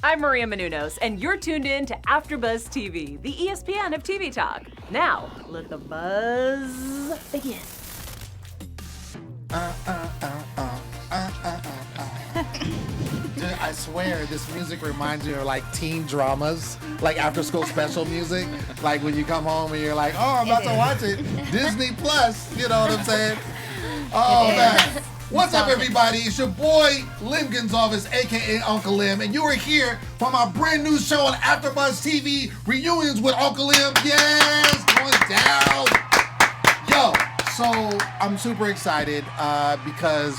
I'm Maria Menounos, and you're tuned in to AfterBuzz TV, the ESPN of TV talk. Now, let the buzz begin. Dude, I swear, this music reminds me of like teen dramas, like after school special music. Like when you come home and you're like, oh, I'm about to watch it. Disney Plus, you know what I'm saying? Oh, man. What's up, everybody? It's your boy, Lem Gonsalves, a.k.a. Uncle Lem, and you are here for my brand new show on AfterBuzz TV, Reunions with Uncle Lem. Yes, going down. Yo, so I'm super excited because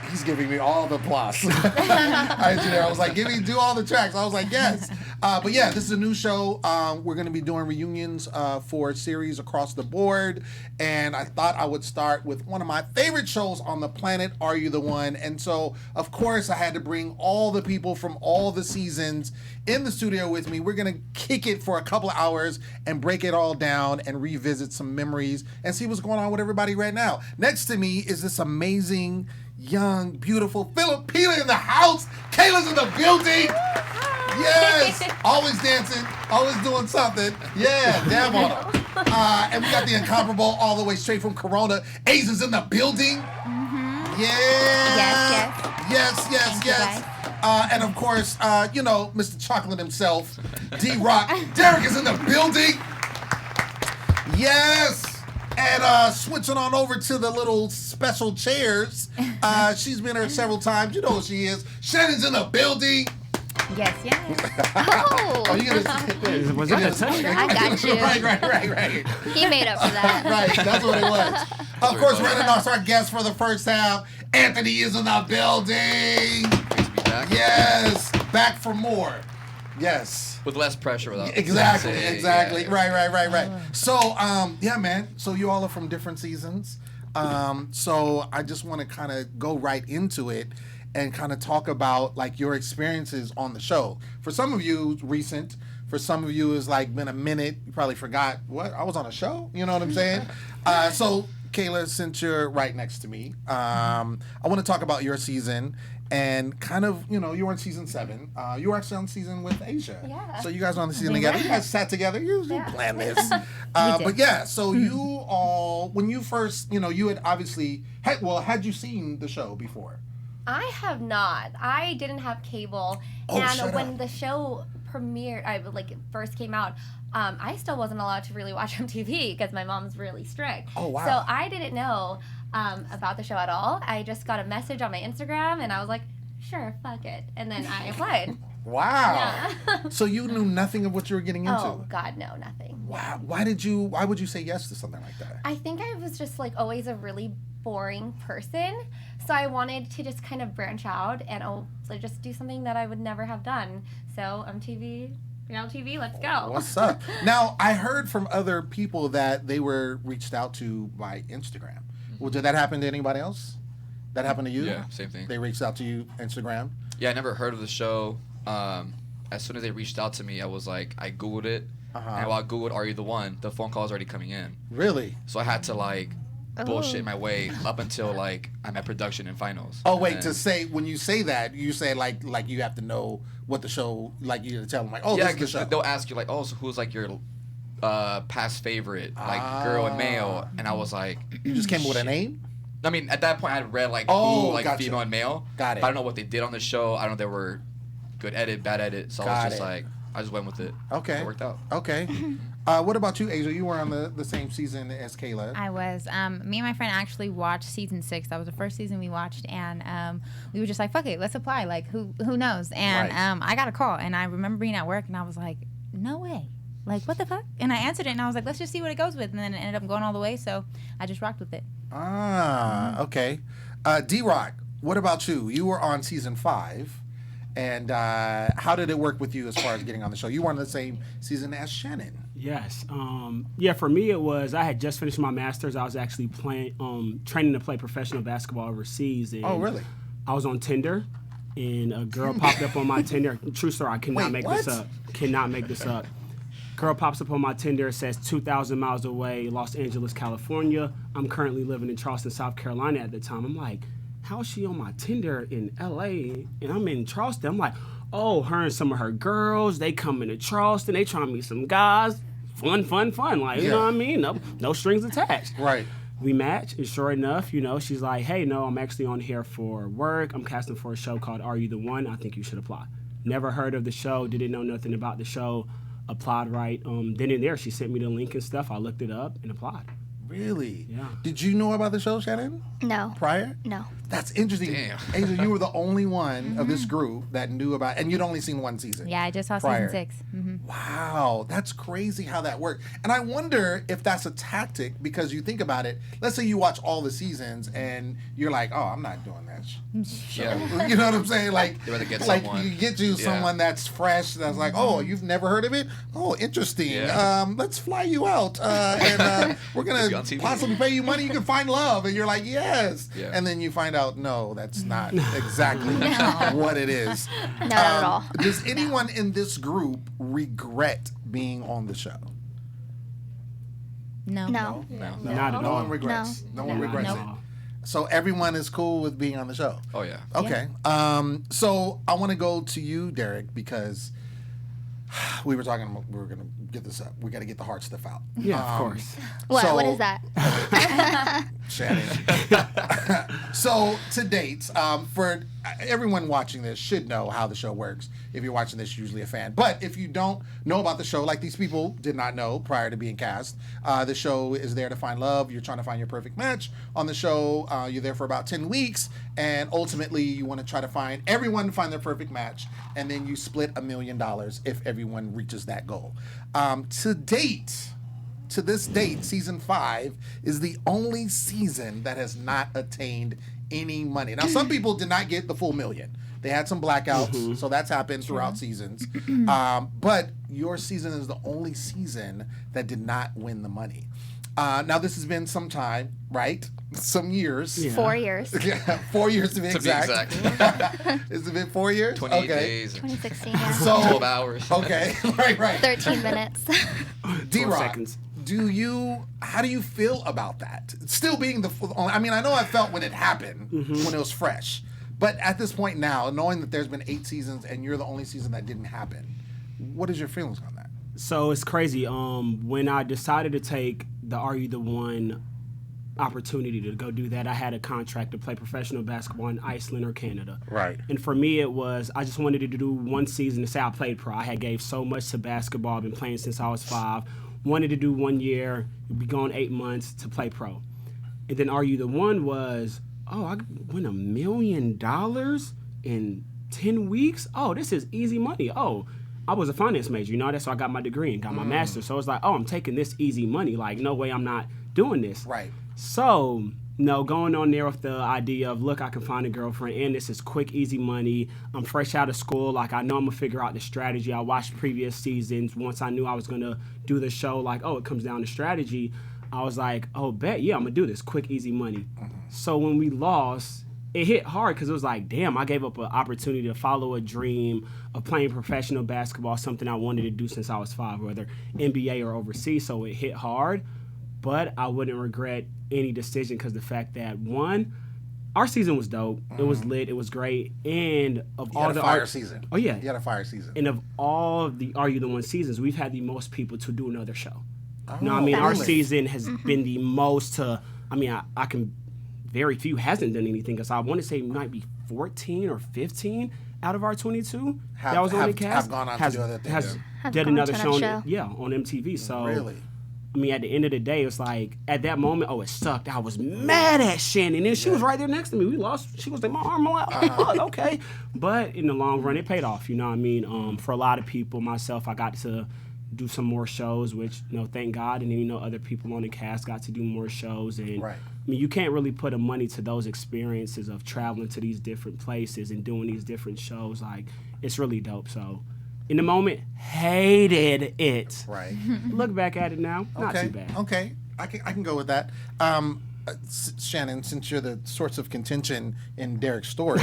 he's giving me all the applause. I was like, do all the tracks. I was like, yes. But yeah, this is a new show. We're going to be doing reunions for series across the board. And I thought I would start with one of my favorite shows on the planet, Are You the One? And so, of course, I had to bring all the people from all the seasons in the studio with me. We're going to kick it for a couple of hours and break it all down and revisit some memories and see what's going on with everybody right now. Next to me is this amazing, young, beautiful Filipina in the house. Kayla's in the building. Yes, always dancing, always doing something. Yeah, damn on her. And we got the incomparable all the way straight from Corona. Asia's in the building. Mm-hmm. Yeah. Yes. And of course, Mr. Chocolate himself, D-Rock. Derrick is in the building. Yes. And switching on over to the little special chairs. She's been here several times. You know who she is. Shannon's in the building. Yes. Oh, you gonna was that a touchdown? I got you. Right. He made up for that. Right, that's what it was. Of course, running off our guest for the first half, Anthony is in the building. Great to be back. Yes, back for more. Yes. With less pressure without Exactly. Yeah. Right. So, yeah, man. So you all are from different seasons. So I just want to kind of go right into it and kind of talk about like your experiences on the show. For some of you, recent. For some of you, it's like been a minute. You probably forgot what I was on a show. You know what I'm saying? So Kayla, since you're right next to me, I want to talk about your season and kind of, you were in season 7. You were actually on season with Asia. Yeah. So you guys were on the season together. You guys sat together. You planned this. We did. But yeah, so you all, when you first, you had obviously, had you seen the show before? I have not. I didn't have cable. Oh, and when up. the show premiered, first came out, I still wasn't allowed to really watch MTV because my mom's really strict. Oh, wow. So I didn't know about the show at all. I just got a message on my Instagram and I was like, sure, fuck it. And then I applied. Wow. Yeah. So you knew nothing of what you were getting into? Oh, God, no, nothing. Wow. Why would you say yes to something like that? I think I was just always a really boring person. So I wanted to just kind of branch out and just do something that I would never have done. So MTV, reality TV, let's go. What's up? Now, I heard from other people that they were reached out to by Instagram. Well, did that happen to anybody else? That happened to you? Yeah, same thing. They reached out to you, Instagram? Yeah, I never heard of the show. As soon as they reached out to me, I was like, I Googled it. Uh-huh. And while I Googled, Are You the One? The phone call was already coming in. Really? So I had to bullshit my way up until I'm at production and finals. Oh, wait, and when you say that, you say like you have to know what the show, you tell them yeah, this is the show. they'll ask you so who's your past favorite, girl and male? And I was like, you just came up with a name? I mean, at that point, I had read gotcha. female and male. Got it. But I don't know what they did on the show. I don't know if they were good edit, bad edit. So I was just I just went with it. Okay. It worked out. Okay. What about you, Asia? You were on the same season as Kayla. I was. Me and my friend actually watched season 6. That was the first season we watched, and we were just like, fuck it, let's apply. Who knows? And Right. I got a call, and I remember being at work, and I was like, no way. What the fuck? And I answered it, and I was like, let's just see what it goes with. And then it ended up going all the way, so I just rocked with it. Okay. D-Rock, what about you? You were on season 5. And how did it work with you as far as getting on the show? You were on the same season as Shannon. Yes. For me, it was, I had just finished my master's. I was actually training to play professional basketball overseas. And Oh, really? I was on Tinder, and a girl popped up on my Tinder. True story, I cannot make this up. Cannot make this up. Girl pops up on my Tinder, says 2,000 miles away, Los Angeles, California. I'm currently living in Charleston, South Carolina at the time. I'm like, how is she on my Tinder in LA and I'm in Charleston? I'm like, oh, her and some of her girls, they come into Charleston, they trying to meet some guys. Fun. Like, you know what I mean? No strings attached. Right. We match, and sure enough, she's like, hey, no, I'm actually on here for work. I'm casting for a show called Are You the One? I think you should apply. Never heard of the show, didn't know nothing about the show, applied right. Then and there, she sent me the link and stuff. I looked it up and applied. Really? Yeah. Did you know about the show, Shannon? No. Prior? No. That's interesting. Damn. Angel, you were the only one of this group that knew about, and you'd only seen one season. Yeah, I just saw prior. season 6. Mm-hmm. Wow, that's crazy how that worked. And I wonder if that's a tactic because you think about it. Let's say you watch all the seasons and you're like, oh, I'm not doing that. Yeah. You know what I'm saying? Like, You rather get like someone. you get you someone that's fresh, that's like, oh, you've never heard of it? Oh, interesting. Yeah. Let's fly you out, and we're Be gonna on TV. possibly pay you money. You can find love, and you're like, yes. Yeah. And then you find out, no, that's not exactly what it is. Not at all. Does anyone in this group regret being on the show? No. No. Not at No all. one regrets. No one regrets Nope. it. So everyone is cool with being on the show. Oh yeah. Okay. So I want to go to you, Derrick, because we were talking. We were gonna get this up. We got to get the hard stuff out. Yeah, of course. What is that? Shannon. So to date, for everyone watching this should know how the show works. If you're watching this, you're usually a fan. But if you don't know about the show, like these people did not know prior to being cast, the show is there to find love. You're trying to find your perfect match. On the show, you're there for about 10 weeks, and ultimately you want to try to find everyone find their perfect match, and then you split $1 million if everyone reaches that goal. To this date, season 5 is the only season that has not attained any money. Now, some people did not get the full $1 million. They had some blackouts, so that's happened throughout seasons. But your season is the only season that did not win the money. Now, this has been some time, right? Some years. Yeah. 4 years. Yeah, 4 years to be exact. Has it been 4 years? 28 days. 2016. Yeah. So, 12 hours. Okay, right. 13 minutes. 12 D-Rock, seconds. how do you feel about that? Still being I mean, I know I felt when it happened, when it was fresh. But at this point now, knowing that there's been 8 seasons and you're the only season that didn't happen, what is your feelings on that? So it's crazy. When I decided to take the Are You the One opportunity to go do that, I had a contract to play professional basketball in Iceland or Canada. Right. And for me, it was, I just wanted to do one season to say I played pro. I had gave so much to basketball. I've been playing since I was 5. Wanted to do 1 year, be gone 8 months to play pro. And then Are You the One was, oh, I could win $1 million in 10 weeks? Oh, this is easy money. Oh, I was a finance major, that's why I got my degree and got my master's. So it's like, oh, I'm taking this easy money. Like, no way I'm not doing this. Right. So, going on there with the idea of, look, I can find a girlfriend, and this is quick, easy money. I'm fresh out of school. Like, I know I'm going to figure out the strategy. I watched previous seasons. Once I knew I was going to do the show, like, oh, it comes down to strategy. I was like, oh, bet, yeah, I'm going to do this. Quick, easy money. So when we lost, it hit hard because it was like, damn, I gave up an opportunity to follow a dream of playing professional basketball, something I wanted to do since I was 5, whether NBA or overseas. So it hit hard, but I wouldn't regret any decision because the fact that, one, our season was dope. It was lit. It was great. And of You all had the a fire season. Oh, yeah. You had a fire season. And of all of the Are You the One seasons, we've had the most people to do another show. Oh, No, I mean, our really? season has been the most to, I can, very few hasn't done anything because I want to say it might be 14 or 15 out of our 22 that was on the cast. Have gone on to do other things. Have did gone another to show on, another show. on MTV. So, Really? I mean, at the end of the day, it's like, at that moment, oh, it sucked. I was mad at Shannon. And she was right there next to me. We lost. She was like, my arm. I'm like, oh, fuck, okay. But in the long run, it paid off. You know what I mean? For a lot of people, myself, I got to do some more shows, which, thank God. And then, other people on the cast got to do more shows. And Right. I mean, you can't really put a money to those experiences of traveling to these different places and doing these different shows. Like, it's really dope. So, in the moment, hated it. Right. Look back at it now, not Okay. too bad. Okay. I can go with that. Shannon, since you're the source of contention in Derrick's story,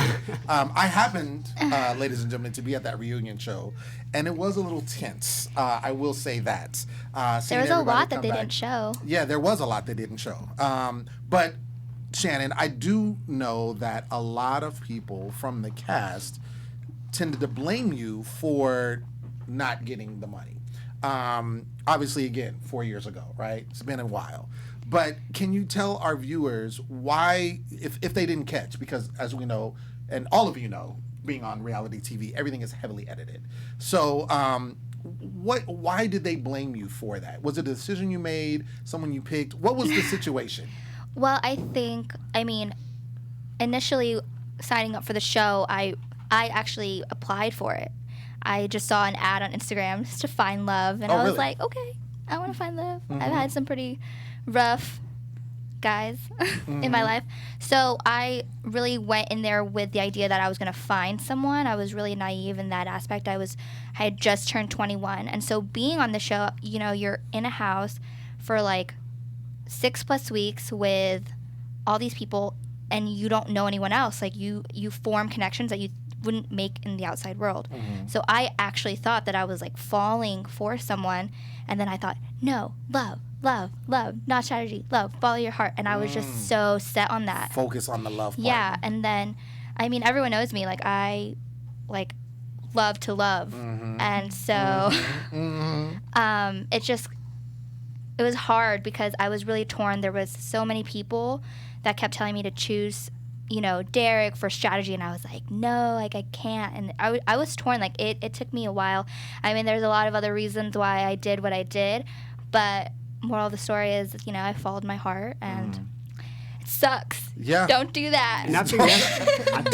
I happened, ladies and gentlemen, to be at that reunion show, and it was a little tense. I will say that. There was a lot that they didn't show. Yeah, there was a lot they didn't show. But Shannon, I do know that a lot of people from the cast tended to blame you for not getting the money. Obviously, again, 4 years ago, right? It's been a while. But can you tell our viewers why, if they didn't catch, because as we know, and all of you know, being on reality TV, everything is heavily edited. So why did they blame you for that? Was it a decision you made, someone you picked? What was the situation? Well, I mean, initially signing up for the show, I actually applied for it. I just saw an ad on Instagram just to find love, and I was really? like, okay, I want to find love. I've had some pretty rough guys in my life. So I really went in there with the idea that I was going to find someone. I was really naive in that aspect. I had just turned 21. And so being on the show, you know, you're in a house for like 6+ weeks with all these people, and you don't know anyone else. Like you form connections that you wouldn't make in the outside world. So I actually thought that I was like falling for someone, and then I thought, no, love, not strategy, love, follow your heart. And I was just so set on that. Focus on the love part. Yeah, and then, I mean, everyone knows me. Like, I, like, love to love. And so, it was hard because I was really torn. There was so many people that kept telling me to choose, you know, Derrick for strategy, and I was like, no, like, I can't. And I was torn. Like, it took me a while. I mean, there's a lot of other reasons why I did what I did, but moral of the story is, you know, I followed my heart, and it sucks. Yeah. Don't do that. And I think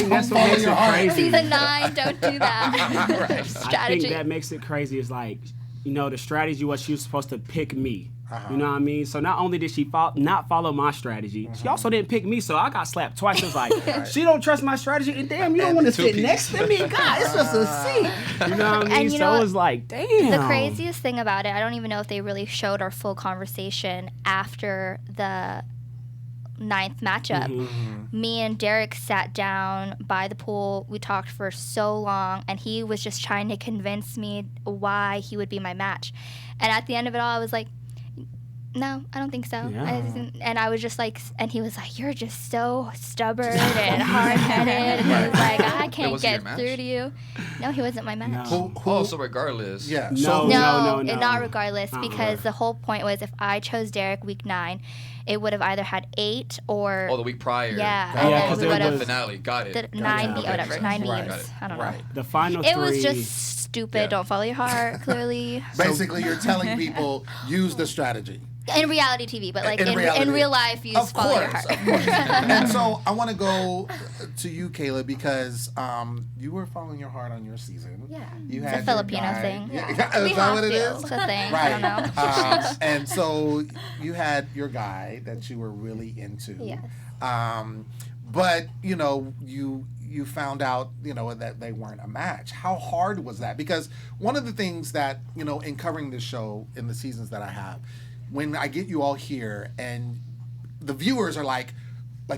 that's what makes it crazy. Season 9, don't do that. Right. Strategy. I think that makes it crazy is like, you know, the strategy was she was supposed to pick me. You know what I mean? So not only did she not follow my strategy, she also didn't pick me. So I got slapped twice. It was like, she don't trust my strategy, and damn, you don't want to sit next to me. God, it's just a seat. You know what I mean? And you know so it what? was like, damn. The craziest thing about it, I don't even know if they really showed our full conversation after the 9th matchup. Me and Derrick sat down by the pool. We talked for so long, and he was just trying to convince me why he would be my match. And at the end of it all, I was like, no, I don't think so. Yeah. And I was just like, and he was like, you're just so stubborn and hard-headed. And he was like, I can't get through to you. No, he wasn't my match. No. Oh, so regardless. Yeah. No. No, not regardless, because the whole point was if I chose Derrick week 9, it would have either had 8 or... Oh, the week prior. Yeah. Yeah, And then because we it would The have... finale. Got it. 9 Okay, whatever, makes 9 sense. Right. beams. I don't know. Right. The final It three. was just stupid. Yeah. Don't follow your heart, clearly. Basically, you're telling people, use the strategy. In reality TV, but like In in reality. real life, you just follow your heart. Of course. And so I want to go to you, Kayla, because you were following your heart on your season. Yeah. You It's a had your Filipino guy. thing. Yeah. We Is that have what it to. is? It's a thing. Right. I don't know. And so you had your guy that you were really into. Yes. But, you know, you found out, you know, that they weren't a match. How hard was that? Because one of the things that, you know, in covering this show in the seasons that I have, when I get you all here and the viewers are like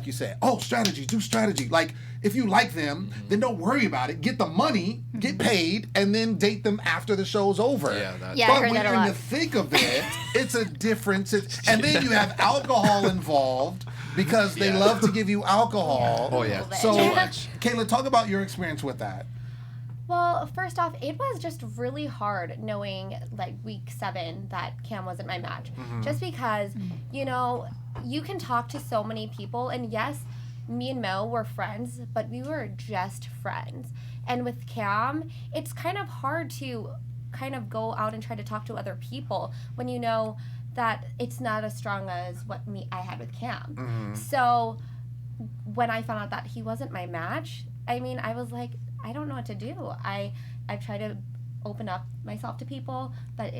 you said, oh, strategy, do strategy. Like, if you like them, then don't worry about it. Get the money, get paid, and then date them after the show's over. Yeah, that- Yeah, I But heard when that a you're in lot. the thick of it, it's a different... And then you have alcohol involved because they Yeah. love to give you alcohol. Oh, yeah. So, Too much. Kayla, talk about your experience with that. Well, first off, it was just really hard knowing, like, week 7 that Cam wasn't my match. Just because, you know, you can talk to so many people, and yes, me and Mo were friends, but we were just friends. And with Cam, it's kind of hard to kind of go out and try to talk to other people when you know that it's not as strong as what I had with Cam. So when I found out that he wasn't my match, I mean, I was like, I don't know what to do. I've tried to open up myself to people, but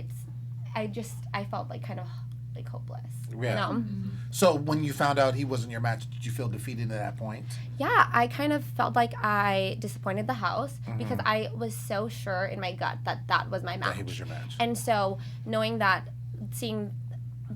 I felt like kind of like hopeless. Yeah. You know? So when you found out he wasn't your match, did you feel defeated at that point? Yeah, I kind of felt like I disappointed the house because I was so sure in my gut that that was my match. That he was your match. And so knowing that, seeing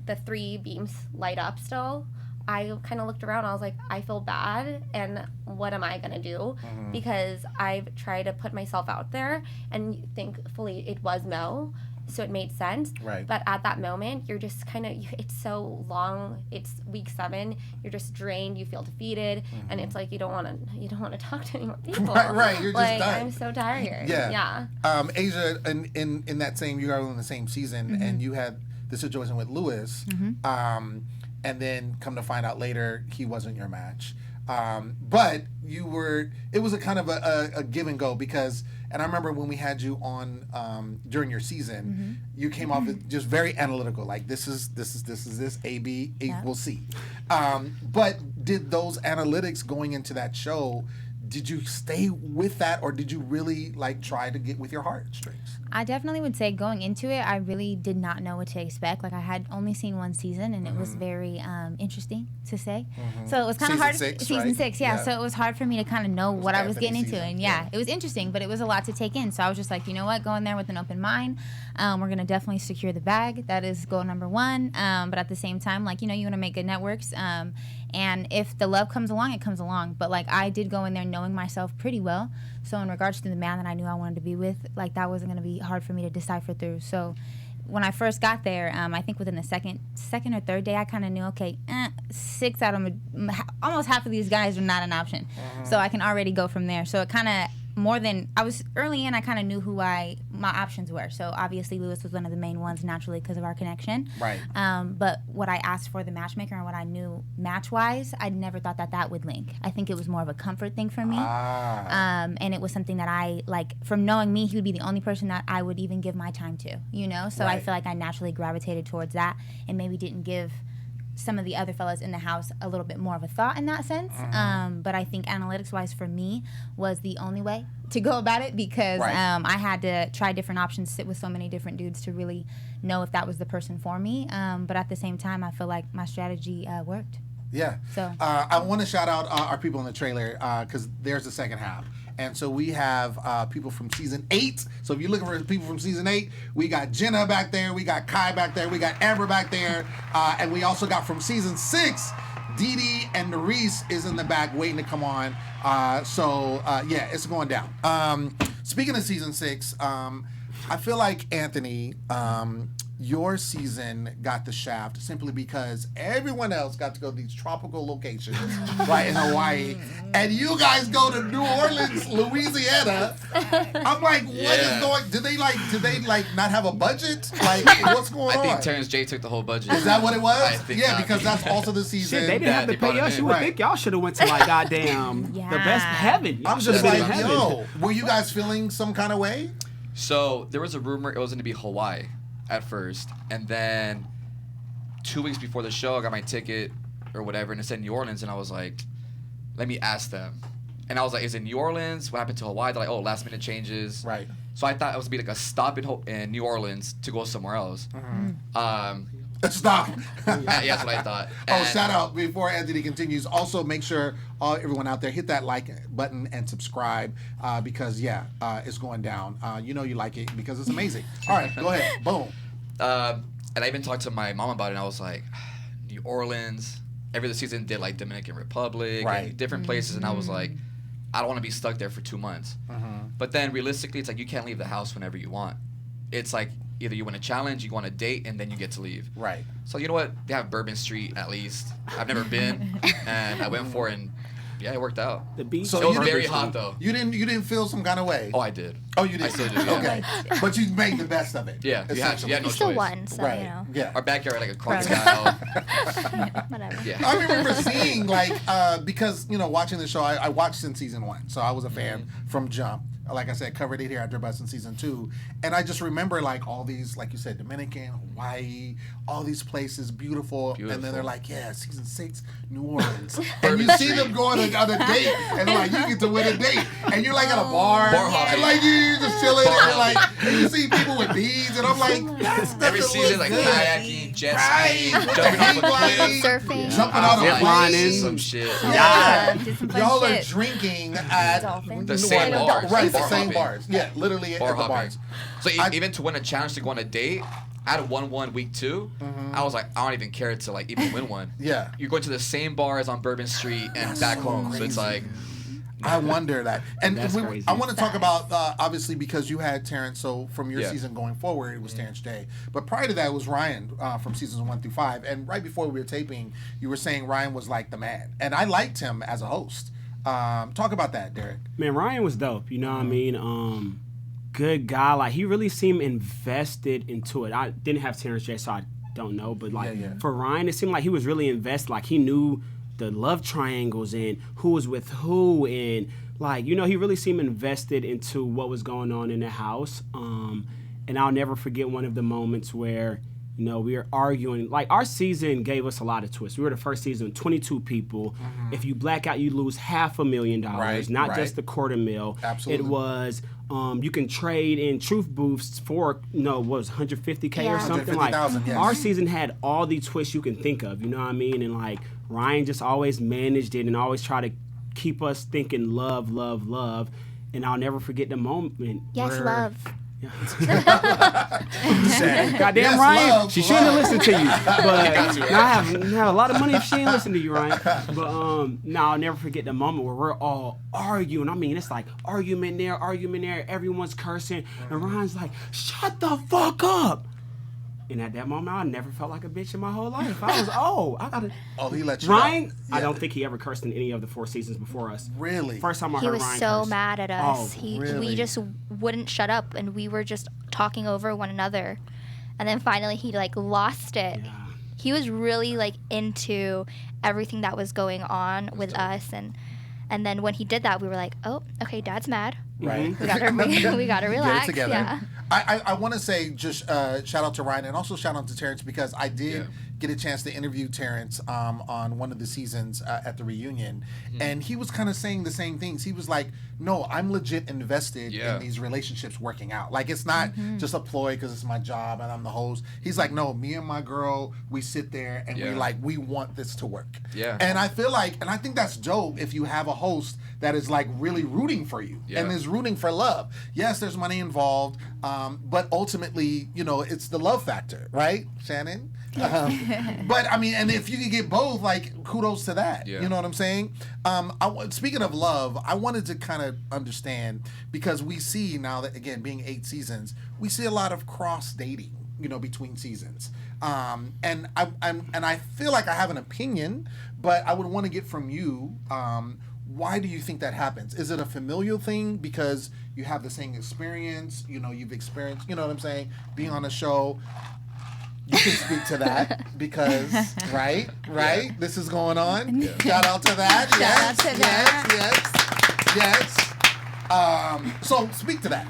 the 3 beams light up still, I kind of looked around and I was like, I feel bad, and what am I going to do? Because I've tried to put myself out there, and thankfully it was Mo, so it made sense. Right. But at that moment, you're just kind of, it's so long. It's week 7. You're just drained. You feel defeated, and it's like you don't want to talk to any more people. Right. You're just like, done. I'm so tired. Yeah. Asia, in that same, you guys were in the same season, and you had the situation with Lewis, and then come to find out later he wasn't your match. But it was a kind of a give and go because, and I remember when we had you on during your season, you came off just very analytical, like this is this, A, B, equals C. But did those analytics going into that show, did you stay with that, or did you really like try to get with your heartstrings? I definitely would say going into it, I really did not know what to expect. Like I had only seen one season, and it was very interesting to say. So it was kind of hard. Season 6, yeah. So it was hard for me to kind of know what I was getting into, and it was interesting, but it was a lot to take in. So I was just like, you know what, go in there with an open mind. We're gonna definitely secure the bag. That is goal number 1. But at the same time, like you want to make good networks. And if the love comes along, it comes along. But like I did go in there knowing myself pretty well. So in regards to the man that I knew I wanted to be with, like that wasn't going to be hard for me to decipher through. So when I first got there, I think within the second or third day, I kind of knew, okay, 6 out of almost half of these guys are not an option. So I can already go from there. So it kind of more than I was early in, I kind of knew who my options were. So obviously Lewis was one of the main ones naturally because of our connection. Right. But what I asked for the matchmaker and what I knew match-wise, I never thought that would link. I think it was more of a comfort thing for me. And it was something that I, like, from knowing me, he would be the only person that I would even give my time to, So I feel like I naturally gravitated towards that and maybe didn't give some of the other fellas in the house a little bit more of a thought in that sense. But I think analytics-wise for me was the only way to go about it because I had to try different options, sit with so many different dudes to really know if that was the person for me. But at the same time, I feel like my strategy worked. Yeah. So I want to shout out our people in the trailer because there's the second half. And so we have people from season 8. So if you're looking for people from season 8, we got Jenna back there, we got Kai back there, we got Amber back there, and we also got from season 6, Dee Dee and Nurys is in the back waiting to come on. It's going down. Speaking of season 6, I feel like Anthony, your season got the shaft simply because everyone else got to go to these tropical locations right in Hawaii, and you guys go to New Orleans, Louisiana. I'm like, what is going? Did they not have a budget? Like, what's going on? I think Terrence J took the whole budget. Is that what it was? I think not. Because that's also the season. Shit, they didn't have to pay us. You would think y'all should have went to like goddamn the best heaven. Y'all I'm just like, were you guys feeling some kind of way? So there was a rumor it was going to be Hawaii at first, and then 2 weeks before the show I got my ticket or whatever and it said New Orleans, and I was like, let me ask them. And I was like, is it New Orleans? What happened to Hawaii? They're like, oh, last minute changes. Right. So I thought it was going to be like a stop in New Orleans to go somewhere else. Stop. Yeah, that's what I thought. Shout out before Anthony continues. Also, make sure everyone out there hit that like button and subscribe because it's going down. You like it because it's amazing. All right, go ahead. Boom. And I even talked to my mom about it, and I was like, New Orleans. Every other season did like Dominican Republic and different places, and I was like, I don't want to be stuck there for 2 months. But then realistically, it's like you can't leave the house whenever you want. It's like either you win a challenge, you want a date, and then you get to leave. Right. So you know what? They have Bourbon Street at least. I've never been, and I went for it, and it worked out. The beach. So it was very hot though. You didn't feel some kind of way? Oh, I did. Oh, you did. I still do. Yeah. Okay, but you made the best of it. Yeah, you had no You still choice. won, so Yeah. Our backyard had like a crocodile. whatever. Yeah. I remember seeing because watching the show, I watched since season 1, so I was a fan from jump. Like I said, covered it here at AfterBuzz in season 2, and I just remember like all these, like you said, Dominican, Hawaii, all these places, beautiful. And then they're like, season 6, New Orleans, and you see them going on a date, and they're like, you get to win a date, and you're like at a bar and like you're just chilling, and you see people with beads, and I'm like, that's every season like kayaking, jet skiing, jumping off a cliff, Surfing. jumping out of lining, some shit. Did some fun Y'all are shit. drinking at The same bars. Right, the Bar same hopping. bars. Yeah, literally at the hopping. bars. So even to win a challenge to go on a date, I had won one week 2. I was like, I don't even care to like even win one. Yeah. You're going to the same bars on Bourbon Street and back home. So it's like, I wonder that. And That's crazy. I want to talk about, obviously, because you had Terrence, so from your Yeah. season going forward, it was Terrence J. But prior to that, it was Ryan from seasons 1 through 5. And right before we were taping, you were saying Ryan was like the man. And I liked him as a host. Talk about that, Derrick. Man, Ryan was dope. You know what I mean? Good guy. Like, he really seemed invested into it. I didn't have Terrence J, so I don't know. But, like, for Ryan, it seemed like he was really invested. Like, he knew the love triangles and who was with who, and like, you know, he really seemed invested into what was going on in the house. And I'll never forget one of the moments where, you know, we were arguing. Like, our season gave us a lot of twists. We were the first season, 22 people. If you black out, you lose $500,000, not just the $250,000. Absolutely. It was you can trade in truth booths for, what was $150K or something. Like, yes. Our season had all the twists you can think of, you know what I mean? And like, Ryan just always managed it and always tried to keep us thinking love, love, love. And I'll never forget the moment. Yes, where, love. Goddamn, yes, Ryan, love, she shouldn't have listened to you. But now I have a lot of money if she ain't listen to you, Ryan. But now I'll never forget the moment where we're all arguing. I mean, it's like argument there, everyone's cursing, and Ryan's like, "Shut the fuck up." And at that moment, I never felt like a bitch in my whole life. I was, I gotta. Oh, he let you Ryan, know. I don't think he ever cursed in any of the 4 seasons before us. Really? First time I He heard was Ryan so curse. mad at us. Oh, really? We just wouldn't shut up, and we were just talking over one another. And then finally, he like lost it. Yeah. He was really like into everything that was going on with us, and then when he did that, we were like, oh, okay, Dad's mad. Right. We gotta relax. Get it together. Yeah. I want to say just shout out to Ryan and also shout out to Terrence because I did get a chance to interview Terrence on one of the seasons at the reunion, and he was kind of saying the same things. He was like, "No, I'm legit invested in these relationships working out. Like it's not just a ploy because it's my job and I'm the host." He's like, "No, me and my girl, we sit there and we want this to work." Yeah. And I feel like, and I think that's dope if you have a host that is like really rooting for you and is rooting for love. Yes, there's money involved, but ultimately, you know, it's the love factor, right, Shannon? But I mean, and if you can get both, like, kudos to that. Yeah. You know what I'm saying? Speaking of love, I wanted to kind of understand because we see now that again, being 8 seasons, we see a lot of cross dating, you know, between seasons. And I feel like I have an opinion, but I would want to get from you. Why do you think that happens? Is it a familial thing because you have the same experience? You know, you've experienced, you know what I'm saying, being on a show. You can speak to that because, right? This is going on. Yeah. Shout out to that. Yes. So speak to that.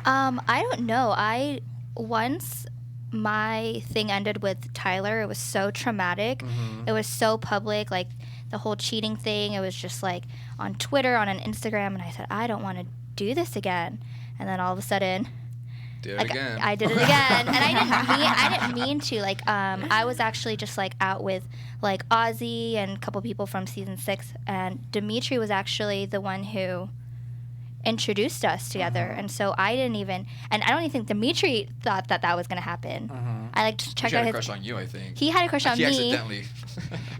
I don't know. Once my thing ended with Tyler, it was so traumatic. It was so public, like the whole cheating thing. It was just like on Twitter, on an Instagram, and I said, I don't want to do this again. And then all of a sudden, I did it again, and I didn't mean to. Like, I was actually just like out with like Ozzy and a couple people from season 6, and Dimitri was actually the one who introduced us together, and so I didn't even, and I don't even think Dimitri thought that was gonna happen. I like to check out his. He had a crush on you, I think. He had a crush on me. Accidentally.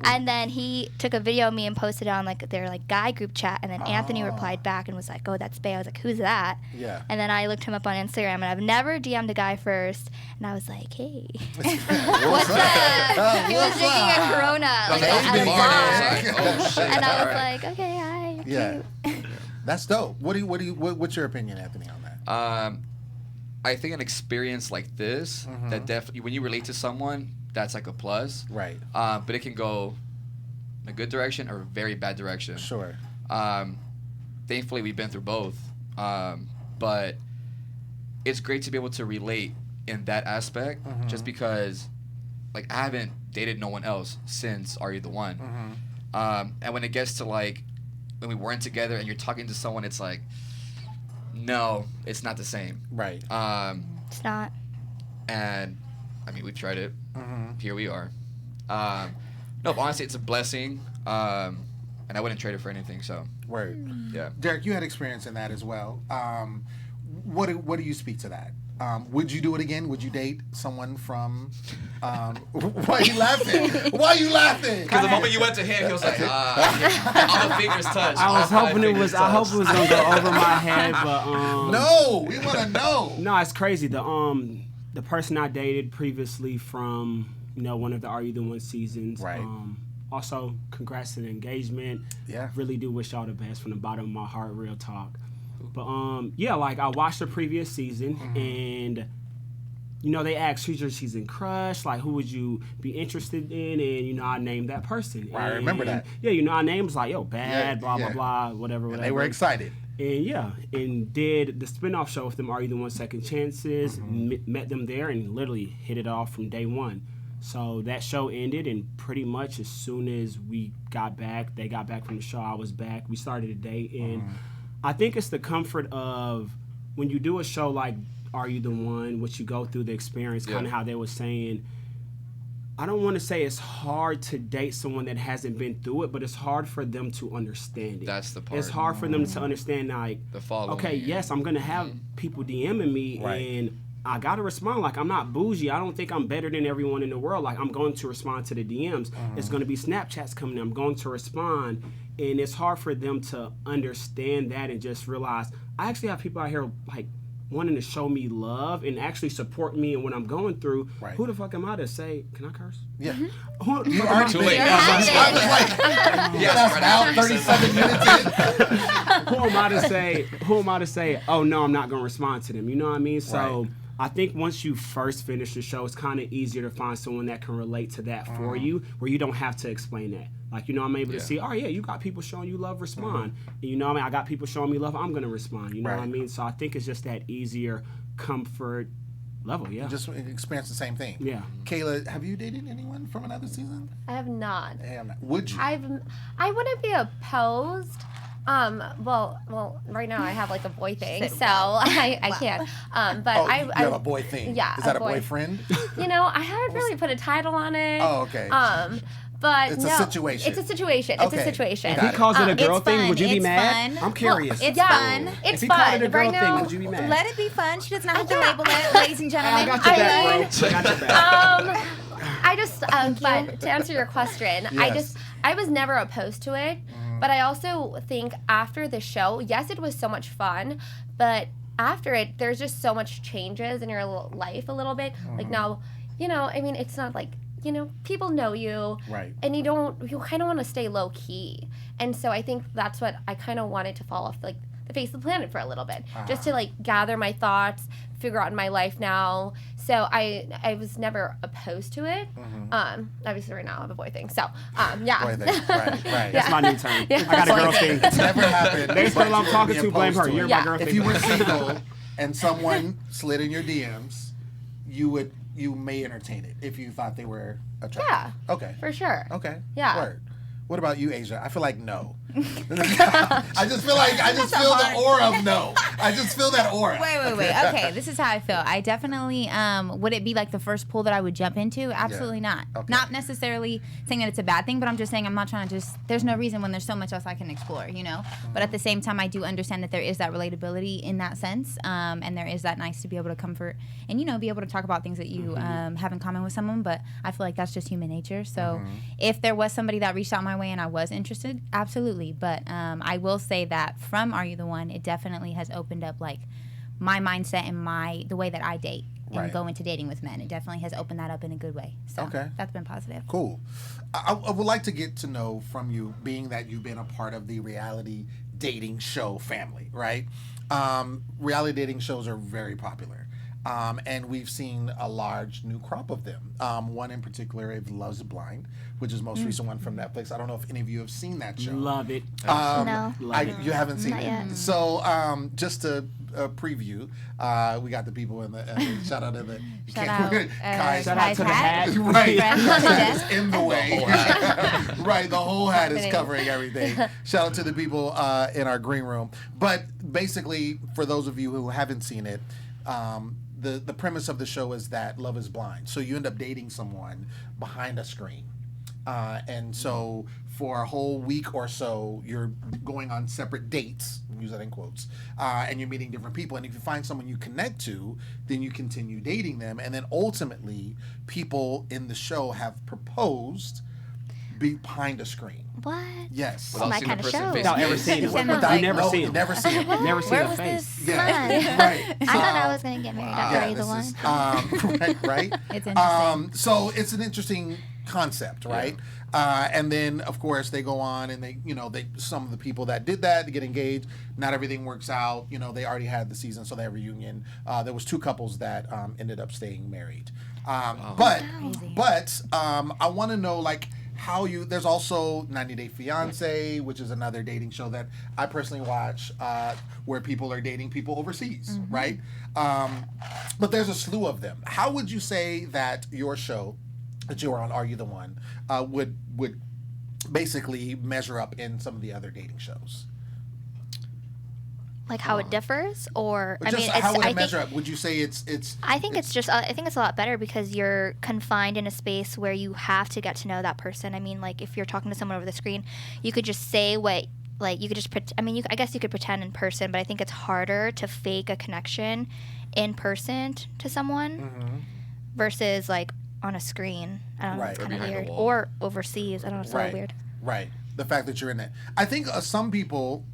And then he took a video of me and posted it on like their like guy group chat, and then Anthony replied back and was like, "Oh, that's Bae." I was like, "Who's that?" Yeah. And then I looked him up on Instagram, and I've never DM'd a guy first, and I was like, "Hey, what's up?" He was drinking a Corona like at a bar, and I was like, "Okay, hi." Yeah. That's dope. What's your opinion, Anthony, on that? I think an experience like this, that definitely, when you relate to someone, that's like a plus. Right. But it can go in a good direction or a very bad direction. Sure. Thankfully, we've been through both. But it's great to be able to relate in that aspect, just because, like, I haven't dated no one else since Are You the One? And when it gets to, like, when we weren't together and you're talking to someone, it's like, no, it's not the same. Right. It's not. And, I mean, we've tried it. Here we are. No, but honestly, it's a blessing. And I wouldn't trade it for anything, so. Word. Yeah. Derrick, you had experience in that as well. What do you speak to that? Would you do it again? Would you date someone from? Why are you laughing? Why are you laughing? Because the moment you went to him, he was like, all the fingers touched. I hope it was gonna go over my head, but no, we want to know. No, it's crazy. The person I dated previously from one of the Are You the One seasons. Right. Also, congrats to the engagement. Yeah. Really do wish y'all the best from the bottom of my heart, real talk. But yeah, like I watched the previous season and they asked who's your season crush, like who would you be interested in, and I named that person. Right, I remember that. Yeah, our name was like bad, blah blah blah, whatever. And they were excited. And did the spinoff show with them, Are You the One Second Chances, met them there and literally hit it off from day one. So that show ended, and pretty much as soon as we got back, they got back from the show, I was back. We started a date, and I think it's the comfort of when you do a show like Are You the One, what you go through, the experience, kind of how they were saying, I don't want to say it's hard to date someone that hasn't been through it, but it's hard for them to understand it. That's the part. It's hard for them to understand, like, the following. Okay, yes, I'm going to have people DMing me, and I got to respond. Like, I'm not bougie. I don't think I'm better than everyone in the world. Like, I'm going to respond to the DMs. It's going to be Snapchats coming in. I'm going to respond. And it's hard for them to understand that and just realize, I actually have people out here, like, wanting to show me love and actually support me in what I'm going through. Right. Who the fuck am I to say, can I curse? Yeah. You already too late. I was like, that's out 37 minutes in. Who am I to say, oh no, I'm not going to respond to them? You know what I mean? So I think once you first finish the show, it's kind of easier to find someone that can relate to that for you, where you don't have to explain that. Like, I'm able to see, oh yeah, you got people showing you love, respond. And I got people showing me love, I'm going to respond. You know what I mean? So I think it's just that easier comfort level, yeah. You just experience the same thing. Yeah. Kayla, have you dated anyone from another season? I have not. Would you? I wouldn't be opposed. Well, right now I have like a boy thing, so I can't. But you have a boy thing. Yeah. Is that a boyfriend? I haven't really put a title on it. Oh, okay. But it's no, a situation. It's a situation. Okay. It's a situation. If he calls it a girl it's thing, fun. would you be It's mad? fun. I'm curious. It's fun. It's if he fun. called it a girl Right now, thing, would you be mad? Let it be fun. She doesn't have to label it, ladies and gentlemen. I got your back, bro. I got your back. I just, but to answer your question, Yes. I was never opposed to it, but I also think after the show, yes, it was so much fun, but after it, there's just so much changes in your life a little bit. Like now, it's not like, people know you, right? And you kind of want to stay low key, and so I think that's what I kind of wanted to fall off like the face of the planet for a little bit, just to like gather my thoughts, figure out my life now. So I was never opposed to it. Obviously right now I have a boy thing, so yeah. Boy thing. Right. That's my new term. I got a girl thing. It's never happened. Next girl I'm talking to, blame her. You're my girl thing. If you were single and someone slid in your DMs, you may entertain it if you thought they were attractive. Yeah. Okay. For sure. Okay. Yeah. Word. What about you, Asia? I feel like no. I just feel the aura of no. I just feel that aura. Wait. Okay, this is how I feel. I definitely, would it be like the first pool that I would jump into? Absolutely not. Okay. Not necessarily saying that it's a bad thing, but I'm just saying I'm not trying to there's no reason when there's so much else I can explore, But at the same time, I do understand that there is that relatability in that sense, and there is that nice to be able to comfort and, be able to talk about things that you have in common with someone, but I feel like that's just human nature. So if there was somebody that reached out my way and I was interested, absolutely. But I will say that from Are You the One, it definitely has opened up like my mindset and the way that I date and go into dating with men. It definitely has opened that up in a good way. So that's been positive. Cool. I would like to get to know from you, being that you've been a part of the reality dating show family, right? Reality dating shows are very popular. And we've seen a large new crop of them. One in particular is Love is Blind, which is the most recent one from Netflix. I don't know if any of you have seen that show. Love it. No. You haven't seen Not it? yet. So just to preview, we got the people in the shout out to the Shout out to the hat. Right, Friends. it's in the way. Right, the whole hat is covering everything. Shout out to the people in our green room. But basically, for those of you who haven't seen it, the premise of the show is that love is blind. So you end up dating someone behind a screen. And so for a whole week or so, you're going on separate dates, use that in quotes, and you're meeting different people. And if you find someone you connect to, then you continue dating them. And then ultimately, people in the show have proposed behind a screen. What? Yes. It's my kind of show. Without ever seeing it. Never seen it. Never seen it. Never seen Where a was face. this? Yeah. Right. I thought I was gonna get married after either one. Right. It's interesting. So it's an interesting concept, right? And then of course they go on and they some of the people that did that to get engaged, not everything works out. They already had the season, so they have a reunion. There was 2 couples that ended up staying married. But I want to know how there's also 90 Day Fiance, which is another dating show that I personally watch, where people are dating people overseas, right? But there's a slew of them. How would you say that your show that you were on, Are You the One, would basically measure up in some of the other dating shows? Like how it differs, or how would it measure up? Would you say it's? I think it's a lot better because you're confined in a space where you have to get to know that person. I mean, like if you're talking to someone over the screen, you could just say what, like you could just. I guess you could pretend in person, but I think it's harder to fake a connection in person to someone versus like on a screen. I don't know. It's kind of weird. Or overseas. I don't know. It's so weird. Right. The fact that you're in it. I think some people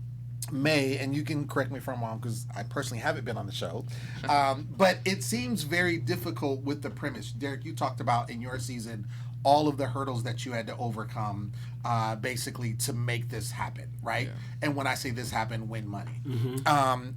may, and you can correct me if I'm wrong because I personally haven't been on the show, but it seems very difficult with the premise. Derrick, you talked about in your season all of the hurdles that you had to overcome basically to make this happen, right? And when I say this happen, win money.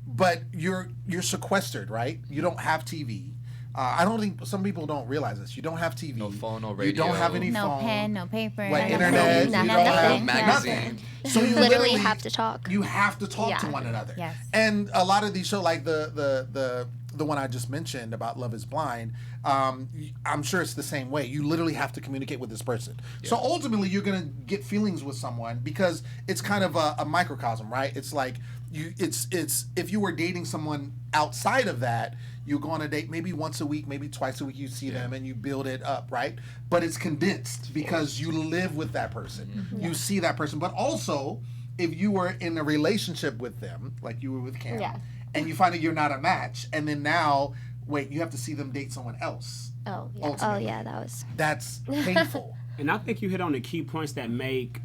But you're sequestered, right? You don't have TV. I don't think some people don't realize this. You don't have TV. No phone, no radio. You don't have any no phone. pen, no paper. Internet. You don't have magazine. So you literally have to talk. You have to talk to one another. Yes. And a lot of these shows, like the one I just mentioned about Love Is Blind, I'm sure it's the same way. You literally have to communicate with this person. So ultimately, you're gonna get feelings with someone because it's kind of a microcosm, right? It's like it's if you were dating someone outside of that, you go on a date maybe once a week, maybe twice a week, you see them and you build it up, right? But it's condensed because you live with that person. You see that person. But also, if you were in a relationship with them, like you were with Cam, and you find that you're not a match, and then now, you have to see them date someone else. Oh, yeah. Ultimately. Oh, yeah, That's painful. And I think you hit on the key points that make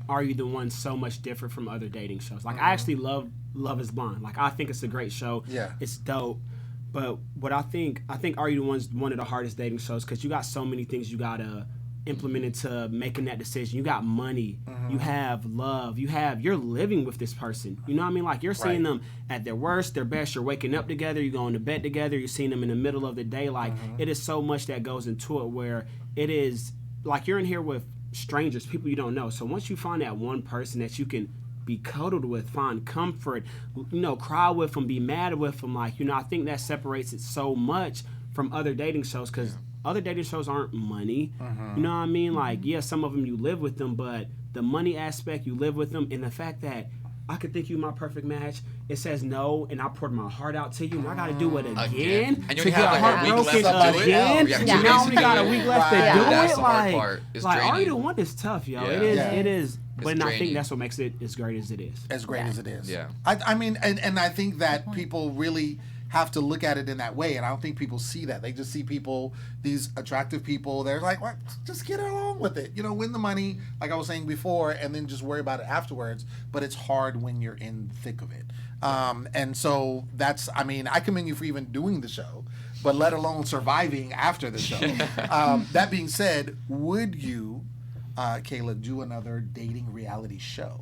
Are You the One so much different from other dating shows. Like, I actually love Love Is Blind. Like, I think it's a great show. Yeah. It's dope. But what I think Are You the One's one of the hardest dating shows because you got so many things you got to implement into making that decision. You got money. You have love. You're living with this person. You know what I mean? Like, you're seeing them at their worst, their best. You're waking up together. You're going to bed together. You're seeing them in the middle of the day. Like, it is so much that goes into it where it is, like, you're in here with strangers, people you don't know. So once you find that one person that you can be cuddled with, find comfort, cry with them, be mad with them, I think that separates it so much from other dating shows because other dating shows aren't money. You know what I mean? Like, some of them you live with them, but the money aspect, you live with them, and the fact that I could think you my perfect match, it says no, and I poured my heart out to you, and I got to do it again. And you to have get like a week left to do it. again. Yeah, now we got a week left to do it. That's the hard part. It's Are You draining. the One is tough, yo. Yeah. It is. But I think draining. that's what makes it as great as it is. As great as it is. Yeah. I mean, and I think that people really have to look at it in that way, and I don't think people see that. They just see people, these attractive people, they're like, what? Just get along with it. Win the money, like I was saying before, and then just worry about it afterwards. But it's hard when you're in the thick of it. And so I commend you for even doing the show, but let alone surviving after the show. That being said, would you, Kayla, do another dating reality show?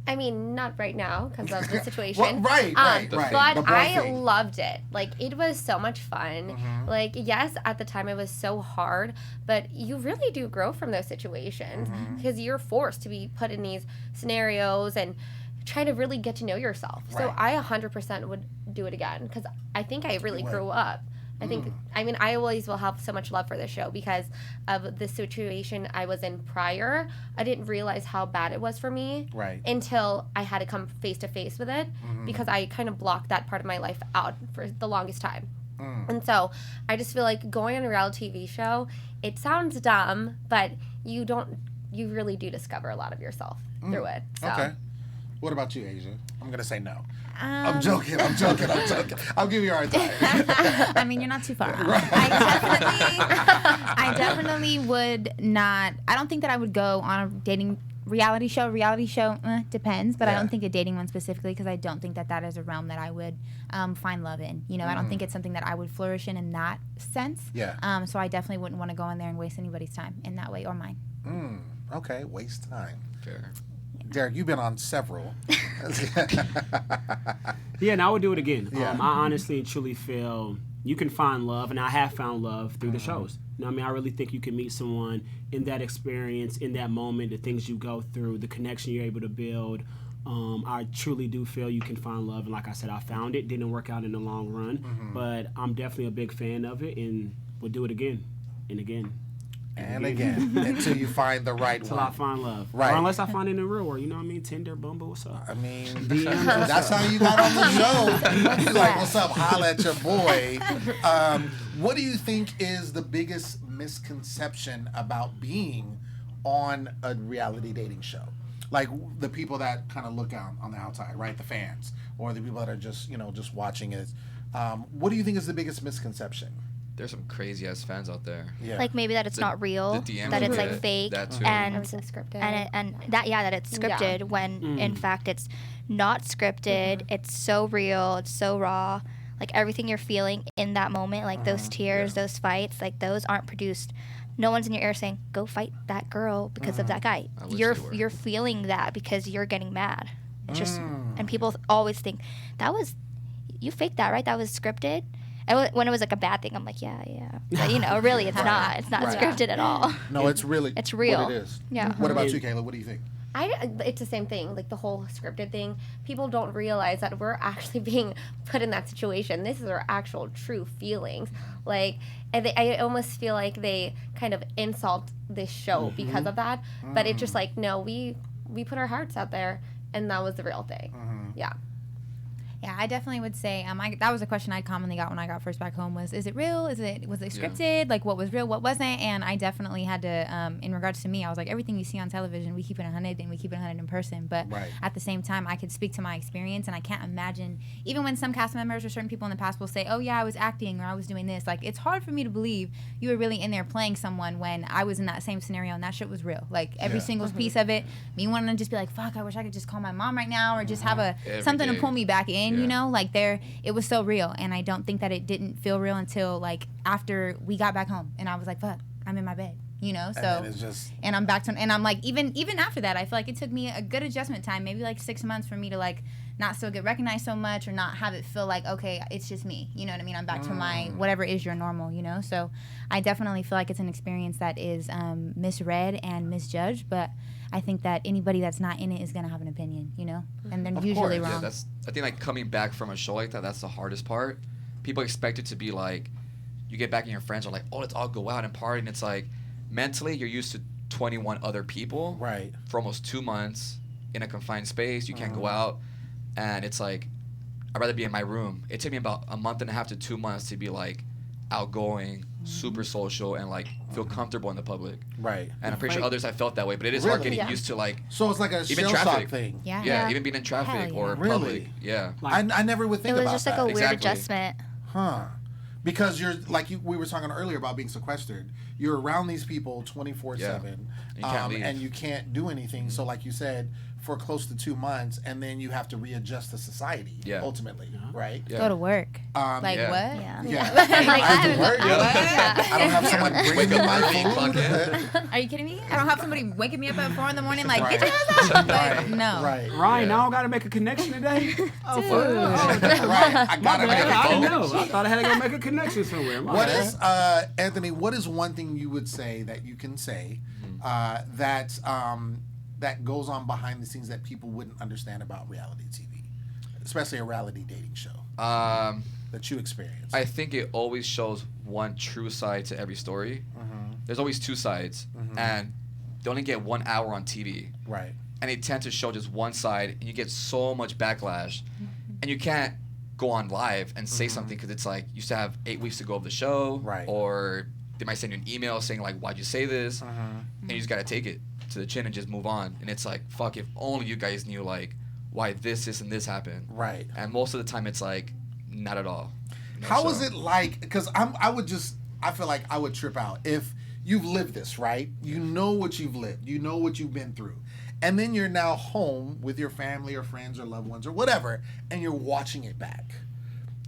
I mean, not right now because of the situation. Right. But I loved it. Like, it was so much fun. Like, yes, at the time it was so hard, but you really do grow from those situations because you're forced to be put in these scenarios and try to really get to know yourself. So I 100% would do it again because I think I really grew up. I always will have so much love for this show because of the situation I was in prior. I didn't realize how bad it was for me until I had to come face to face with it because I kind of blocked that part of my life out for the longest time. And so I just feel like going on a reality TV show, it sounds dumb, but you don't you really do discover a lot of yourself through it. So. Okay. What about you, Asia? I'm gonna say no. I'm joking. I'll give you a hard time. I mean, you're not too far off. I definitely would not. I don't think that I would go on a dating reality show. Depends, but I don't think a dating one specifically, because I don't think that that is a realm that I would find love in. You know, I don't think it's something that I would flourish in that sense. Yeah. So I definitely wouldn't want to go in there and waste anybody's time in that way, or mine. Okay, waste time. Fair. Derrick, you've been on several. Yeah, and I would do it again. Yeah. I honestly and truly feel you can find love, and I have found love through the shows. You know what I mean? I really think you can meet someone in that experience, in that moment, the things you go through, the connection you're able to build. I truly do feel you can find love, and like I said, I found it. Didn't work out in the long run, but I'm definitely a big fan of it, and would do it again and again. And again, until you find the right Until one. I find love. Right. Or unless I find it in the real world, you know what I mean? Tinder, Bumble, what's up? I mean, that's how you got on the show. You're like, what's up? Holla at your boy. What do you think is the biggest misconception about being on a reality dating show? Like the people that kind of look out on the outside, right? The fans, or the people that are just, just watching it. What do you think is the biggest misconception? There's some crazy ass fans out there. Yeah. Like maybe that it's not real, that it's like fake, that too. and Everything's scripted. that it's scripted when in fact it's not scripted. It's so real. It's so raw. Like everything you're feeling in that moment, like those tears, those fights, like those aren't produced. No one's in your ear saying, "Go fight that girl because of that guy." I wish You're they were. you're feeling that because you're getting mad. It's just, and people always think you faked that, right? That was scripted. And when it was like a bad thing, I'm like, yeah. But really, it's not. It's not scripted at all. No, it's really It's real. what it is. Yeah. What about you, Kayla? What do you think? It's the same thing, like the whole scripted thing. People don't realize that we're actually being put in that situation. This is our actual true feelings. Like, and I almost feel like they kind of insult this show because of that. But it's just like, no, we put our hearts out there, and that was the real thing. Yeah. Yeah, I definitely would say that was a question I commonly got when I got first back home was it real? Was it scripted? Like what was real, what wasn't? And I definitely had to, in regards to me, I was like, everything you see on television, we keep it 100 and we keep it 100 in person. But at the same time, I could speak to my experience, and I can't imagine, even when some cast members or certain people in the past will say, oh yeah, I was acting or I was doing this. Like it's hard for me to believe you were really in there playing someone when I was in that same scenario and that shit was real. Like every single piece of it, me wanting to just be like, fuck, I wish I could just call my mom right now or just have something to pull me back in. Like it was so real, and I don't think that it didn't feel real until like after we got back home, and I was like, fuck, I'm in my bed, so and I'm back to, and I'm like, even after that, I feel like it took me a good adjustment time, maybe like 6 months for me to like not still get recognized so much or not have it feel like, okay, it's just me, you know what I mean? I'm back to my whatever is your normal, so I definitely feel like it's an experience that is misread and misjudged, but I think that anybody that's not in it is going to have an opinion, and they're usually wrong. Yeah, I think like coming back from a show like that's the hardest part. People expect it to be like, you get back and your friends are like, oh, let's all go out and party, and it's like, mentally you're used to 21 other people for almost 2 months in a confined space. You can't go out, and it's like, I'd rather be in my room. It took me about a month and a half to 2 months to be like outgoing, super social, and like feel comfortable in the public. Right. And I'm pretty sure others have felt that way, but it is hard getting used to like. So it's like a even shell traffic shock thing. Yeah, even being in traffic or public. Yeah. I never would think about that. It was just like a weird adjustment. Huh. Because you're like we were talking earlier about being sequestered. You're around these people 24/7, and you can't do anything. So like you said, for close to 2 months, and then you have to readjust to society. Ultimately, right? Yeah. Go to work. Like what? Yeah. I have to work. I don't have someone bringing me my food. Are you kidding me? I don't have somebody waking me up at 4 a.m. like, get your ass up. Like, no. Right. Ryan, I don't got to make a connection today. Oh, right. I gotta make a I didn't know. I thought I had to go make a connection somewhere. What is Anthony? What is one thing you would say that you can say that goes on behind the scenes that people wouldn't understand about reality TV, especially a reality dating show that you experience? I think it always shows one true side to every story. There's always two sides, and they only get 1 hour on TV. Right. And they tend to show just one side, and you get so much backlash, and you can't go on live and say something because it's like you still have 8 weeks to go of the show, right? Or they might send you an email saying like, "Why'd you say this?" And you just gotta take it. to the chin and just move on. And it's like, fuck, if only you guys knew like why this and this happened. Right. And most of the time it's like, not at all. How was it like? Because I feel like I would trip out if you've lived this, right? You know what you've lived. You know what you've been through. And then you're now home with your family or friends or loved ones or whatever, and you're watching it back.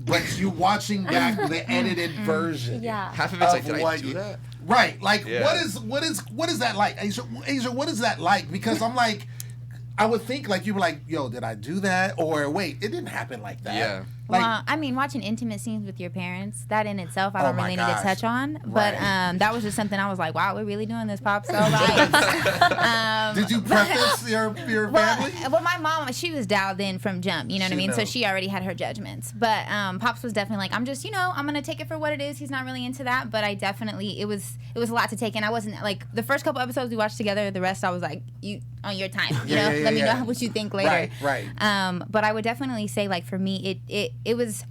But you're watching back the edited version. Yeah. Half of it's like, did I do that? Right. Like, what is that like? Asia, what is that like? Because I'm like, I would think like you were like, yo, did I do that? Or wait, it didn't happen like that. Yeah. Like, well, I mean, watching intimate scenes with your parents, that in itself, I don't really need to touch on. But that was just something I was like, wow, we're really doing this, Pop. So like, did you preface your family? Well, my mom, she was dialed in from jump. You know what I mean? So she already had her judgments. But Pops was definitely like, I'm just, I'm gonna take it for what it is. He's not really into that, but I definitely, it was a lot to take in. I wasn't like the first couple episodes we watched together. The rest, I was like, you on your time. Let me know what you think later. Right. But I would definitely say, like, for me, it was.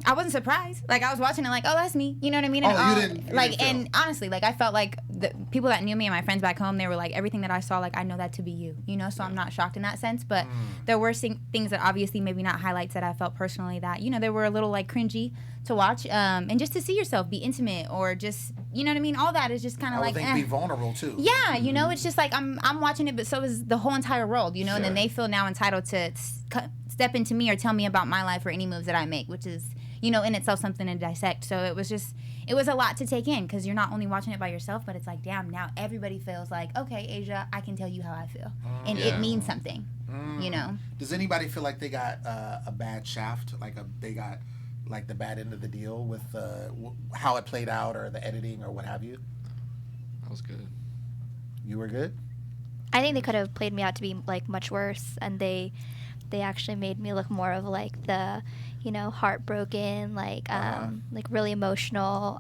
I wasn't surprised. Like, I was watching it like, oh, that's me. You know what I mean? And you didn't and honestly, like, I felt like the people that knew me and my friends back home, they were like, everything that I saw, like, I know that to be you. So I'm not shocked in that sense. But there were things that obviously maybe not highlights that I felt personally that, they were a little, like, cringy to watch. And just to see yourself be intimate or just, you know what I mean? All that is just kind of like, be vulnerable, too. Yeah, it's just like I'm watching it, but so is the whole entire world, Sure. And then they feel now entitled to step into me or tell me about my life or any moves that I make, which is, in itself something to dissect. So it was a lot to take in because you're not only watching it by yourself, but it's like, damn, now everybody feels like, okay, Asia, I can tell you how I feel. And it means something, Does anybody feel like they got a bad shaft, they got like the bad end of the deal with how it played out or the editing or what have you? That was good. You were good? I think they could have played me out to be like much worse, and they actually made me look more of like the heartbroken, like really emotional.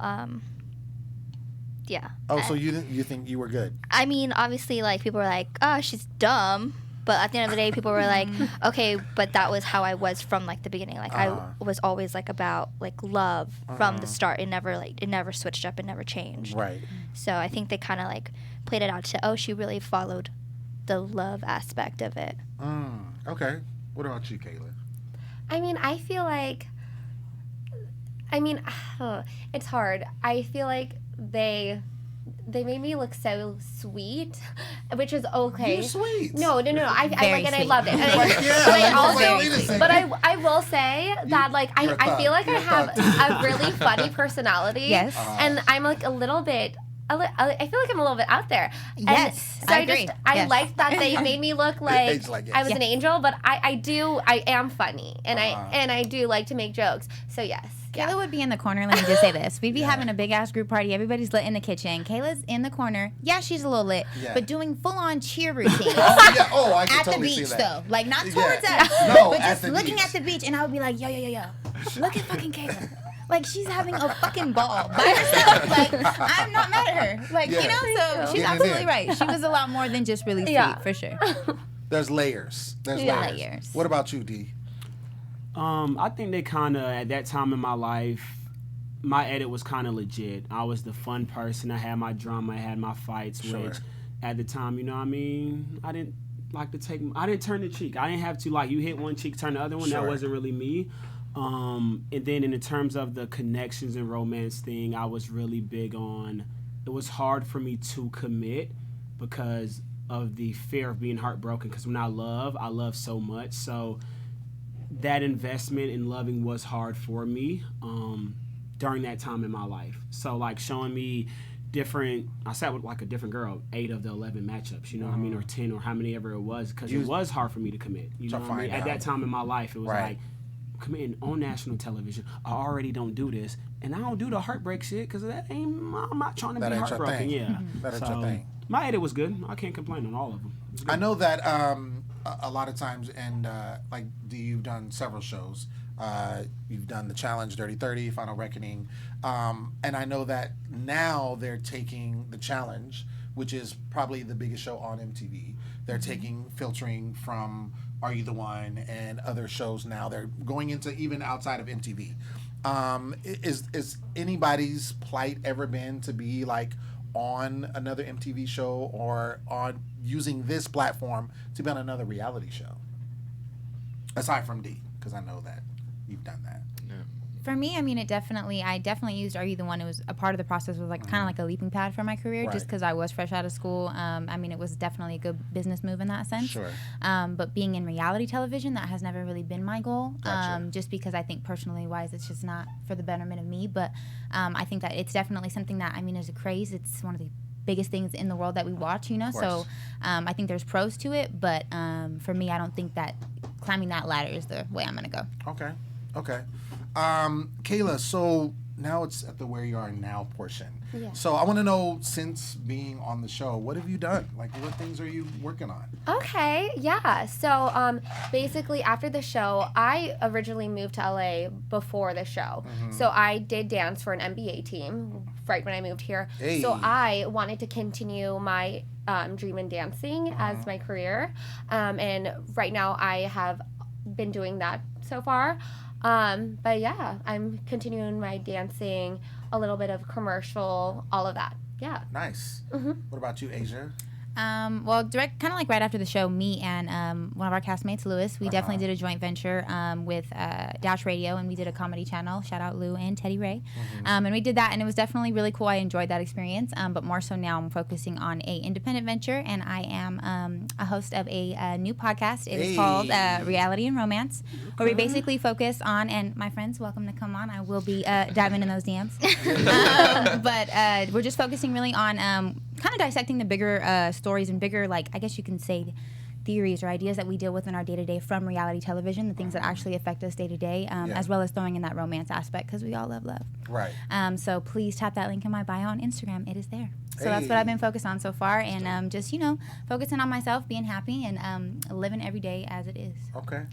Yeah. Oh, so you think you were good? I mean, obviously, like people were like, "Oh, she's dumb," but at the end of the day, people were like, "Okay," but that was how I was from like the beginning. Like I was always like about like love from the start. It never switched up. It never changed. Right. So I think they kind of like played it out to, she really followed the love aspect of it. Okay. What about you, Kayla? I mean, I feel like, it's hard. I feel like they made me look so sweet, which is okay. You're sweet. No. I like it. I loved it. Yeah, but I will say that like I feel like I have a really funny personality. Yes. And I'm like a little bit. I feel like I'm a little bit out there. Yes, so I agree. I like that they made me look like I was yes. an angel, but I am funny and I do like to make jokes. So yes. Kayla would be in the corner. Let me just say this: we'd be having a big ass group party. Everybody's lit in the kitchen. Kayla's in the corner. Yeah, she's a little lit, but doing full on cheer routines. I can at totally the beach see that. though, like not towards us, but just looking at the beach. And I would be like, yo, look at fucking Kayla. Like, she's having a fucking ball by herself. Like, I'm not mad at her. Like, so she's absolutely right. She was a lot more than just really sweet, for sure. There's layers. Layers. What about you, D? I think they kind of, at that time in my life, my edit was kind of legit. I was the fun person. I had my drama. I had my fights, which at the time, I didn't like to I didn't turn the cheek. I didn't have to, like, you hit one cheek, turn the other one. That wasn't really me. And then in terms of the connections and romance thing, I was really big on, it was hard for me to commit because of the fear of being heartbroken. Because when I love so much. So that investment in loving was hard for me during that time in my life. So like showing me I sat with like a different girl, 8 of the 11 matchups, you know what I mean, or 10 or how many ever it was, because it was hard for me to commit. You know what I mean? At that time in my life, it was like, committing on national television. I already don't do this, and I don't do the heartbreak shit because I'm not trying to be heartbroken. Yeah, that ain't your thing. My edit was good. I can't complain on all of them. I know that a lot of times, and like you've done several shows. You've done The Challenge, Dirty 30, Final Reckoning, and I know that now they're taking The Challenge, which is probably the biggest show on MTV. They're filtering from Are You the One and other shows now. They're going into even outside of MTV. Is anybody's plight ever been to be like on another MTV show or on using this platform to be on another reality show? Aside from D, because I know that you've done that. For me, I mean, I definitely used Are You the One? It was a part of the process, was like kind of like a leaping pad for my career, just because I was fresh out of school. I mean, it was definitely a good business move in that sense. Sure. But being in reality television, that has never really been my goal. Gotcha. Just because I think personally wise, it's just not for the betterment of me. But I think that it's definitely something that, I mean, is a craze. It's one of the biggest things in the world that we watch, you know. So I think there's pros to it, but for me, I don't think that climbing that ladder is the way I'm gonna go. Okay. Kayla, so now it's at the where you are now portion. Yeah. So I want to know, since being on the show, what have you done? Like, what things are you working on? Okay, yeah. So basically, after the show, I originally moved to LA before the show. So I did dance for an NBA team right when I moved here. Hey. So I wanted to continue my dream in dancing as my career. And right now, I have been doing that so far. But yeah, I'm continuing my dancing, a little bit of commercial, all of that. Yeah. Nice. What about you, Asia? Well, kind of like right after the show, me and one of our castmates, Lewis, we definitely did a joint venture with Dash Radio, and we did a comedy channel. Shout out Lou and Teddy Ray. And we did that, and it was definitely really cool. I enjoyed that experience. But more so now, I'm focusing on a independent venture, and I am a host of a new podcast. It is called Reality and Romance, where we basically focus on, and my friends, welcome to come on. I will be diving in those DMs. But we're just focusing really on kind of dissecting the bigger stories and bigger, like, I guess you can say, theories or ideas that we deal with in our day-to-day from reality television, the things that actually affect us day-to-day, as well as throwing in that romance aspect, because we all love love. Right. So please tap that link in my bio on Instagram. It is there. So that's what I've been focused on so far, and just, you know, focusing on myself, being happy, and living every day as it is. Okay.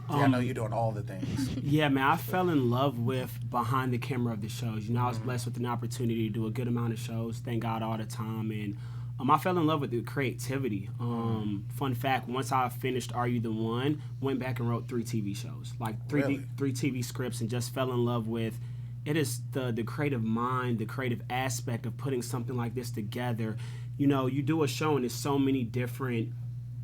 I know you're doing all the things. Yeah, man, I fell in love with behind the camera of the shows. You know, I was blessed with an opportunity to do a good amount of shows, thank God, all the time. And I fell in love with the creativity. Fun fact, once I finished Are You the One, went back and wrote 3 TV shows, like three TV scripts, and just fell in love with it. Is the creative mind, the creative aspect of putting something like this together. You know, you do a show and there's so many different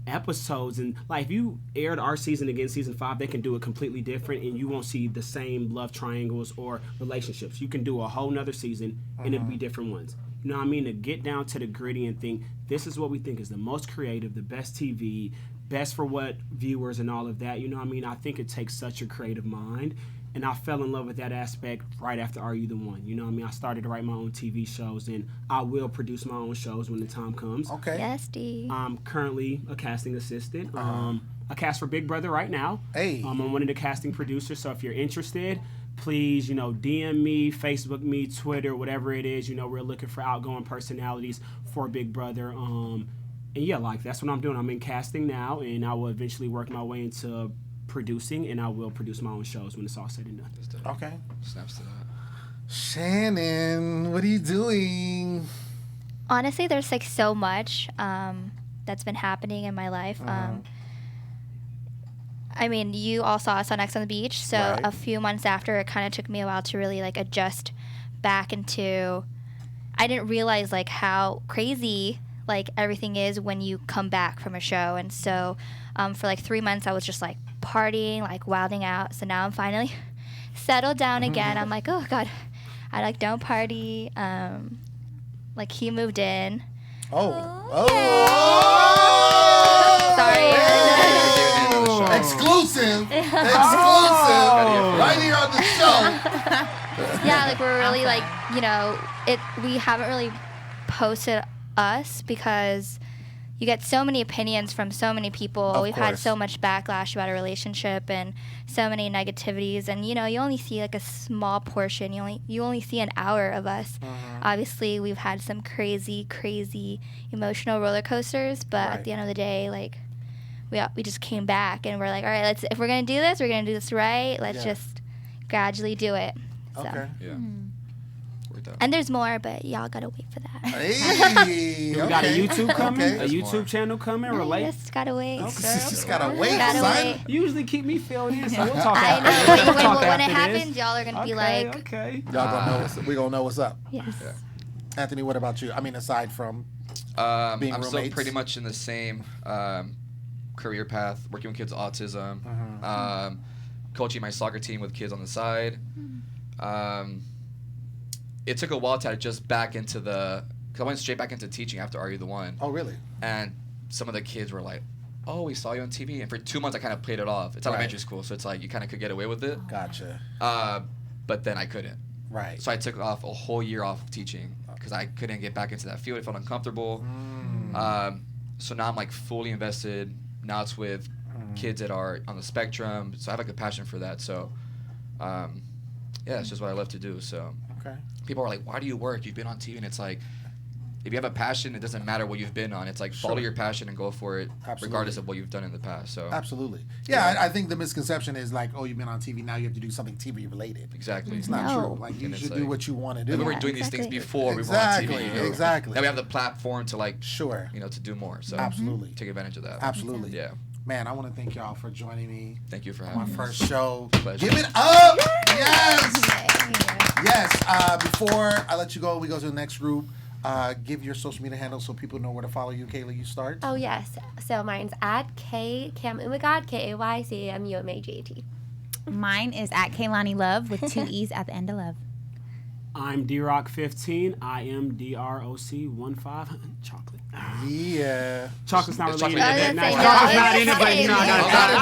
episodes, and like if you aired our season again, season 5, they can do it completely different, and you won't see the same love triangles or relationships. You can do a whole nother season and it'll be different ones. You know what I mean? To get down to the gritty and think, this is what we think is the most creative, the best TV, best for what viewers and all of that. You know what I mean? I think it takes such a creative mind. And I fell in love with that aspect right after Are You the One? You know what I mean? I started to write my own TV shows, and I will produce my own shows when the time comes. Okay. Yes, D. I'm currently a casting assistant. I cast for Big Brother right now. Hey. I'm one of the casting producers, so if you're interested, please, you know, DM me, Facebook me, Twitter, whatever it is. You know, we're looking for outgoing personalities for Big Brother. And yeah, like, that's what I'm doing. I'm in casting now, and I will eventually work my way into producing, and I will produce my own shows when it's all said and done. Okay. Snaps to that. Shannon, what are you doing? Honestly, there's like so much that's been happening in my life. I mean, you all saw us on X on the Beach, so Right. a few months after, it kind of took me a while to really like adjust back into. I didn't realize like how crazy like everything is when you come back from a show, and so for like 3 months I was just like partying, like wilding out. So now I'm finally settled down again. I'm like, oh God, I like don't party. Like he moved in. Sorry. Exclusive. Right here on the show. Yeah, like we're really like, you know, we haven't really posted us because you get so many opinions from so many people. We've had so much backlash about a relationship and so many negativities, and you know, you only see like a small portion. You only see an hour of us. Obviously, we've had some crazy emotional roller coasters, but at the end of the day, like we just came back and we're like, all right, if we're gonna do this, we're gonna do this right. Let's just gradually do it. So. Okay. Yeah. And there's more, but y'all gotta wait for that. Hey, We got a YouTube coming, Okay. a YouTube channel coming. Relate. Just gotta wait. Just gotta wait, Gotta son. wait. You usually keep me filled in, so we'll talk I after know. this. We'll talk when it after this. happens, y'all are gonna be like, okay. Y'all gonna know we gonna know what's up. yes. Hey, Anthony, what about you? I mean, aside from being I'm roommates. still pretty much in the same career path, working with kids with autism, coaching my soccer team with kids on the side. It took a while to adjust back into because I went straight back into teaching after Are You the One? Oh, really? And some of the kids were like, oh, we saw you on TV. And for 2 months, I kind of played it off. It's elementary school, so it's like you kind of could get away with it. Gotcha. But then I couldn't. Right. So I took off a whole year off of teaching because I couldn't get back into that field. I felt uncomfortable. So now I'm like fully invested. Now it's with kids that are on the spectrum. So I have like a passion for that. So yeah, it's just what I love to do. So people are like, why do you work? You've been on TV. And it's like, if you have a passion, it doesn't matter what you've been on. It's like follow your passion and go for it, regardless of what you've done in the past. So absolutely, yeah. I think the misconception is like, oh, you've been on TV, now you have to do something TV related. Exactly, it's not true. Like you should do what you want to do. We were doing these things before we were on TV. Exactly. Now we have the platform to like, to do more. So absolutely, take advantage of that. Absolutely, yeah. Man, I want to thank y'all for joining me. Thank you for having me. My first show. Pleasure. Give it up! Yes. Before I let you go, we go to the next group. Give your social media handle so people know where to follow you. Kayla, you start. Oh, yes. So mine's at Kayla Umagat, KayCamumagat. Mine is at Kaylani Love with 2 E's at the end of love. I'm DRock15. I am DROC15. Chocolate. Yeah. Chocolate's not really in it. Chocolate's not in it, but you know, I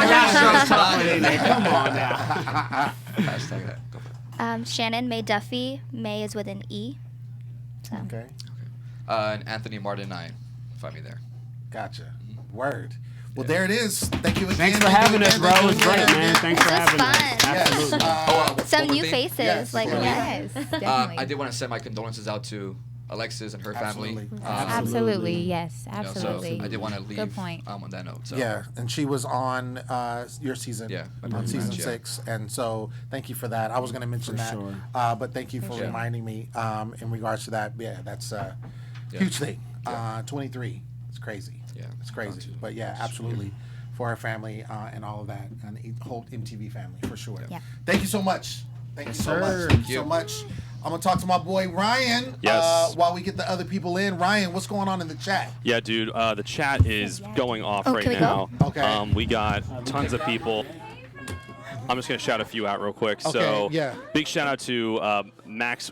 got chocolate in there. Come on now. Hashtag that. Go for it. Shannon May Duffy. May is with an E. So. Okay. And Anthony Martin 9. Find me there. Gotcha. Word. Well, there it is. Thank you again. Thanks for having us, bro. It was great, man. Thanks for having us. Absolutely. Some new faces. Yes, Yes, definitely. I did want to send my condolences out to Alexis and her family. Absolutely, yes, absolutely. So I did want to leave Good point. On that note. So. Yeah, and she was on your season. Yeah, on season 6, and so thank you for that. I was going to mention that, sure. But thank you for reminding me in regards to that. Yeah, that's a huge thing. 23, it's crazy. Yeah, it's crazy. But yeah, absolutely, for her family and all of that, and the whole MTV family for sure. Yeah. Thank you so much. Thank you so much. Thank you so much. I'm gonna talk to my boy Ryan. Yes. While we get the other people in. Ryan, what's going on in the chat? Yeah, dude. The chat is going off right now. Okay. We got tons of people. I'm just going to shout a few out real quick. Okay, So, yeah. Big shout out to Max.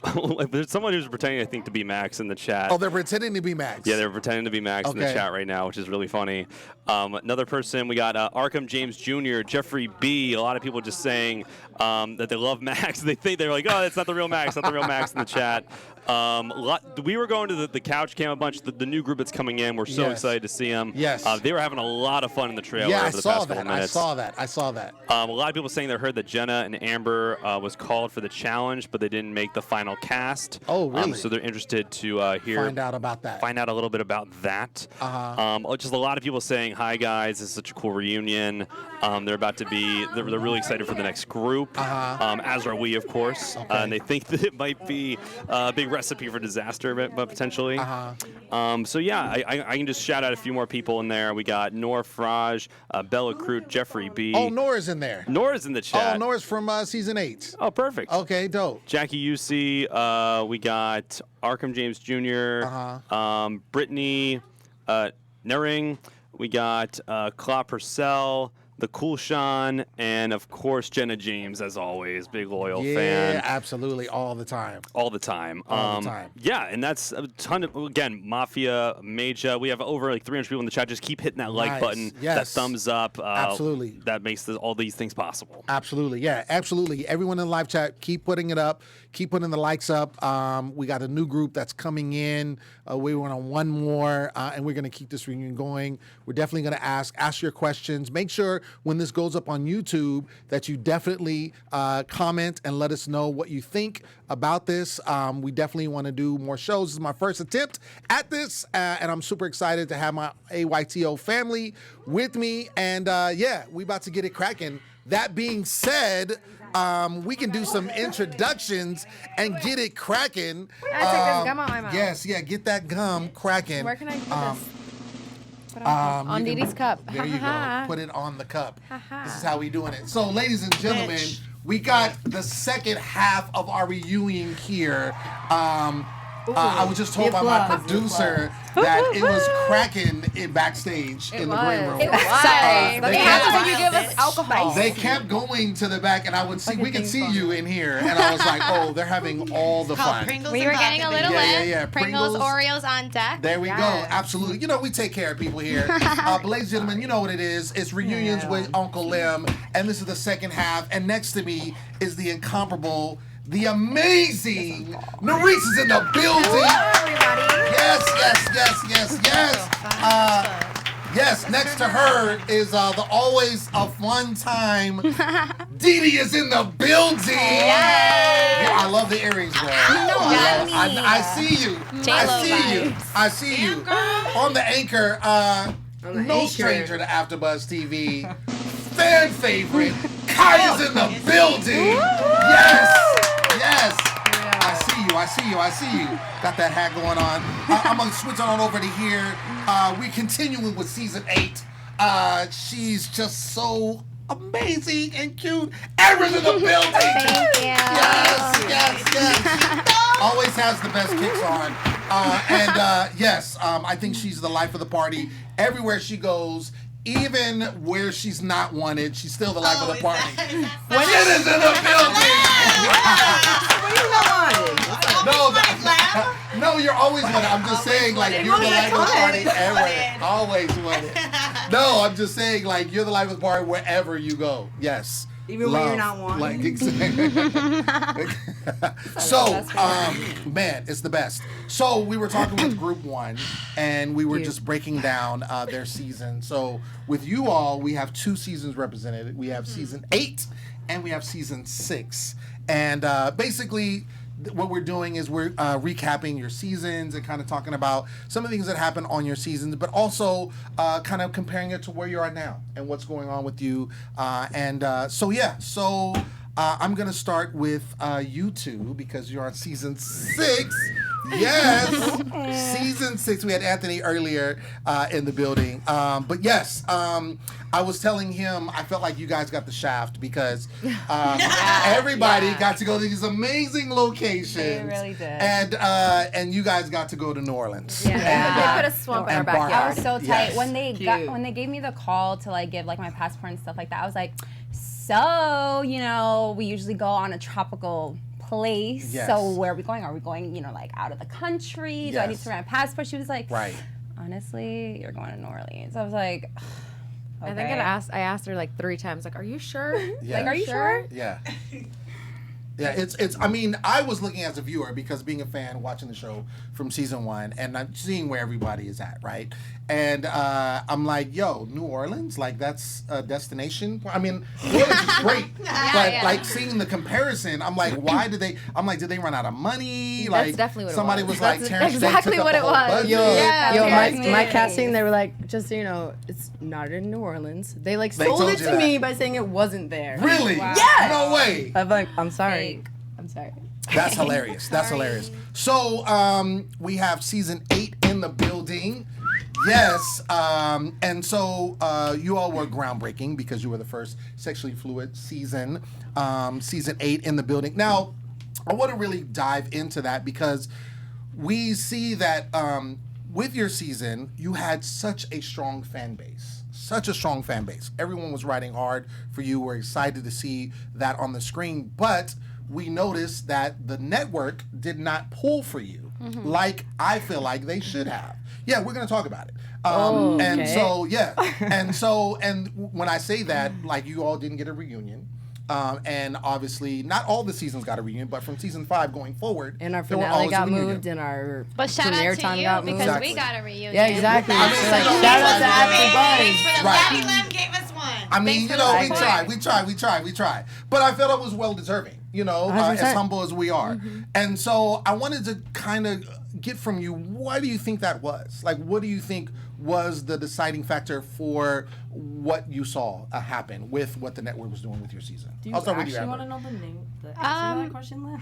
There's someone who's pretending, I think, to be Max in the chat. Oh, they're pretending to be Max. Yeah, they're pretending to be Max in the chat right now, which is really funny. Another person, we got Arkham James Jr., Jeffrey B. A lot of people just saying that they love Max. They think they're like, oh, that's not the real Max, not the real Max in the chat. We were going to the couch cam a bunch. The new group that's coming in, we're so excited to see them. Yes. They were having a lot of fun in the trailer over the past couple minutes. I saw that. A lot of people saying they heard that Jenna and Amber was called for the challenge, but they didn't make the final cast. Oh, really? So they're interested to find out about that. Find out a little bit about that. Just a lot of people saying, hi, guys, this is such a cool reunion. They're really excited for the next group, as are we, of course. And they think that it might be a big recipe for disaster, but potentially. So yeah, I can just shout out a few more people in there. We got Nor Fraj, Bella Crute, Jeffrey B. Oh, Nora's in there. Nora's in the chat. Oh, Nora's from season 8. Oh, perfect. Okay, dope. Jackie UC. We got Arkham James Jr. Brittany Nering. We got Claude Purcell. The Cool Sean, and of course Jenna James, as always, big loyal fan. Yeah, absolutely, all the time. All the time. Yeah, and that's a ton of, again, Mafia, Major. We have over like 300 people in the chat. Just keep hitting that like button, that thumbs up. Absolutely. That makes all these things possible. Absolutely, yeah, absolutely. Everyone in the live chat, keep putting it up. Keep putting the likes up. We got a new group that's coming in. We went on one more, and we're going to keep this reunion going. We're definitely going to ask your questions. Make sure when this goes up on YouTube that you definitely comment and let us know what you think about this. We definitely want to do more shows. This is my first attempt at this, and I'm super excited to have my AYTO family with me. And yeah, we about to get it cracking. That being said, we can do some introductions and get it cracking. I take this gum out my mouth. Yes, yeah, get that gum cracking. Where can I put this? On Didi's cup. There you go. Put it on the cup. This is how we doing it. So, ladies and gentlemen, we got the second half of our reunion here. I was just told by my producer that it was cracking in backstage in the green room. It was. What happens when you give us alcohol? They kept going to the back, and I would see, we could see you in here, and I was like, oh, they're having all the fun. We were getting a little lit. Yeah. Pringles, Oreos on deck. There we go. Absolutely. You know, we take care of people here. But ladies and gentlemen, you know what it is. It's reunions with Uncle Lem, and this is the second half. And next to me is the incomparable, the amazing Nurys is in the building. Yes, next to her is the always a fun time. Dee is in the building. Yeah, I love the earrings, bro. I see you. I see you. On the anchor, no stranger to AfterBuzz TV. Fan favorite, Kaya's in the building. Yes. I see you. Got that hat going on. I'm going to switch on over to here. We're continuing with season 8. She's just so amazing and cute. Amber's in the building. Thank you. Yes. Always has the best kicks on. I think she's the life of the party. Everywhere she goes, even where she's not wanted, she's still the life of the party. Jenna's in the building. No, you're always wanted. I'm just saying, like, you're the life of the party ever. Always wanted. No, I'm just saying, like, you're the life of the party wherever you go. Yes. Even when you're not wanted. Like, exactly. So, man, it's the best. So we were talking with Group 1, and we were just breaking down their season. So with you all, we have 2 seasons represented. We have season 8, and we have season 6. And basically, what we're doing is we're recapping your seasons and kind of talking about some of the things that happen on your seasons, but also kind of comparing it to where you are now and what's going on with you. So I'm going to start with you two because you're on season 6. Yes, season 6. We had Anthony earlier in the building. But yes, I was telling him I felt like you guys got the shaft because everybody got to go to these amazing locations. They really did. And you guys got to go to New Orleans. Yeah. They put a swamp in our backyard. I was so tight. Yes. When they gave me the call to like give like my passport and stuff like that, I was like, so, you know, we usually go on a tropical place. Yes. So where are we going? Are we going, you know, like out of the country? Do I need to bring my passport? She was like, Right. honestly, you're going to New Orleans. I was like, okay. I think I asked her like 3 times, like, are you sure? Yeah. Like, are you sure? Yeah. Yeah, it's. I mean, I was looking as a viewer because being a fan, watching the show from season 1, and I'm seeing where everybody is at, right? And I'm like, yo, New Orleans, like that's a destination. I mean, New Orleans is great, but like seeing the comparison, I'm like, why did they? I'm like, did they run out of money? That's Like definitely what it somebody was. was like, That's Terrence exactly took up what the it whole was. budget. My casting, they were like, just so you know, it's not in New Orleans. They like They sold told it you to that. me by saying it wasn't there. Really? Wow. Yes! No way. I'm like, I'm sorry. I'm sorry. That's hilarious. That's hilarious. So we have season 8 in the building. Yes. And so you all were groundbreaking because you were the first sexually fluid season. Season 8 in the building. Now, I want to really dive into that because we see that with your season, you had such a strong fan base. Such a strong fan base. Everyone was riding hard for you. We're excited to see that on the screen. But we noticed that the network did not pull for you like I feel like they should have. Yeah, we're going to talk about it. And so, yeah. And when I say that, like you all didn't get a reunion. And obviously, not all the seasons got a reunion, but from season 5 going forward, And our there were finale always a got reunion. moved, and our But shout premiere out to time you got moved. because Exactly. we got a reunion. Yeah, exactly. I mean, So, like, you know, shout out to Thanks AfterBuzz. for the Right. Daddy Lem gave us one. I mean, Thanks you for know, the support. we tried. But I felt it was well deserving, you know, as 100%. humble as we are. And so I wanted to kind of get from you, why do you think that was? Like, what do you think was the deciding factor for what you saw happen with what the network was doing with your season? Do you I'll start with you, actually Amber. want to know the answer to that question, Lem?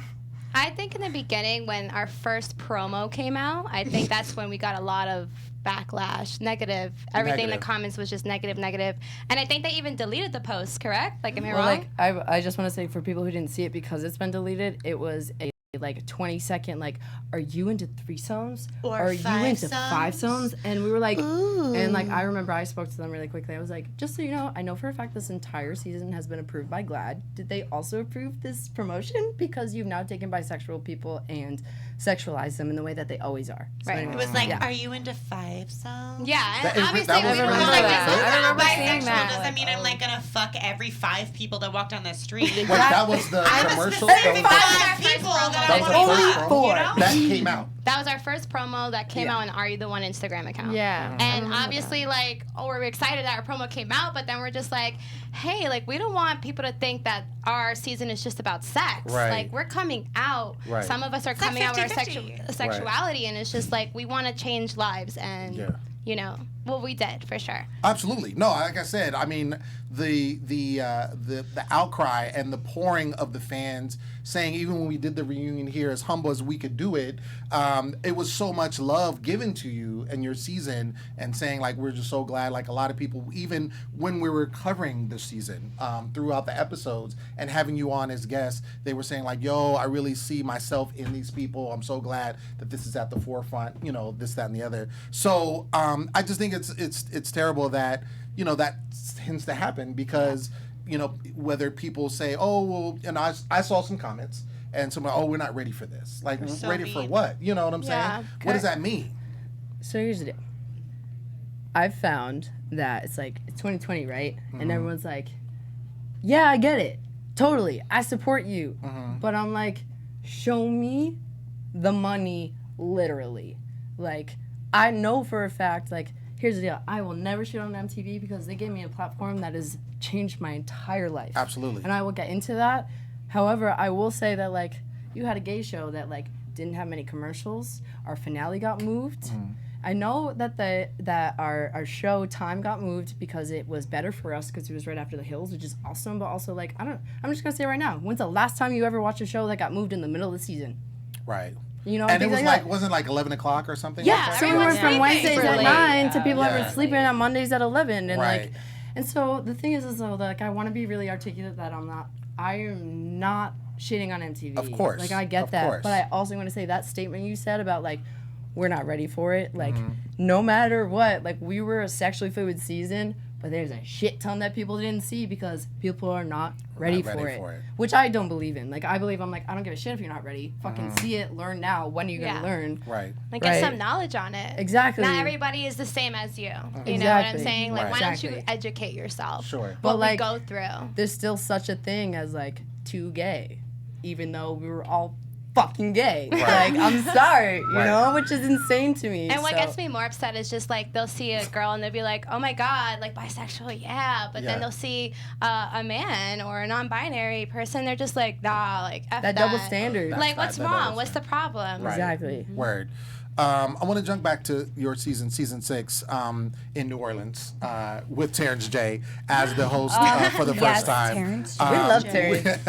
I think in the beginning when our first promo came out, I think that's when we got a lot of backlash, negative. Everything in the Negative. comments was just negative. And I think they even deleted the post, correct? Like, am I Well, wrong? like I just want to say for people who didn't see it because it's been deleted, it was a like a 20-second, like, are you into threesomes? Or are you into fivesomes? fivesomes? And we were like, Ooh. and like, I remember I spoke to them really quickly. I was like, just so you know, I know for a fact this entire season has been approved by GLAAD. Did they also approve this promotion? Because you've now taken bisexual people and sexualized them in the way that they always are. So Right. anyway, It was like, are you into fivesomes? Yeah, That and is- obviously that was we were really like, good. I remember seeing bisexual that. doesn't mean I'm like gonna fuck every 5 people that walk down the street. Wait, that was the I have a commercial? specific That 5 people that was I the want first to fuck. promo You know? that came out. that was our first promo that came Yeah. out on Are You the One Instagram account. Yeah. And obviously, like, we're excited that our promo came out, but then we're just like, hey, like, we don't want people to think that our season is just about sex. Right. Like, we're coming out. Right. Some of us are It's like coming out with our 50-50. sexuality, and it's just like, we want to change lives. And, Yeah. you know, well, we did, for sure. Absolutely. No, like I said, I mean the outcry and the pouring of the fans saying, even when we did the reunion here, as humble as we could do it, it was so much love given to you and your season, and saying like, we're just so glad. Like a lot of people, even when we were covering the season throughout the episodes and having you on as guests, they were saying like, yo, I really see myself in these people. I'm so glad that this is at the forefront, you know, this, that, and the other. So I just think it's terrible that, you know, that tends to happen because, you know, whether people say, oh, well, and I saw some comments and someone, oh, we're not ready for this. Like, so ready for mean. what? You know what I'm Yeah. saying? What does that mean? So here's the deal. I've found that it's like, it's 2020, right? And everyone's like, yeah, I get it. Totally. I support you. But I'm like, show me the money literally. Like, I know for a fact, like, here's the deal. I will never shit on MTV because they gave me a platform that has changed my entire life. Absolutely. And I will get into that. However, I will say that, like, you had a gay show that, like, didn't have many commercials. Our finale got moved. I know that our show time got moved because it was better for us because it was right after The Hills, which is awesome. But also, like, I'm just gonna say right now, when's the last time you ever watched a show that got moved in the middle of the season? Right. You know, And it was like like, that. wasn't it like 11 o'clock or something? Yeah, like that? so we went from Wednesdays Super at late. 9 to people that Yeah. were sleeping on Mondays at 11, and Right. like, and so the thing is though, like, I want to be really articulate that I am not shitting on MTV. Of course. Like, I get Of that, course. but I also want to say that statement you said about like, we're not ready for it. Like, no matter what, like, we were a sexually fluid season, but there's a shit ton that people didn't see because people are not ready for it. Which I don't believe in. Like, I believe, I'm like, I don't give a shit if you're not ready. Fucking see it, learn now. When are you Yeah. gonna learn? Right. Like, get some knowledge on it. Exactly. Not everybody is the same as you. You know what I'm Exactly. saying? Like, Right. why don't you Exactly. educate yourself? Sure. But, What like, we go through. There's still such a thing as like too gay, even though we were all fucking gay. Like, I'm sorry, you Right. know, which is insane to me. And what so. gets me more upset is just like they'll see a girl and they'll be like, oh my God, like bisexual, yeah. But Yeah. then they'll see a man or a non binary person, they're just like, nah, like, F That double standard. Like, what's that wrong? double What's the problem? Right. Exactly. Word. I want to jump back to your season 6, in New Orleans, with Terrence J as the host for the first time. Terrence. We love Terrence.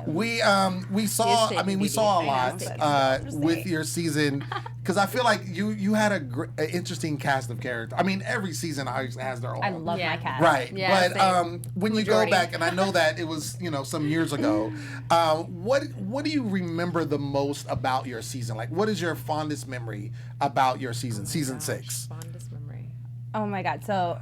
We saw. I mean, we saw a lot with your season because I feel like you had an interesting cast of characters. I mean, every season obviously has their own. I love my cat. Right, Yeah, but same. when you go back, and I know that it was some years ago, what do you remember the most about your season? Like, what is your fondest memory about your season, season 6? Fondest memory. Oh my God. So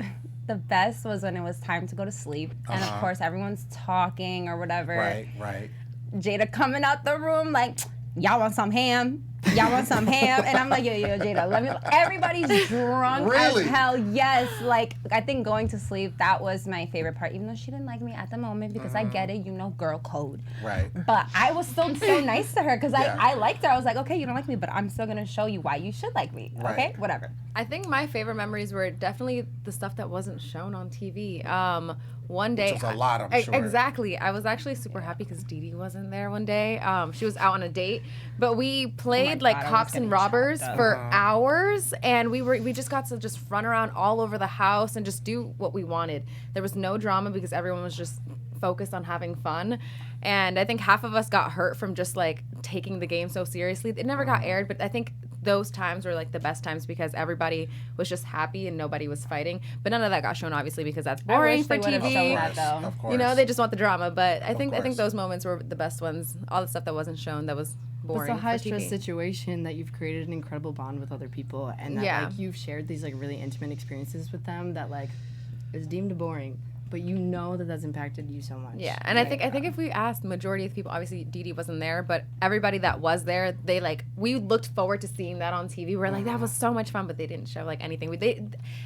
the best was when it was time to go to sleep. And of course, everyone's talking or whatever. Right. Jada coming out the room like, y'all want some ham? Y'all want some ham? And I'm like, yo, Jada, let me. Everybody's drunk Really? as hell. Yes. Like, I think going to sleep, that was my favorite part, even though she didn't like me at the moment because I get it, girl code. Right. But I was still so nice to her because Yeah. I liked her. I was like, okay, you don't like me, but I'm still going to show you why you should like me. Right. Okay? Whatever. I think my favorite memories were definitely the stuff that wasn't shown on TV. One day, Which was a lot, I'm sure. Exactly. I was actually super happy because Dee Dee wasn't there one day. She was out on a date, but we played like God, I was cops and getting robbers chopped up. for hours, and we just got to just run around all over the house and just do what we wanted. There was no drama because everyone was just focused on having fun. And I think half of us got hurt from just like taking the game so seriously. It never got aired, but I think those times were like the best times because everybody was just happy and nobody was fighting. But none of that got shown obviously because that's boring for they would've TV. shown that, though. Of course. You know, they just want the drama. But I think course. those moments were the best ones. All the stuff that wasn't shown that was boring. It's a high for stress TV. situation that you've created an incredible bond with other people, and that Yeah. like you've shared these like really intimate experiences with them that like is deemed boring, but you know that that's impacted you so much. Yeah, and I think if we asked the majority of people, obviously Dee Dee wasn't there, but everybody that was there, they like we looked forward to seeing that on TV. We're like, that was so much fun, but they didn't show like anything.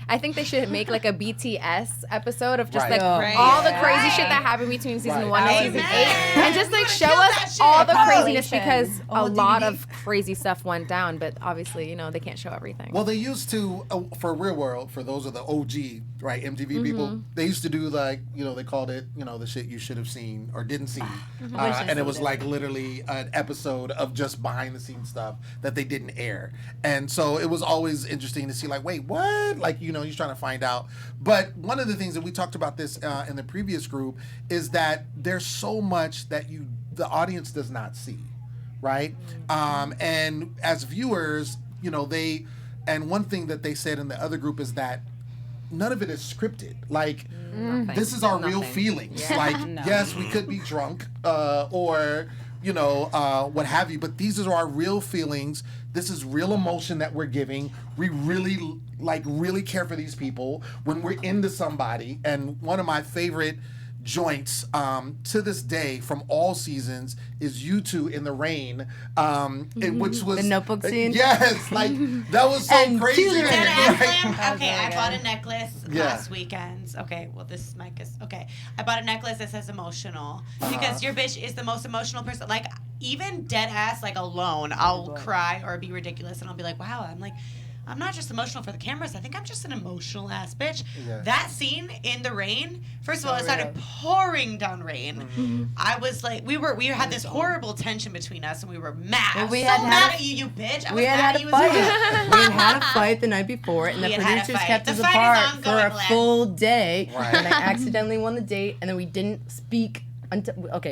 I think they should make like a BTS episode of just like all the crazy shit that happened between season 1 and season 8, and just like show us all the craziness because a lot of crazy stuff went down. But obviously, you know, they can't show everything. Well, they used to for Real World, for those of the OG right MTV people, they used to do like, you know, they called it, you know, the shit you should have seen or didn't see, and it was like literally an episode of just behind the scenes stuff that they didn't air, and so it was always interesting to see like, wait, what? Like, you know, he's trying to find out. But one of the things that we talked about this in the previous group is that there's so much that the audience does not see, right? And as viewers, you know, and one thing that they said in the other group is that none of it is scripted. Like, this is our real feelings. Yeah. Like, yes, we could be drunk or, you know, what have you, but these are our real feelings. This is real emotion that we're giving. We really care for these people when we're into somebody. And one of my favorite joints to this day from all seasons is you two in the rain, which was the Notebook scene. Yes, like that was so crazy. Okay, I bought a necklace last weekend. Okay, well this mic is okay. I bought a necklace that says emotional because your bitch is the most emotional person. Like even dead ass, like alone, I'll cry or be ridiculous, and I'll be like, wow, I'm not just emotional for the cameras. I think I'm just an emotional ass bitch. Yeah. That scene in the rain, first of all, it started pouring down rain. I was like, we had this horrible tension between us, and we were mad. Well, I was so mad at you, you bitch. I was mad at you as well. We had a fight the night before, and the producers kept us apart for a full day. Right. And I accidentally won the date, and then we didn't speak.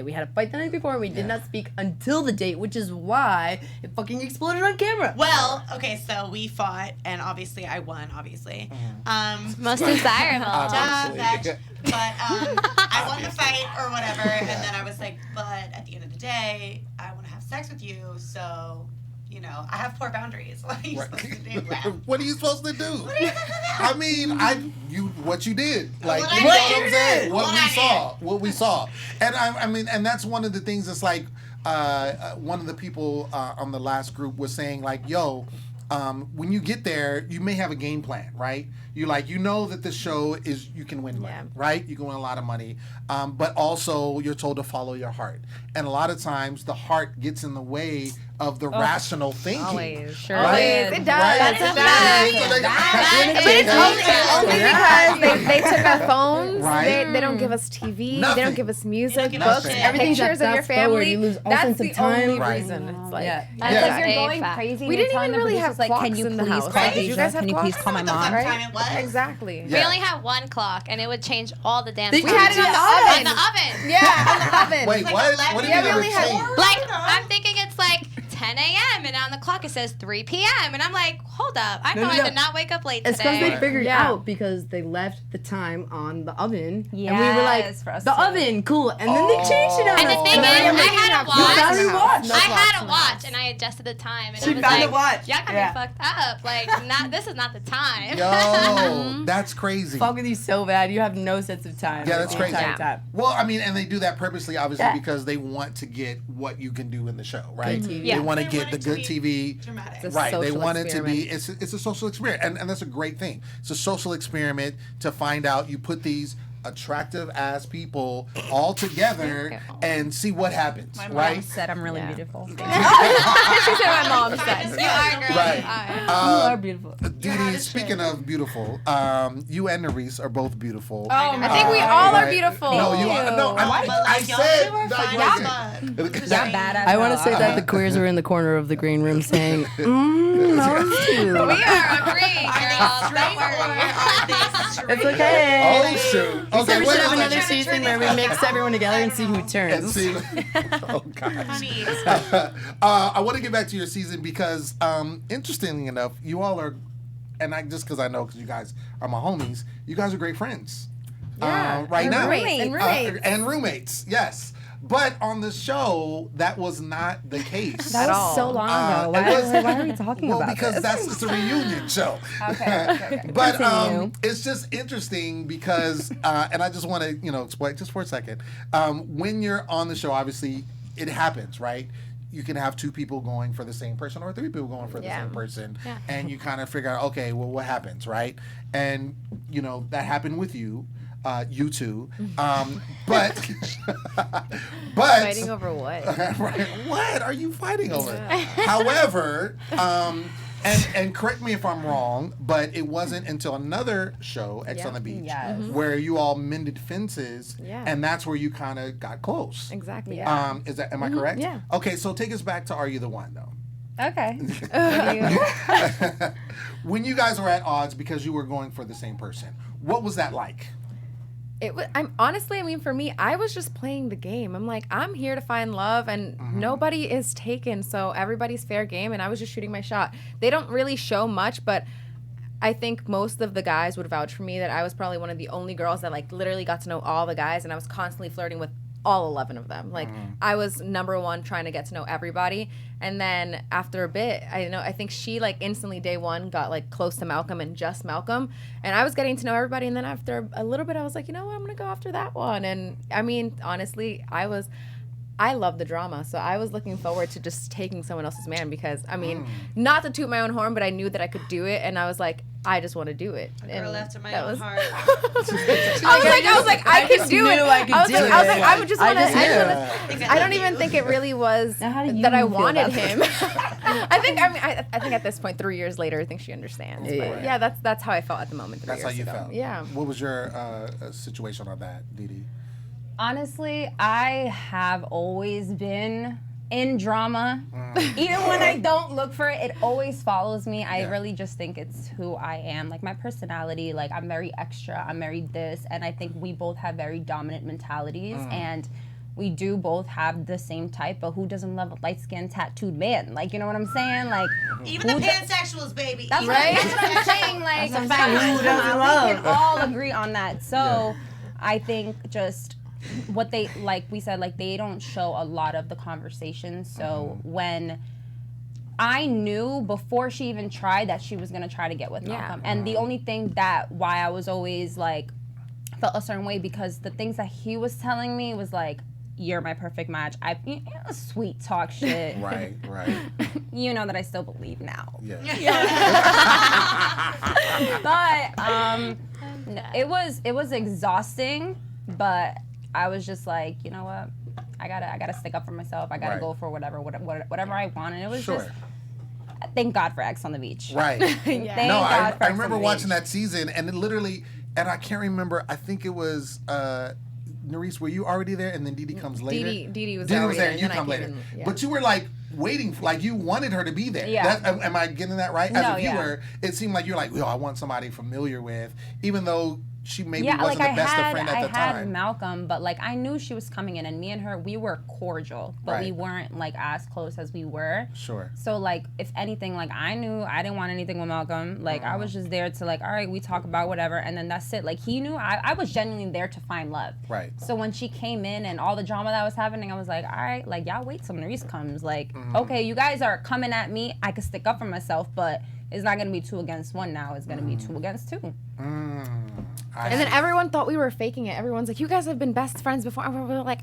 We had a fight the night before and we did not speak until the date, which is why it fucking exploded on camera. Well, okay, so we fought and obviously I won, obviously. Most desirable. But I won the fight or whatever, and then I was like, but at the end of the day, I want to have sex with you, so... You know, I have poor boundaries. What are you supposed to do? What are you supposed to do? What are you supposed to do? I mean, what you did. Like, what you know what I'm did. saying? What What we saw. And I mean, and that's one of the things that's like, one of the people on the last group was saying like, yo, when you get there, you may have a game plan, right? You know that the show is, you can win money, right? You can win a lot of money, but also you're told to follow your heart. And a lot of times the heart gets in the way of the rational thinking. Always. Sure. Right? It does. Right? But it's only because they took our phones. Right. They don't give us TV. Nothing. They don't give us music, Nothing. books, Everything's pictures of your family. You lose all That's sense of the time. only Right. reason. It's like, Because you're going crazy. We and you're didn't telling even the really producers, have like, can you clocks in the please house, call right? Asia? You guys have Can you please clocks? call my mom? Right? Exactly. We only had one clock, and it would change all the dance. We had it on the oven. On the oven. Yeah, on the oven. Wait, like what? What do you mean we it only would had change? Like, I'm thinking it's like 10 a.m. and on the clock it says 3 p.m. And I'm like, hold up. I know I did not wake up late It's because today. they figured out because they left the time on the oven. And we were like, Yes, for us the too. oven, cool. And then they changed it on And us. the thing is, I had a watch. You found your watch. I had a watch and I adjusted the time. And She I was found like, a watch. y'all got Yeah. me fucked up. Like, this is not the time. Yo, that's crazy. Fuck with you so bad. You have no sense of time. Yeah, like, that's the crazy. entire time. Well, I mean, and they do that purposely, obviously, because they want to get what you can do in the show, right? Good TV. Yeah. They want to They get want the it to good be TV. dramatic. It's a Right, they social want it to be, experiment. it's a social experiment, and that's a great thing. It's a social experiment to find out, you put these attractive ass people all together and see what happens, My mom right? said I'm really beautiful. She said my mom said. You are, girl. Right. You are beautiful. Didi, speaking of beautiful, you and Nurys are both beautiful. I think we all are Right. beautiful. No, you are. No, I said. Y'all badass. I want to say that the queers are in the corner of the green room saying, those two. We are agreeing, girl. Don't worry. It's okay. Oh shoot. So Okay, we wait should have a another minute. season where we mix everyone together and see who And turns. see, oh gosh. I want to get back to your season because, interestingly enough, you all are, and I just because I know because you guys are my homies, you guys are great friends. Right now. Roommates. And roommates. And roommates, yes. But on the show, that was not the case. That was so long ago. Why are we talking about because this? it's a reunion show. Okay. But it's just interesting because, and I just want to, explain just for a second. When you're on the show, obviously, it happens, right? You can have two people going for the same person or three people going for the same person. Yeah. And you kind of figure out, okay, well, what happens, right? And, that happened with you. You two, but fighting over what? Right? What are you fighting over? However, and correct me if I'm wrong, but it wasn't until another show, X on the Beach, where you all mended fences, and that's where you kind of got close. Exactly. Yeah. Am I correct? Yeah. Okay, so take us back to Are You the One, though? Okay. When you guys were at odds because you were going for the same person, what was that like? For me, I was just playing the game. I'm like, I'm here to find love, and nobody is taken, so everybody's fair game, and I was just shooting my shot. They don't really show much, but I think most of the guys would vouch for me that I was probably one of the only girls that literally got to know all the guys, and I was constantly flirting with all 11 of them. I was number one trying to get to know everybody. And then after a bit, I think she instantly day one got close to Malcolm and just Malcolm. And I was getting to know everybody. And then after a little bit, I was like, you know what, I'm going to go after that one. And honestly, I love the drama. So I was looking forward to just taking someone else's man because, not to toot my own horn, but I knew that I could do it. And I was like, I just want to do it. A girl after my own heart. I was like, I could do it. I don't even think it really was that I wanted him. I think at this point, 3 years later, I think she understands. But yeah, that's how I felt at the moment. That's how you felt. Yeah. What was your situation on that, Dee? Honestly, I have always been in drama. Even when I don't look for it, it always follows me. I really just think it's who I am. My personality, I'm very extra, I'm very this, and I think we both have very dominant mentalities, and we do both have the same type, but who doesn't love a light-skinned, tattooed man? You know what I'm saying? Even the pansexuals, baby. That's right. That's what I'm saying. Who doesn't love? We can all agree on that. So I think just what they, we said, they don't show a lot of the conversations. So when I knew before she even tried that she was going to try to get with Malcolm. And the only thing why I was always felt a certain way, because the things that he was telling me was you're my perfect match. Sweet talk shit. Right. You know that I still believe now. Yeah. But it was exhausting, but I was just you know what? I gotta stick up for myself. I gotta go for whatever I want, and it was just. Thank God for X on the Beach. Right. I remember watching that season, and it literally, and I can't remember. I think it was Nurys. Were you already there? And then Dee comes later. Dee was there, and you come later. But you were waiting, you wanted her to be there. Yeah. Am I getting that right? As a viewer, it seemed like you're I want somebody familiar with, even though she maybe wasn't the best of friend at the time. I had Malcolm, but I knew she was coming in, and me and her, we were cordial, but we weren't as close as we were. Sure. So if anything, I knew I didn't want anything with Malcolm. I was just there to all right, we talk about whatever, and then that's it. He knew I was genuinely there to find love. Right. So when she came in and all the drama that was happening, I was like, all right, y'all wait till Nurys comes. Okay, you guys are coming at me. I could stick up for myself, but it's not gonna be 2 against 1 now. It's gonna be 2 against 2. And then everyone thought we were faking it. Everyone's like, you guys have been best friends before. And we were like,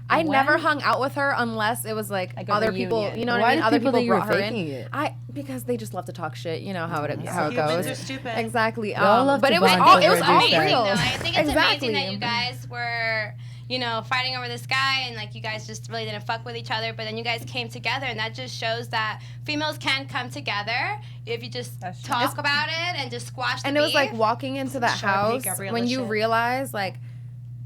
I never hung out with her unless it was other people, you know what I mean? Other people brought her in. Because they just love to talk shit. You know how it goes. Humans are stupid. Exactly. But it was all amazing, real. though. I think it's amazing that you guys were, fighting over this guy, and you guys just really didn't fuck with each other, but then you guys came together, and that just shows that females can come together if you just talk about it and just squash the beef. And it was walking into that house when you realize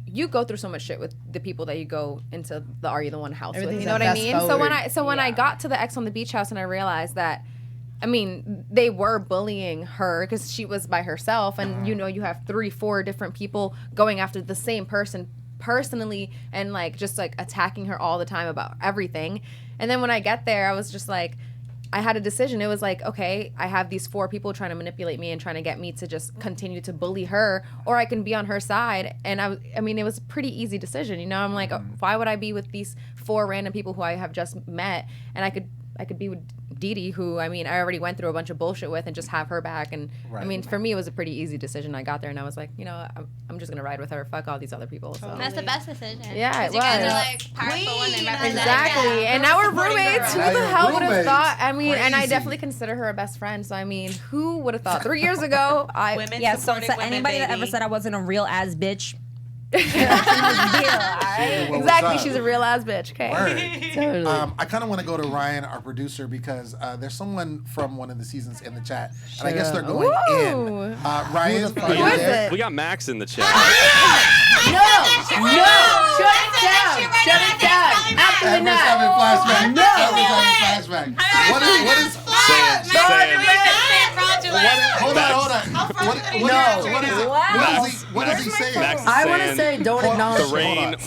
you go through so much shit with the people that you go into the Are You the One house with. You know what I mean? So when I got to the X on the Beach house and I realized that, they were bullying her because she was by herself, and you have 3-4 different people going after the same person personally and just attacking her all the time about everything. And then when I get there, I was just I had a decision. It was like, okay, I have these 4 people trying to manipulate me and trying to get me to just continue to bully her, or I can be on her side. And I mean, it was a pretty easy decision. You know, I'm like, why would I be with these 4 random people who I have just met, and I could be with Didi, who, I mean, I already went through a bunch of bullshit with, and just have her back. And I mean, for me, it was a pretty easy decision. I got there and I was like, you know, I'm just gonna ride with her. Fuck all these other people. So. That's the best decision. Yeah, it was. You guys are like powerful women. Exactly. And now we're roommates. Who the hell would have thought? I mean, Crazy. and I definitely consider her a best friend. So I mean, who would have thought? 3 years ago, So anybody that ever said I wasn't a real ass bitch. Exactly, she's a real ass bitch. Okay. Totally. I kind of want to go to Ryan, our producer, because there's someone from one of the seasons in the chat, and I guess they're going in. Ryan, Who is it? We got Max in the chat. No! Shut it down! Shut it down! After the night! having flashback. No! Everyone's having flashback. What is Hold on. What does he say? I want to say, don't acknowledge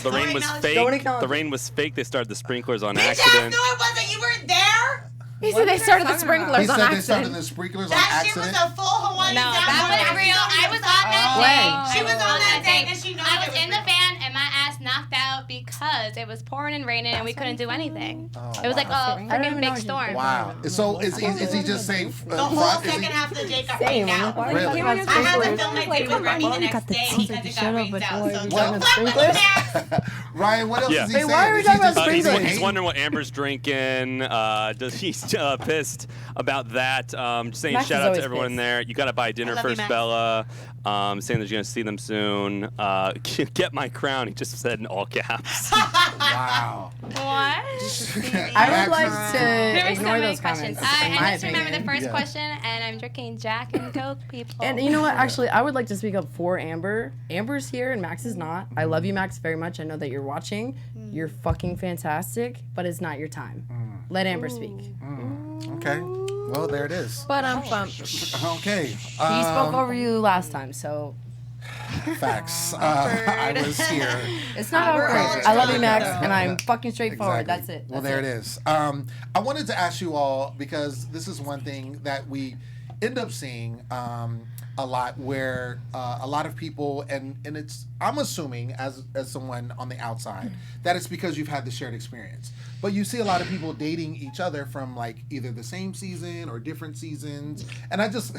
the rain was fake. The rain was fake. They started the sprinklers on No, accident. it wasn't. You weren't there. He said they started the sprinklers He on said they accident. started the sprinklers on That shit accident. was a full Hawaiian. No, that was real. I was on that day. She was on that day, and she knows I was in the van, and my ass knocked out because it was pouring and raining, and we couldn't do anything. It was like a freaking big storm. Wow. So is he just saying the whole second half of the day got rained out. Really? I had to film my day with Remy the next day because it got rained out. So don't fuck with that. Ryan, what else is he saying? Why are we talking about sprinklers? He's wondering what Amber's drinking. He's pissed about that. Just saying Max shout is out to always everyone pissed. there. You got to buy dinner I love first, you, Max. Bella. Saying that you're going to see them soon. Get my crown, he just said in all caps. Wow. What? I would like to There were so ignore many those questions. comments. in my I just remember the opinion. first question, and I'm drinking Jack and Coke, people. And you know what? Actually, I would like to speak up for Amber. Amber's here and Max is not. I love you, Max, very much. I know that you're watching. You're fucking fantastic, but it's not your time. Let Amber speak. Okay. Well, there it is. But I'm pumped. Okay. He spoke over you last time, so Facts. I was here. it's not awkward. I love you, Max, and I'm fucking straightforward. Exactly. That's it. Well, there it is. I wanted to ask you all, because this is one thing that we end up seeing a lot, where a lot of people, and it's, I'm assuming as someone on the outside, that it's because you've had the shared experience. But you see a lot of people dating each other from like either the same season or different seasons. And I just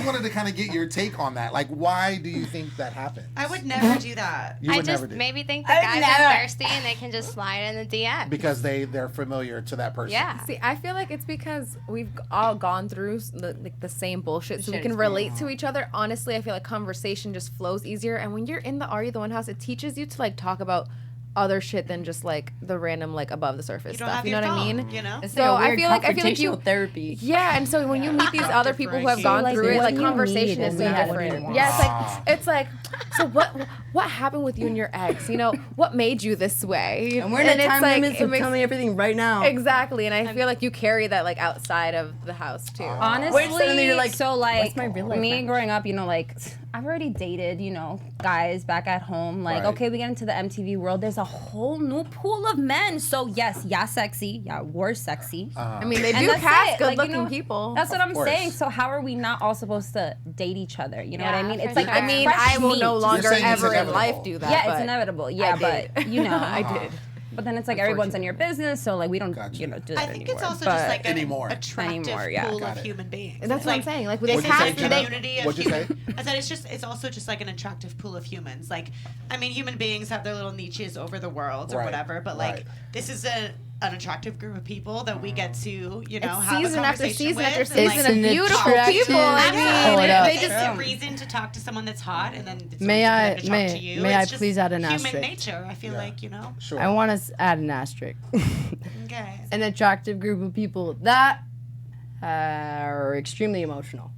wanted to kind of get your take on that. Like, why do you think that happens? I would never do that. You I would just never do. maybe think the guys are thirsty and they can just slide in the DM. Because they're familiar to that person. Yeah. See, I feel like it's because we've all gone through the same bullshit, so we can relate to each other. Honestly, I feel like conversation just flows easier. And when you're in the Are You the One house, it teaches you to like talk about other shit than just like the random like above the surface stuff. You know what I mean? You know? It's So like I feel like you therapy. Yeah, and so when you meet these other people who have gone through it, like conversation is so different. Yeah, it's like so what happened with you and your ex? You know, what made you this way? And we're in a time limit, so tell me everything right now. Exactly, and I feel like you carry that like outside of the house too. Honestly, suddenly you're like, so like what's my real life me match? growing up, you know, like I've already dated, you know, guys back at home. Like, Right. okay, we get into the MTV world. There's a whole new pool of men. So yes, yeah, sexy, yeah, we're sexy. I mean, they And do that's cast it. good-looking Like, you know, people. That's what I'm course. saying. So how are we not all supposed to date each other? You know what I mean? It's for like sure. I mean, fresh I will meat. no longer saying it's ever in inevitable. life do that. Yeah, but it's inevitable. Yeah, I but you know, I did. But then it's like everyone's in your business, so like we don't, Gotcha. you know, do I that think anymore. it's also But just like an Anymore. attractive Anymore, yeah. pool Got of it. human beings. And that's what I'm saying. Like with This this is a say, Jenna? community of What'd you human. say? I said it's also just like an attractive pool of humans. Like, I mean, human beings have their little niches over the world or Right, whatever, but like right. this is an attractive group of people that we get to, you know, It's have a season after conversation season with after and, season like, of beautiful attractive- people. I Absolutely. Hold up. They just a reason to talk to someone that's hot, and then it's a May reason I- for them to talk to you. may I It's just please add an human asterisk? nature. I feel like, you know. Sure. I want to add an asterisk. Okay. An attractive group of people that are extremely emotional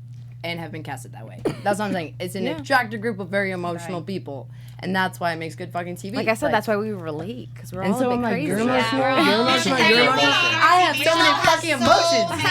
and have been casted that way. That's what I'm saying. It's an attractive group of very emotional people, and that's why it makes good fucking TV. Like I said, that's why we relate because we're And all so a I'm bit like, crazy. you're emotional, Yeah. you're emotional, you're emotional. I have so many fucking emotions.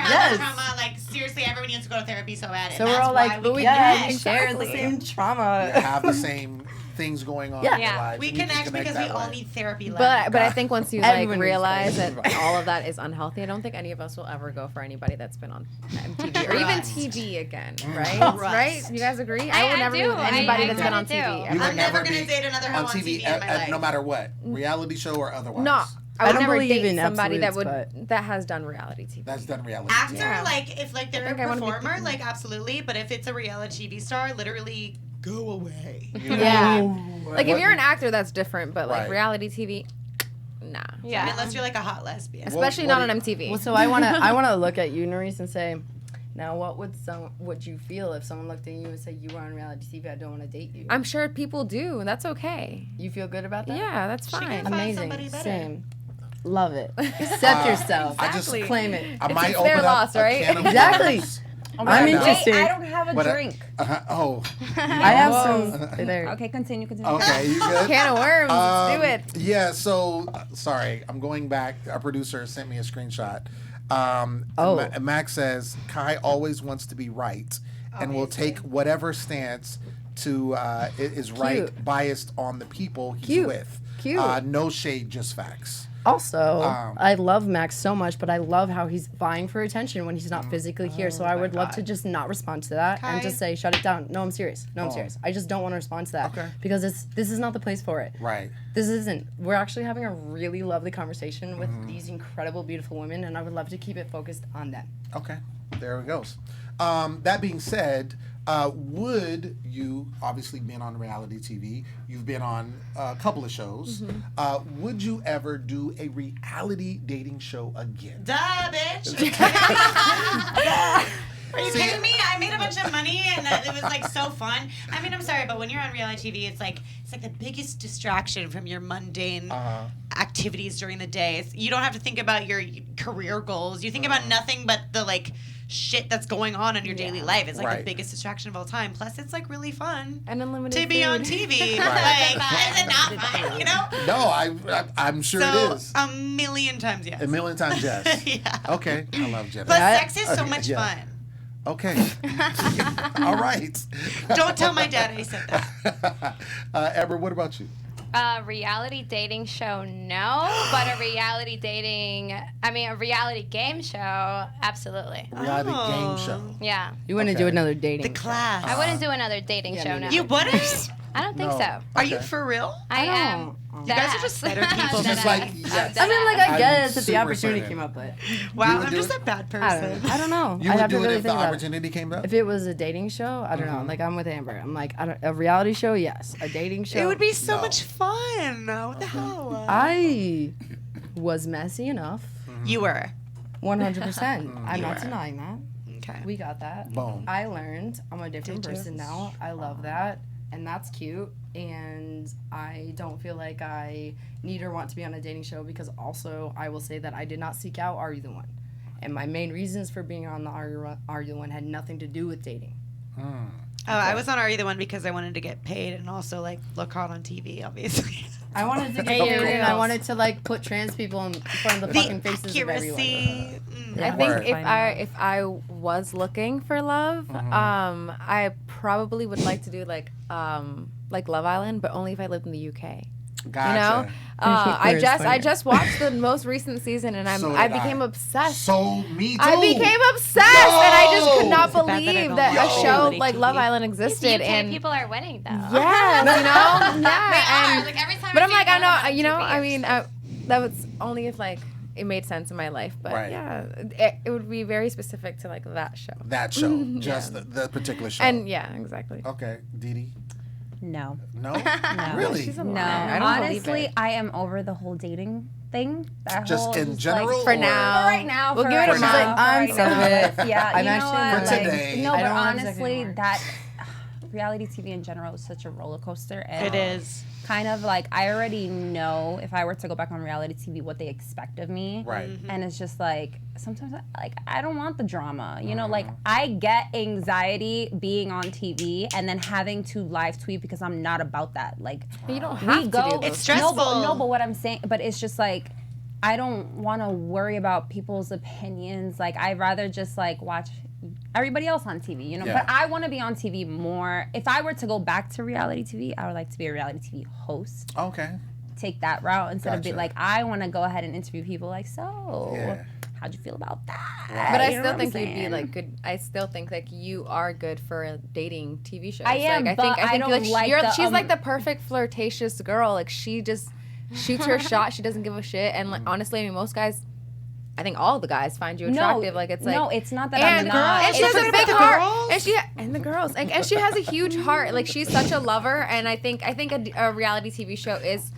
Yes. Trauma, like seriously, everyone needs to go to therapy so bad. So and we're that's all why like, we but we can- share the same trauma. have the same things going on Yeah. in their Yeah. lives. We and you can connect because we that all way. need therapy. But I think once you like Everyone needs realize that therapy. all of that is unhealthy, I don't think any of us will ever go for anybody that's been on MTV or even TV again, right? Right? You guys agree? I will never be with anybody that's been on TV. You would I'm never be gonna date another hoe on TV in my life. no matter what, reality show or otherwise. No, I would don't never believe date in somebody that absolutes, that has done reality TV. That's done reality. After, TV. like, if like they're think a I wanna be- performer, like absolutely. But if it's a reality TV star, literally go away. Yeah. Like if you're an actor, that's different. But like Right. reality TV, nah. Yeah. Unless you're like a hot lesbian. Especially not on MTV. Well, so I wanna look at you, Nurys, and say, now what would you feel if someone looked at you and said you were on reality TV? I don't want to date you. I'm sure people do, and that's okay. You feel good about that? Yeah, that's She can fine. find Amazing. somebody better. Same. Love it. Accept yourself. I just claim it. I might it's open their up loss, a right? can of Exactly. worms. I'm Right now. interested. Wait, I don't have a But, drink. Oh. I have some there. Okay, continue. Okay, you good? Can of worms. Let's do it. Yeah, so, sorry, I'm going back. Our producer sent me a screenshot. Max says, Kai always wants to be right and will take whatever stance to is right, biased on the people he's with. Cute. No shade, just facts. Also, I love Max so much, but I love how he's vying for attention when he's not physically here. So I would love to just not respond to that and just say, shut it down. No, I'm serious. I'm serious. I just don't want to respond to that because this is not the place for it. Right. This isn't. We're actually having a really lovely conversation with these incredible, beautiful women, and I would love to keep it focused on them. Okay, there it goes. That being said, would you, obviously been on reality TV, you've been on a couple of shows, would you ever do a reality dating show again? Duh, bitch. Are you kidding me? I made a bunch of money and it was like so fun. I mean, I'm sorry, but when you're on reality TV, it's like the biggest distraction from your mundane activities during the day. You don't have to think about your career goals. You think about nothing but the like shit that's going on in your daily life. It's like the biggest distraction of all time. Plus, it's like really fun and unlimited to be food. on TV. Like, is it not fun? You know? No, I'm sure it is. A million times yes. A million times yes. Yeah. Okay, I love Jenna. Plus, sex is so much fun. Okay. All right. Don't tell my dad I said that. Amber, what about you? Reality dating show, no. But a reality game show, absolutely. Reality game show. Yeah. You wouldn't do another dating The class. I wouldn't do another dating show now. You wouldn't? I don't think so. Are you for real? I am. You guys are just better people. She's just like, yes. I mean, like, I guess if the super opportunity excited. came up, but Wow, I'm just a bad person. I don't know. You I'd would have to do it really if the think about it. opportunity came up? If it was a dating show, I don't know. Like, I'm with Amber. I'm like, a reality show, yes. A dating show. It would be so much fun. What the hell? I was messy enough. You were. 100%. I'm not denying that. Okay. We got that. Boom. I learned. I'm a different person now. I love that. And that's cute. And I don't feel like I need or want to be on a dating show because also I will say that I did not seek out Are You the One. And my main reasons for being on the Are You the One had nothing to do with dating. Oh, I was on Are You the One because I wanted to get paid and also like look hot on TV, obviously. I wanted to get paid and I wanted to like put trans people in front of the fucking faces of everyone. I think if I was looking for love, I probably would like to do like Love Island, but only if I lived in the UK. Gotcha. You know, I just watched the most recent season and I became obsessed. So me too. I became obsessed, and I just could not believe that a show like Love Island existed. UK And people are winning though. yes, you know, yeah. Like every time But I I'm see like, I them know, on you know, TV, I it's mean, that was only if like it made sense in my life. But Right. yeah, it would be very specific to like that show. That show, just the particular show. And yeah, exactly. Okay, Didi. No. No? No. Really? No. I don't believe Honestly, it. I am over the whole dating thing. That Just whole, in general? For or- now. For right now. We'll for give it a right month. now, for I'm right celibate. now. Yeah, I'm you know actually what? For Like, today. no, I but don't want sex honestly, anymore. that reality TV in general is such a roller coaster. And It is. kind of like I already know if I were to go back on reality TV what they expect of me. Right. And it's just like sometimes I don't want the drama. You know, like I get anxiety being on TV and then having to live tweet because I'm not about that. Like You don't have to do It's those. stressful. No, but what I'm saying, but it's just like I don't want to worry about people's opinions. Like I'd rather just like watch everybody else on TV, you know. Yeah. But I want to be on TV more. If I were to go back to reality TV, I would like to be a reality TV host. Okay. Take that route instead of be Gotcha. like, I want to go ahead and interview people like, so how'd you feel about that? But I You know still what think I'm you'd be saying? like good. I still think like you are good for dating TV shows. I am, like, but I don't like the, she's like the perfect flirtatious girl. Like she just shoots her shot. She doesn't give a shit. And like honestly, I mean, most guys, I think all the guys find you attractive. Like it's like no, it's not that I'm not. And she It's has a just big heart. And the girls. Like, and she has a huge heart. Like she's such a lover. And I think a reality TV show is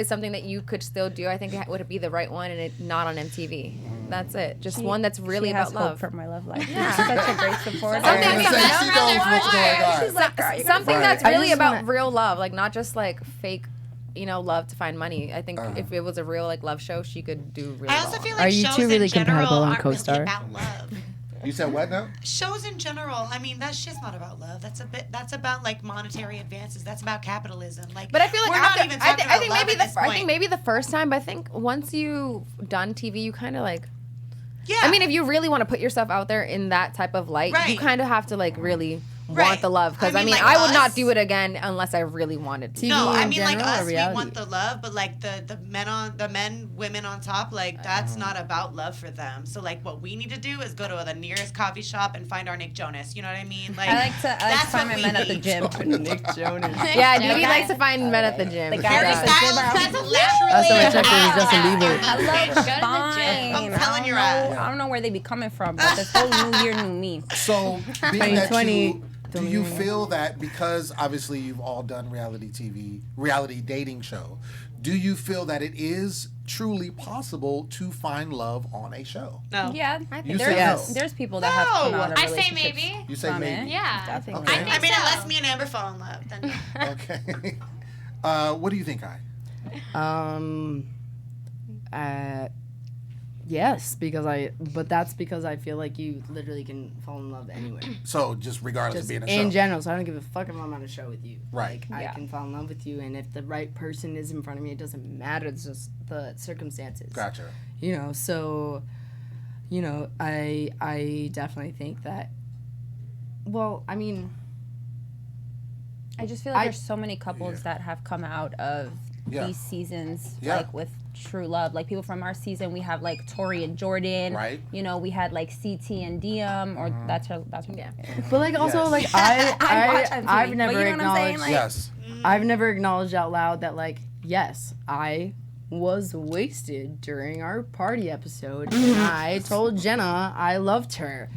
something that you could still do. I think it would be the right one, and it not on MTV. That's it. Just one that's really she about has love. hope for my love life. She's such a great supporter. Something that's Right. really about real love, like not just like fake, love to find money. I think if it was a real like love show, she could do really I also well. feel like shows in general aren't really about love. You said what now? Shows in general, I mean, that shit's not about love. That's about like monetary advances. That's about capitalism. Like, But I feel like we're after, not even talking I think about maybe love at this I point. think maybe the first time, but I think once you've done TV, you kind of like. Yeah. I mean, if you really want to put yourself out there in that type of light, you kind of have to like really want the love. Because I mean, like I would not us- do it again unless I really wanted to. No, I mean like us, we want the love, but like the women on top, like that's not about love for them. So like what we need to do is go to the nearest coffee shop and find our Nick Jonas. You know what I mean? Like I like to that's find what my we men at the need. gym. Nick Jonas. Yeah, Dee likes to find men at the gym. The guys at the gym are That's literally. Last time I checked, it was Justin Bieber. Fine. I'm telling your ass. I don't know where they be coming from, but this whole new year, new me. So, being that 2020. do you feel that because obviously you've all done reality TV, reality dating show, do you feel that it is truly possible to find love on a show? No. Yeah, I You think say no. there's people that have come out of I say relationships maybe. You say from maybe. it. Yeah. Definitely. Okay. I mean, unless me and Amber fall in love, then Okay. What do you think, I? Yes, but that's because I feel like you literally can fall in love anywhere. So, just regardless of being a show. In general, so I don't give a fuck if I'm on a show with you. Right. Like, I can fall in love with you, and if the right person is in front of me, it doesn't matter. It's just the circumstances. Gotcha. So, I definitely think that. Well, I mean, I just feel like there's so many couples that have come out of these seasons, like with true love. Like people from our season, we have like Tori and Jordan. Right. You know, we had like CT and Diem, or that's her. But like also Yes. like I've never But you know what I'm saying? acknowledged. Like, Yes. I've never acknowledged out loud that like yes, I was wasted during our party episode, and I told Jenna I loved her.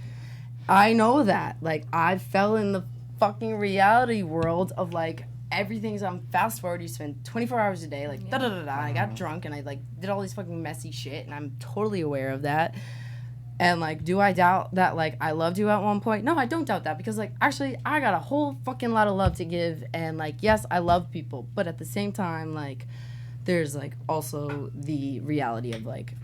I know that. Like I fell in the fucking reality world of like everything's on fast forward. You spend 24 hours a day, like da da da da. I got drunk and I like did all these fucking messy shit, and I'm totally aware of that. And like, do I doubt that like I loved you at one point? No, I don't doubt that, because like actually I got a whole fucking lot of love to give, and like yes, I love people, but at the same time like there's like also the reality of like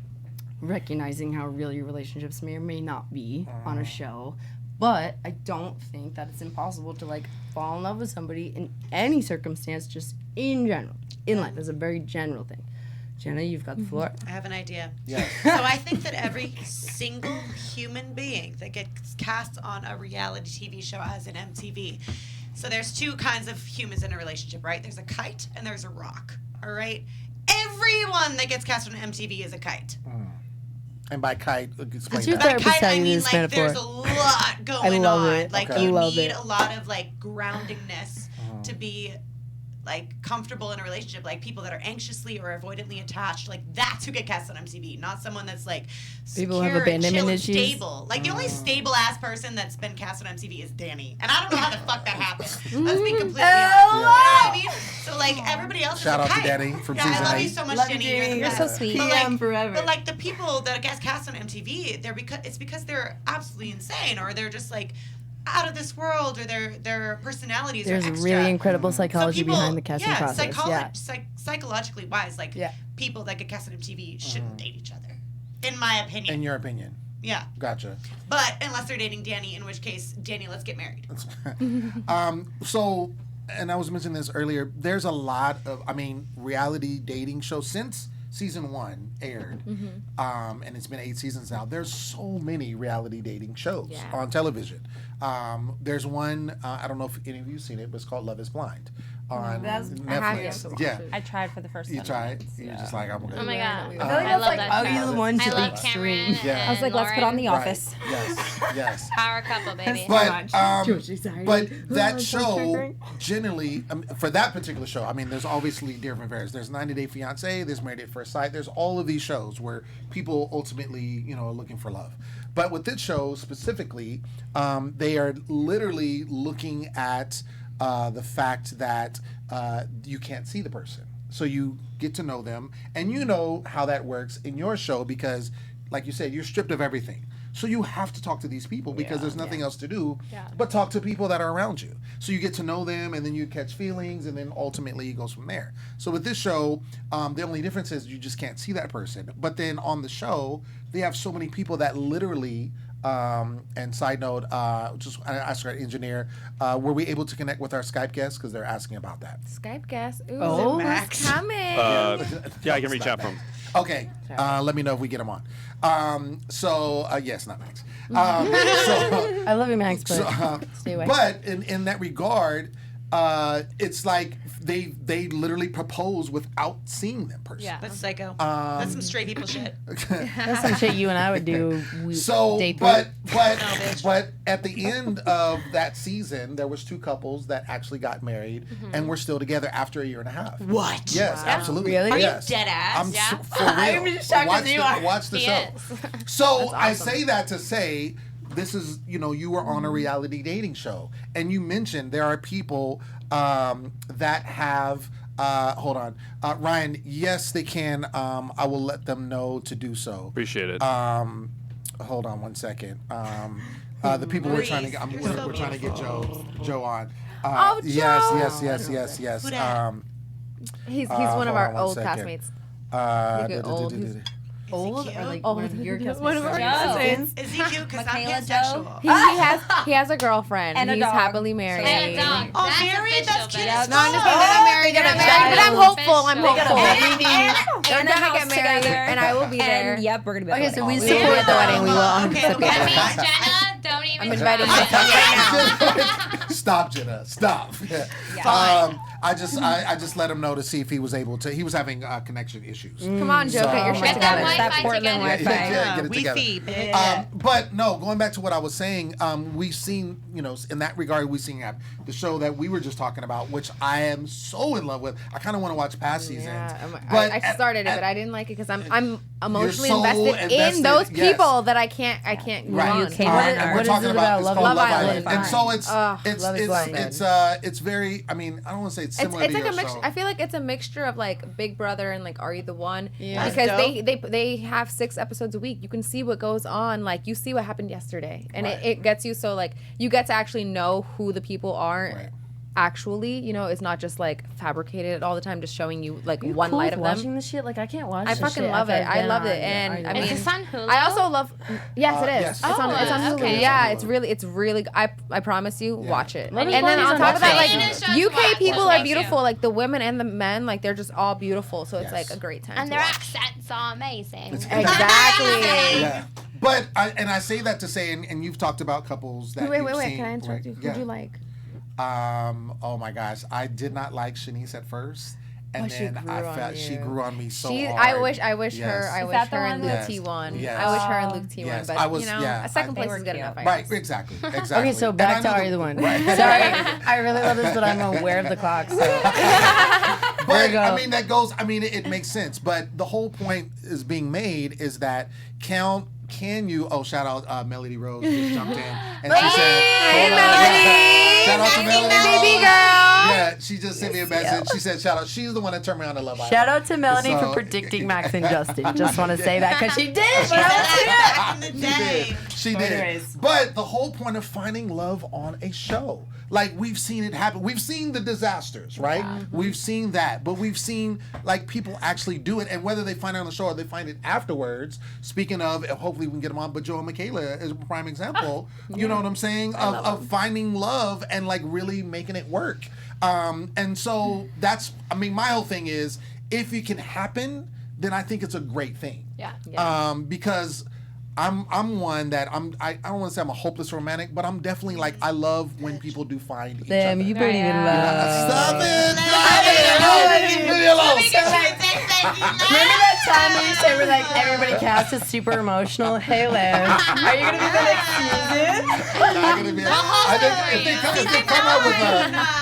recognizing how real your relationships may or may not be on a show. But I don't think that it's impossible to like fall in love with somebody in any circumstance, just in general. In life, it's a very general thing. Jenna, you've got the floor. I have an idea. Yes. So I think that every single human being that gets cast on a reality TV show as an MTV. So there's two kinds of humans in a relationship, right? There's a kite and there's a rock. All right. Everyone that gets cast on MTV is a kite. And by kite, explain your that. therapist Kite, I telling you mean, this like, metaphor? there's a lot going love on. it. Like, Okay. you I love need it. a lot of, like, groundingness to be, like, comfortable in a relationship. Like, people that are anxiously or avoidantly attached, like, that's who get cast on MTV. Not someone that's, like, People secure who have abandonment chill, and issues. stable. Like, the only stable-ass person that's been cast on MTV is Danny. And I don't know how the fuck that happened. Let's be completely honest. You know what I mean? So, like, everybody else Shout is out a to kite. Danny from yeah, season I love 8. you so much, Love you, Danny. You're the Danny. You're so best. sweet. But, like, PM forever. But, like, the people that get cast on MTV, it's because they're absolutely insane, or they're just, like, out of this world, or their personalities There's are extra. really incredible psychology So people, behind the casting process. Psychologically wise, like people that get cast on MTV shouldn't date each other, in my opinion. In your opinion. Yeah. Gotcha. But unless they're dating Danny, in which case, Danny, let's get married. So, and I was mentioning this earlier, there's a lot of, reality dating shows since season 1 aired, and it's been 8 seasons now. There's so many reality dating shows on television. There's one, I don't know if any of you've seen it, but it's called Love is Blind on Netflix. Yeah, I tried for the first time. you tried. You're just like, I'm Oh my god. I love that show. Are you the one to I the love extreme? Cameron. Yeah. I was like, let's put on The Office. Yes. Power couple, baby. But that show generally, for that particular show, I mean, there's obviously different variants. There's 90 Day Fiancé, there's Married at First Sight, there's all of these shows where people ultimately, are looking for love. But with this show specifically, they are literally looking at the fact that you can't see the person. So you get to know them, and you know how that works in your show because, like you said, you're stripped of everything. So you have to talk to these people because there's nothing else to do but talk to people that are around you. So you get to know them, and then you catch feelings, and then ultimately it goes from there. So with this show, the only difference is you just can't see that person. But then on the show, they have so many people that literally, and side note, just I asked our engineer, were we able to connect with our Skype guests? Because they're asking about that. Skype guest. Ooh, Max coming. Yeah, I can reach out from. Okay, let me know if we get them on. Yes, not Max. I love you, Max, but stay away. But in that regard, it's like they literally propose without seeing that person. Yeah, that's psycho. That's some straight people shit. That's some shit you and I would do. But at the end of that season, there was 2 couples that actually got married and were still together after a year and a half. What? Yes, absolutely. Really? Are Yes. you dead ass? For real. I'm just shocked as you are. Watch the He show. is. So awesome. I say that to say, this is, you were on a reality dating show, and you mentioned there are people that have. Hold on, Ryan. Yes, they can. I will let them know to do so. Appreciate it. Hold on one second. The people we're trying to get. We're trying to get Joe on. Joe! Yes. He's one of our old second. classmates. Old or like one of your cousins? One of our cousins. Is he cute? Because I'm Michaela pansexual. He has a girlfriend. And a he's dog. happily married. And a dog. Oh, That's married? official, That's cute baby. as No, I'm just fuck. kidding. They're not married. But I'm hopeful. I'm hopeful. They're And a gonna house get married, together. and I will be there. And yep, we're gonna be at the Okay, so wedding. we support the wedding. We will. Okay. Jenna, don't even. I'm inviting myself right now. Stop, Jenna. Stop. I just let him know to see if he was able to. He was having connection issues. Come on, Joe, So- get your Get shit that together. Wi-Fi Portland together. Wi-Fi. Get it together. Wi-Fi, bitch. But no, going back to what I was saying, we've seen, in that regard, we've seen the show that we were just talking about, which I am so in love with. I kind of want to watch past seasons. Yeah, I started it, but I didn't like it because I'm emotionally so invested in invested, those yes. people that I can't move Right. on. And we're talking about Love Island. Island? And so it's Love is Blind. it's very, I mean, I don't want to say it's similar It's to like your a mix. show. I feel like it's a mixture of like Big Brother and like Are You the One? Yeah. Because That's they have 6 episodes a week. You can see what goes on. Like you see what happened yesterday, and it gets you so like you get to actually know who the people are. Right. Actually, it's not just like fabricated all the time, just showing you like one light of them. Watching this shit, like I can't watch. I this fucking shit love after it. I've I been loved on it, and I mean, Is this on Hulu? I also love. Yes, it is. yes. It's on Hulu. okay. Yeah, it's really. I promise you, watch it. Love is And then Blind is on on top of that, Netflix. like Yeah. UK people Watch are it. beautiful. Like the women and the men, like they're just all beautiful. So it's Yes. like a great time. And to their watch. accents are amazing. Exactly. Yeah. But I say that to say, and you've talked about couples that Wait. you've seen. Can I interrupt you? Yeah. Who'd you like? Oh my gosh, I did not like Shanice at first, and she then grew I on felt she you. grew on me so She. hard. I wish Yes. her. I Is wish that the her and one Luke with- T1. Yes. I wish her and Luke T1. Yes. But I was- a second They place were is good cute. enough. I Right, guess. exactly. Okay, so And back I to knew Are You the One? Right. Sorry, I really love this, but I'm aware of the clock. So. But go. I mean, that goes. I mean, it makes sense. But the whole point is being made is that can you? Oh, shout out Melody Rose just jumped in and she said, Hey, hold on, Melody. yeah. Shout out to Melody Baby Rose. girl. Yeah, she just sent me a message. She said, shout out. She's the one that turned me on to Love Island. Shout out to Melody So- for predicting Max and Justin. Just want to say that because she did. Back in the day. She But did. anyways. But the whole point of finding love on a show, like we've seen it happen. We've seen the disasters, right? We've seen that, but we've seen like people actually do it, and whether they find it on the show or they find it afterwards. Speaking of, hopefully we can get them on. But Joe and Michaela is a prime example. You know what I'm saying? Of finding love and like really making it work. And so that's. I mean, my whole thing is if it can happen, then I think it's a great thing. Yeah. Because I'm one that I don't want to say I'm a hopeless romantic, but I'm definitely like, I love when people do find each other. You believe in love. Stop it! Leave me alone. Remember that time we said we're like, everybody cast is super emotional? Hey, Lem, are you going to be the next season? Not gonna be. I think if they come out with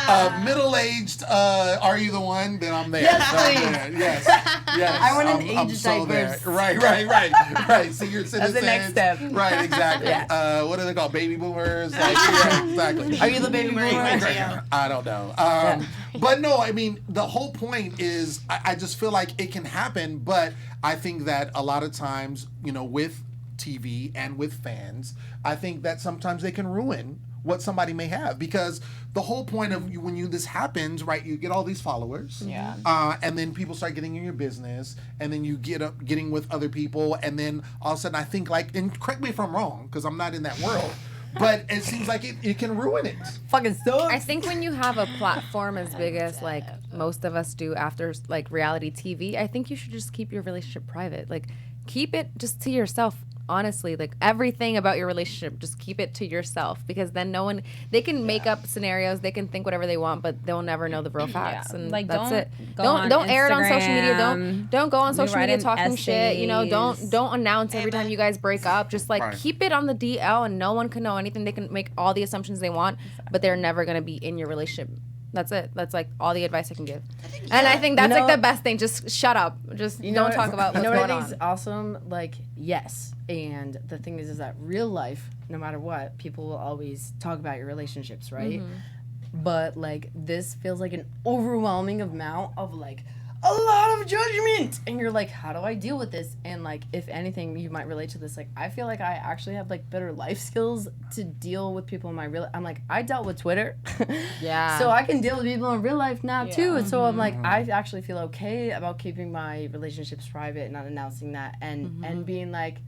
a middle-aged, are you the one? Then I'm there. Yes, please. Yes. I want an I'm age so diverse. there. Right. Senior citizens. That's the next step. Right, exactly. Yeah. What are they called? Baby boomers. Like, yeah, exactly. Are you the baby boomer? I don't know. But no, I mean, the whole point is, I just feel like it can happen, but I think that a lot of times, with TV and with fans, I think that sometimes they can ruin what somebody may have, because the whole point of when this happens, right, you get all these followers, and then people start getting in your business, and then you get up getting with other people, and then all of a sudden I think, like, and correct me if I'm wrong, because I'm not in that world, but it seems like it can ruin it. Fucking sucks. I think when you have a platform as big as like most of us do after like reality TV, I think you should just keep your relationship private. Like, keep it just to yourself. Honestly, like, everything about your relationship, just keep it to yourself, because then they can make up scenarios, they can think whatever they want, but they'll never know the real facts. And like, that's it. don't Don't air it on social media. Don't go on social media talking essays. shit. Don't announce every time you guys break up. Just like keep it on the DL, and no one can know anything. They can make all the assumptions they want, but they're never gonna be in your relationship. That's it. That's like all the advice I can give. And I think that's like the best thing. Just shut up. Just don't talk about what's going on. You know what I think is awesome? Like, yes. And the thing is that real life, no matter what, people will always talk about your relationships, right? Mm-hmm. But like, this feels like an overwhelming amount of like a lot of judgment, and you're like, how do I deal with this? And like, if anything, you might relate to this. Like, I feel like I actually have like better life skills to deal with people in my real. I'm like, I dealt with Twitter, so I can deal with people in real life now too. And so I'm like, I actually feel okay about keeping my relationships private and not announcing that, and being like,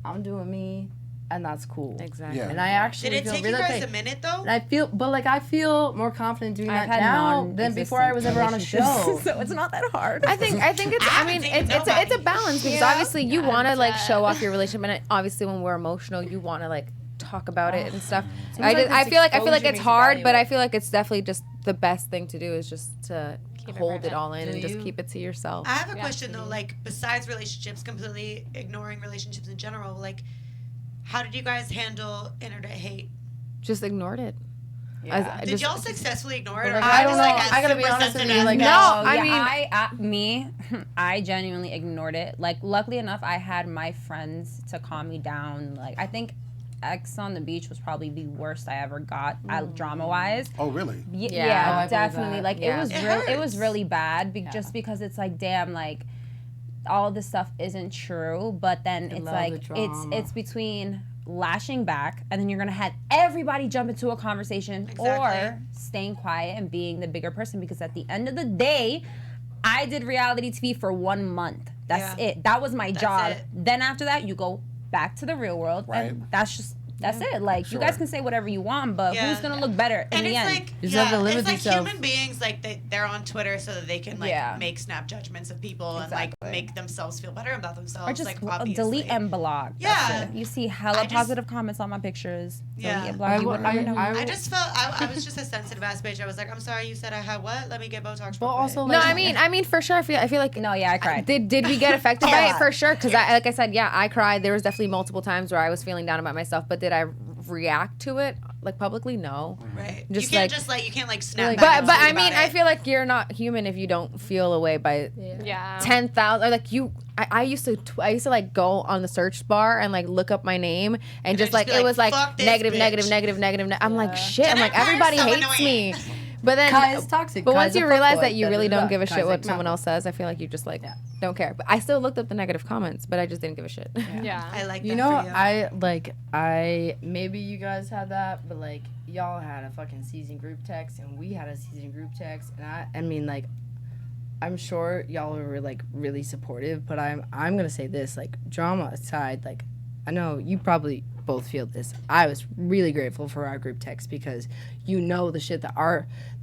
I'm doing me, and that's cool. Exactly. Yeah. And I actually Did it feel take really you guys okay. a minute though? And I feel more confident doing that now than before I was ever on a show. So it's not that hard. I think it's. I mean, it's a balance, because obviously you want to like show off your relationship, and obviously when we're emotional, you want to like talk about it and stuff. I feel like it's hard, but I feel like it's definitely just the best thing to do is just to hold it all in and just keep it to yourself. I have a question though, like, besides relationships, completely ignoring relationships in general, like, how did you guys handle internet hate? Just ignored it. Yeah. Did y'all successfully ignore it? Or I don't know. Like, I gotta be honest with you. Like, I genuinely ignored it. Like, luckily enough, I had my friends to calm me down. Like, I think X on the Beach was probably the worst I ever got, drama wise. Oh, really? Yeah, definitely. Like, it was really bad, just because it's like, damn, like, all of this stuff isn't true, but then it's like it's between lashing back, and then you're gonna have everybody jump into a conversation, or staying quiet and being the bigger person, because at the end of the day, I did reality TV for 1 month. That's it. That was my job. Then after that, you go back to the real world, and that's it. Like, you guys can say whatever you want, but who's gonna look better in the end? Like, you just have to live with it's yourself. like human beings, like they're on Twitter so that they can like make snap judgments of people and like make themselves feel better about themselves. Or just like, obviously. delete and block. Yeah. You see hella positive comments on my pictures. Yeah. Delete and block. You wouldn't even know. I just felt I was just a sensitive ass bitch. I was like, I'm sorry, you said I had what? Let me get Botox. But also, no, I mean, for sure. I feel like I cried. Did we get affected by it? For sure, because like I said, I cried. There was definitely multiple times where I was feeling down about myself, but did I react to it like publicly? No. Right. Just you can't like, you can't like snap. But I mean, I feel like you're not human if you don't feel a way by 10,000. Or like I used to like go on the search bar and like look up my name and just like it was like negative. I'm like shit. I'm like everybody hates me. But then, Kai's toxic. But once you realize that you really don't give a shit what someone else says, I feel like you just like don't care. But I still looked up the negative comments, but I just didn't give a shit. Yeah. I like that. You know, for you. I maybe you guys had that, but like y'all had a fucking season group text and we had a season group text, and I mean, like, I'm sure y'all were like really supportive, but I'm gonna say this, like, drama aside, like, I know you probably both feel this. I was really grateful for our group text, because you know the shit that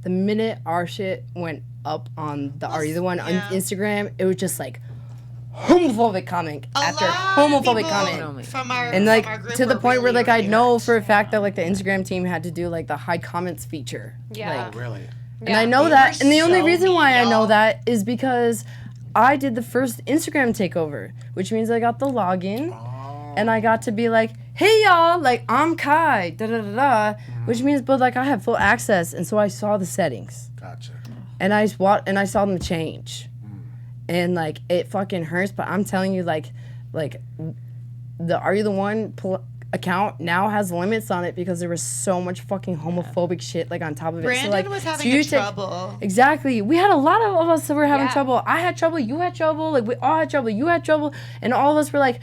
the minute our shit went up on the Are You the One on Instagram, it was just like, homophobic comment after homophobic comment, and like to the point where like I know for a fact that like the Instagram team had to do like the hide comments feature. Yeah. Like, really. And I know that, and the only reason why I know that is because I did the first Instagram takeover, which means I got the login, and I got to be like, hey y'all, like I'm Kai, da da da da, which means but like I have full access, and so I saw the settings. Gotcha. And I saw them change, and like it fucking hurts. But I'm telling you, like the Are You the One account now has limits on it because there was so much fucking homophobic shit like on top of it. Brandon so, like, was having trouble. Exactly. We had a lot of us that were having trouble. I had trouble. You had trouble. Like we all had trouble. You had trouble, and all of us were like,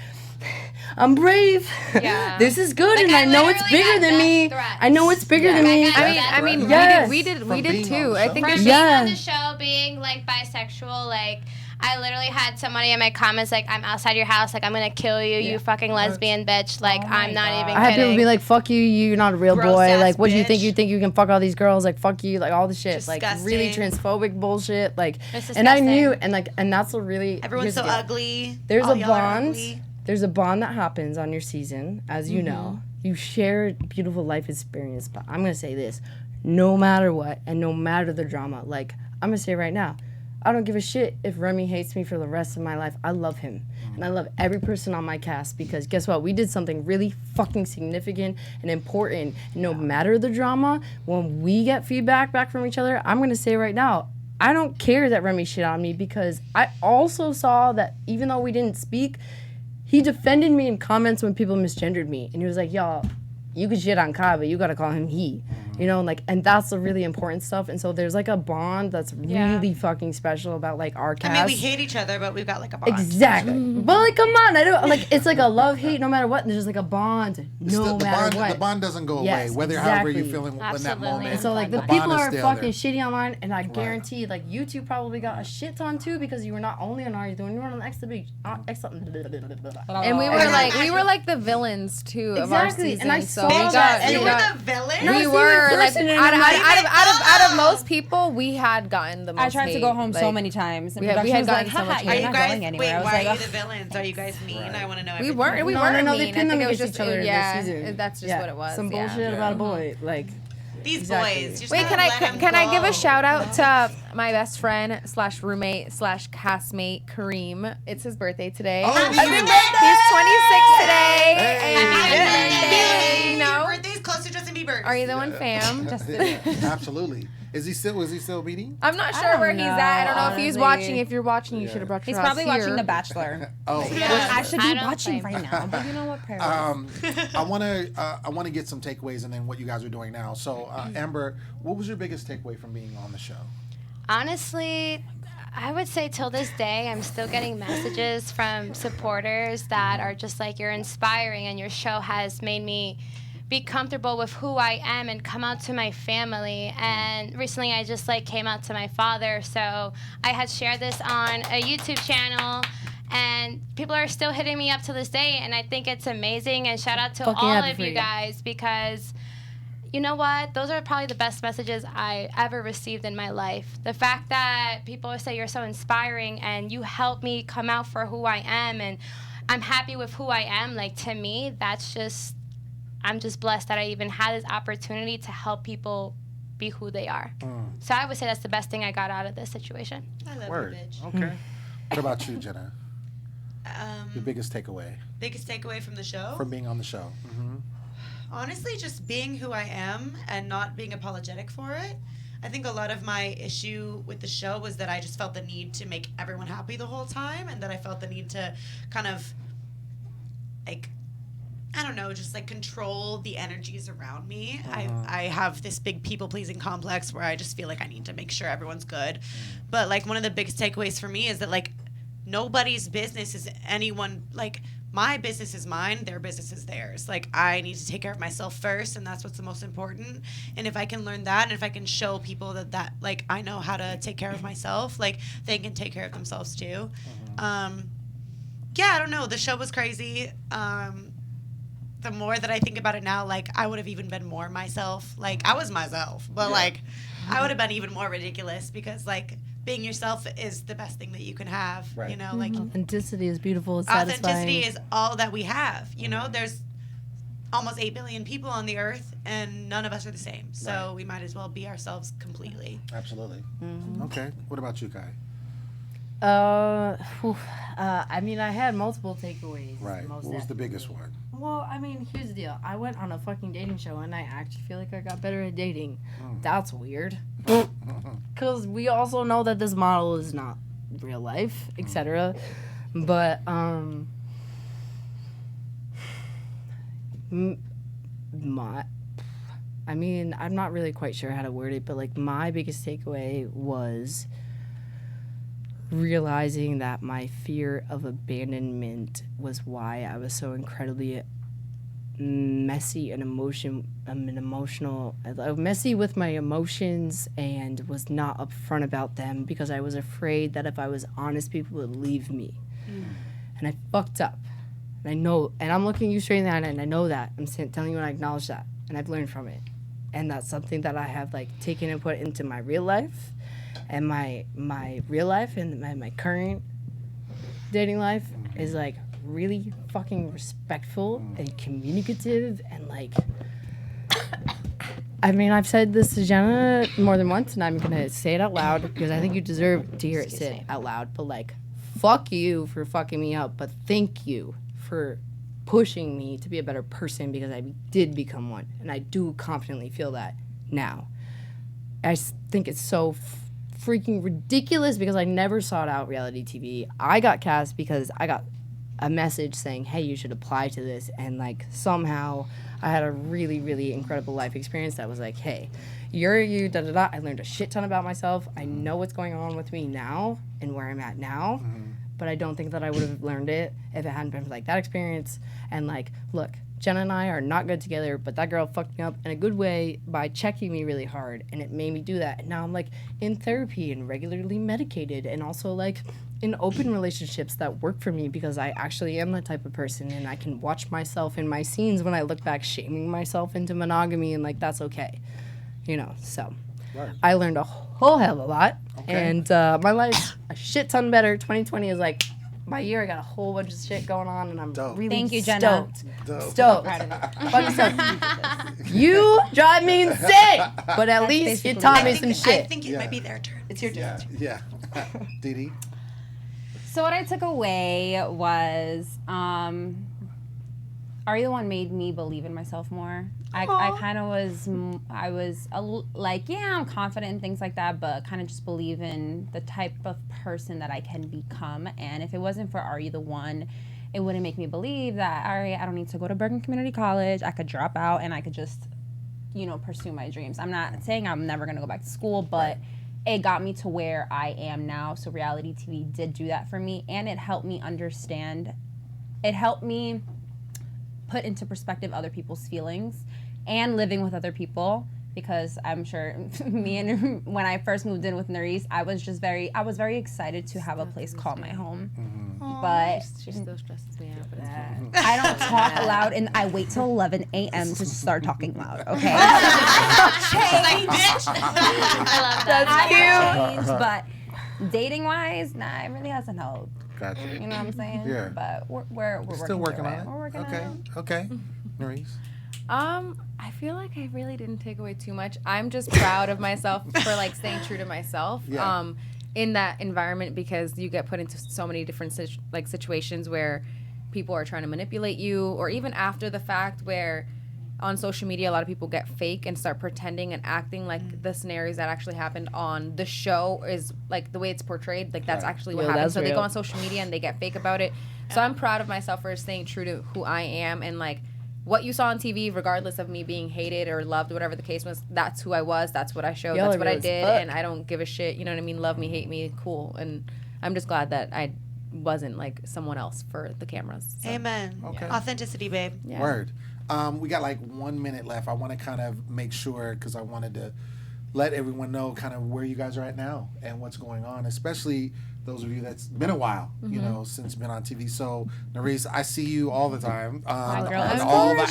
I'm brave. Yeah. This is good, like, and I know it's bigger than me. I know it's bigger than me. I mean, yes. we did too. I think being on the show, being like bisexual, like I literally had somebody in my comments like, I'm outside your house, like I'm gonna kill you, you fucking lesbian bitch. Like I'm not even kidding. I had people be like, fuck you, you're not a real Gross boy. ass Like what do you think? bitch. You think you can fuck all these girls? Like fuck you, like all the shit. Disgusting. Like really transphobic bullshit. Like It's and I disgusting. knew and that's what really Everyone's so ugly. There's All a y'all are bond. ugly. There's a bond that happens on your season, as you know. You share beautiful life experience, but I'm gonna say this. No matter what, and no matter the drama, like I'm gonna say right now, I don't give a shit if Remy hates me for the rest of my life. I love him. And I love every person on my cast because guess what? We did something really fucking significant and important. And no matter the drama, when we get feedback back from each other, I'm going to say right now, I don't care that Remy shit on me because I also saw that even though we didn't speak, he defended me in comments when people misgendered me. And he was like, y'all, you could shit on Kai, but you got to call him he. You know, and that's the really important stuff. And so there's like a bond that's really fucking special about like our cast. I mean, we hate each other, but we've got like a bond. Exactly. But like, come on, I don't like. It's like a love hate no matter what. And there's just like a bond no matter what. The bond doesn't go Yes, away, whether however you're feeling in that moment. And so like the bond people is are still fucking there. shitty online, and I guarantee like you two probably got a shit ton too because you were not only on Are You Doing, you were on And we were like the villains too of our Exactly, season. and I so saw we that. got, You we were got- the villain? We No, were see, like person in out of most people, we had gotten the most. I tried to go home so many times. And we had production was like, gotten so much haha, hate. you're not going anywhere. Wait, I was why like, are you ugh. the villains? Are you guys mean? I want to know. We everything. weren't No, mean. they I pinned think them it was against just each other yeah. this season. That's just what it was. Some yeah. bullshit about a boy, like. These Exactly. boys. Just Wait, gotta can let 'em can I give go. a shout out to my best friend / roommate / castmate Kareem? It's his birthday today. Oh, He's happy 26 today. You know, Your birthday's close to Justin Bieber. are you the one, fam? Yeah, absolutely. Was he still beating? I'm not I sure don't where he's at. I don't know if he's honestly. watching. If you're watching, you should have brought your He's ass probably here. watching The Bachelor. Oh, Which I should be watching blame right now. But you know what, Paris? I want to get some takeaways and then what you guys are doing now. So, Amber, what was your biggest takeaway from being on the show? Honestly, I would say till this day, I'm still getting messages from supporters that are just like, you're inspiring and your show has made me be comfortable with who I am and come out to my family. And recently I just like came out to my father. So I had shared this on a YouTube channel and people are still hitting me up to this day. And I think it's amazing. And shout out to Fucking all happy of for you you. guys because you know what? Those are probably the best messages I ever received in my life. The fact that people say you're so inspiring and you help me come out for who I am and I'm happy with who I am, like to me, that's just, I'm just blessed that I even had this opportunity to help people be who they are. So I would say that's the best thing I got out of this situation. I love Word. you, bitch. Okay. What about you, Jenna? Your biggest takeaway Biggest takeaway from the show? from being on the show? Honestly, just being who I am and not being apologetic for it. I think a lot of my issue with the show was that I just felt the need to make everyone happy the whole time and that I felt the need to kind of, like, I don't know, just like control the energies around me. I have this big people-pleasing complex where I just feel like I need to make sure everyone's good. But like one of the biggest takeaways for me is that like nobody's business is anyone, like my business is mine, their business is theirs. Like I need to take care of myself first and that's what's the most important. And if I can learn that and if I can show people that like I know how to take care of myself, like they can take care of themselves too. Yeah, I don't know. The show was crazy. The more that I think about it now, like I would have even been more myself. Like I was myself, but like I would have been even more ridiculous because like being yourself is the best thing that you can have. Right. You know, like authenticity is beautiful. It's satisfying. authenticity is all that we have. You know, there's almost 8 billion people on the earth, and none of us are the same. So we might as well be ourselves completely. Absolutely. Okay. What about you, Kai? I mean, I had multiple takeaways. Right. What was the biggest one? Well, I mean, here's the deal. I went on a fucking dating show, and I actually feel like I got better at dating. That's weird. Because we also know that this model is not real life, etc. But, I mean, I'm not really quite sure how to word it, but, like, my biggest takeaway was realizing that my fear of abandonment was why I was so incredibly messy and messy with my emotions and was not upfront about them because I was afraid that if I was honest, people would leave me. And I fucked up. And I know, and I'm looking you straight in the eye, and I know that. I'm telling you, and I acknowledge that, and I've learned from it. And that's something that I have like taken and put into my real life. And my real life and my current dating life is like really fucking respectful and communicative and like, I mean, I've said this to Jenna more than once, and I'm gonna say it out loud because I think you deserve to hear it said out loud. But like, fuck you for fucking me up, but thank you for pushing me to be a better person because I did become one, and I do confidently feel that now. I think it's so freaking ridiculous because I never sought out reality TV. I got cast because I got a message saying, hey, you should apply to this, and like somehow I had a really, really incredible life experience that was like, hey, you're you, da-da-da. I learned a shit ton about myself. I know what's going on with me now and where I'm at now, but I don't think that I would have learned it if it hadn't been for like that experience. And like, look, Jenna and I are not good together, but that girl fucked me up in a good way by checking me really hard, and it made me do that. And now I'm like in therapy and regularly medicated, and also like in open relationships that work for me because I actually am the type of person, and I can watch myself in my scenes when I look back, shaming myself into monogamy, and like that's okay, you know. So I learned a whole hell of a lot, and my life's a shit ton better. 2020 is like my year. I got a whole bunch of shit going on, and I'm really Thank you, Jenna. stoked. You drive me insane, but at least you taught me some shit. I think it might be their turn. It's your turn. Yeah. Didi? So what I took away was, Are You the One made me believe in myself more. I kind of was, like, yeah, I'm confident and things like that, but kind of just believe in the type of person that I can become. And if it wasn't for Are You the One, it wouldn't make me believe that, all right, I don't need to go to Bergen Community College. I could drop out and I could just, you know, pursue my dreams. I'm not saying I'm never going to go back to school, but it got me to where I am now. So reality TV did do that for me, and it helped me understand. It helped me put into perspective other people's feelings and living with other people, because I'm sure when I first moved in with Nurys, I was very excited to have a place called my home. But she still stresses me out for that. I don't talk loud, and I wait till 11 a.m. to start talking loud, okay? Bitch. I love that. That's cute. But dating-wise, nah, it really hasn't helped. Gotcha. You know what I'm saying? Yeah. But we're still working on it. We're working on it. Okay. Nurys? I feel like I really didn't take away too much. I'm just proud of myself for like staying true to myself. Yeah. In that environment, because you get put into so many different situations where people are trying to manipulate you, or even after the fact where on social media a lot of people get fake and start pretending and acting like the scenarios that actually happened on the show is like the way it's portrayed, like that's actually what happened. So they go on social media and they get fake about it. So I'm proud of myself for staying true to who I am, and like what you saw on TV, regardless of me being hated or loved, whatever the case was, that's who I was, that's what I showed, that's what I did, and I don't give a shit, you know what I mean? Love me, hate me, cool. And I'm just glad that I wasn't like someone else for the cameras. So. Amen. Okay. Authenticity, babe. Yeah. Word. We got like 1 minute left. I want to kind of make sure, because I wanted to let everyone know kind of where you guys are at now and what's going on, especially those of you that's been a while, you know, since been on TV. So, Nurys, I see you all the time on all the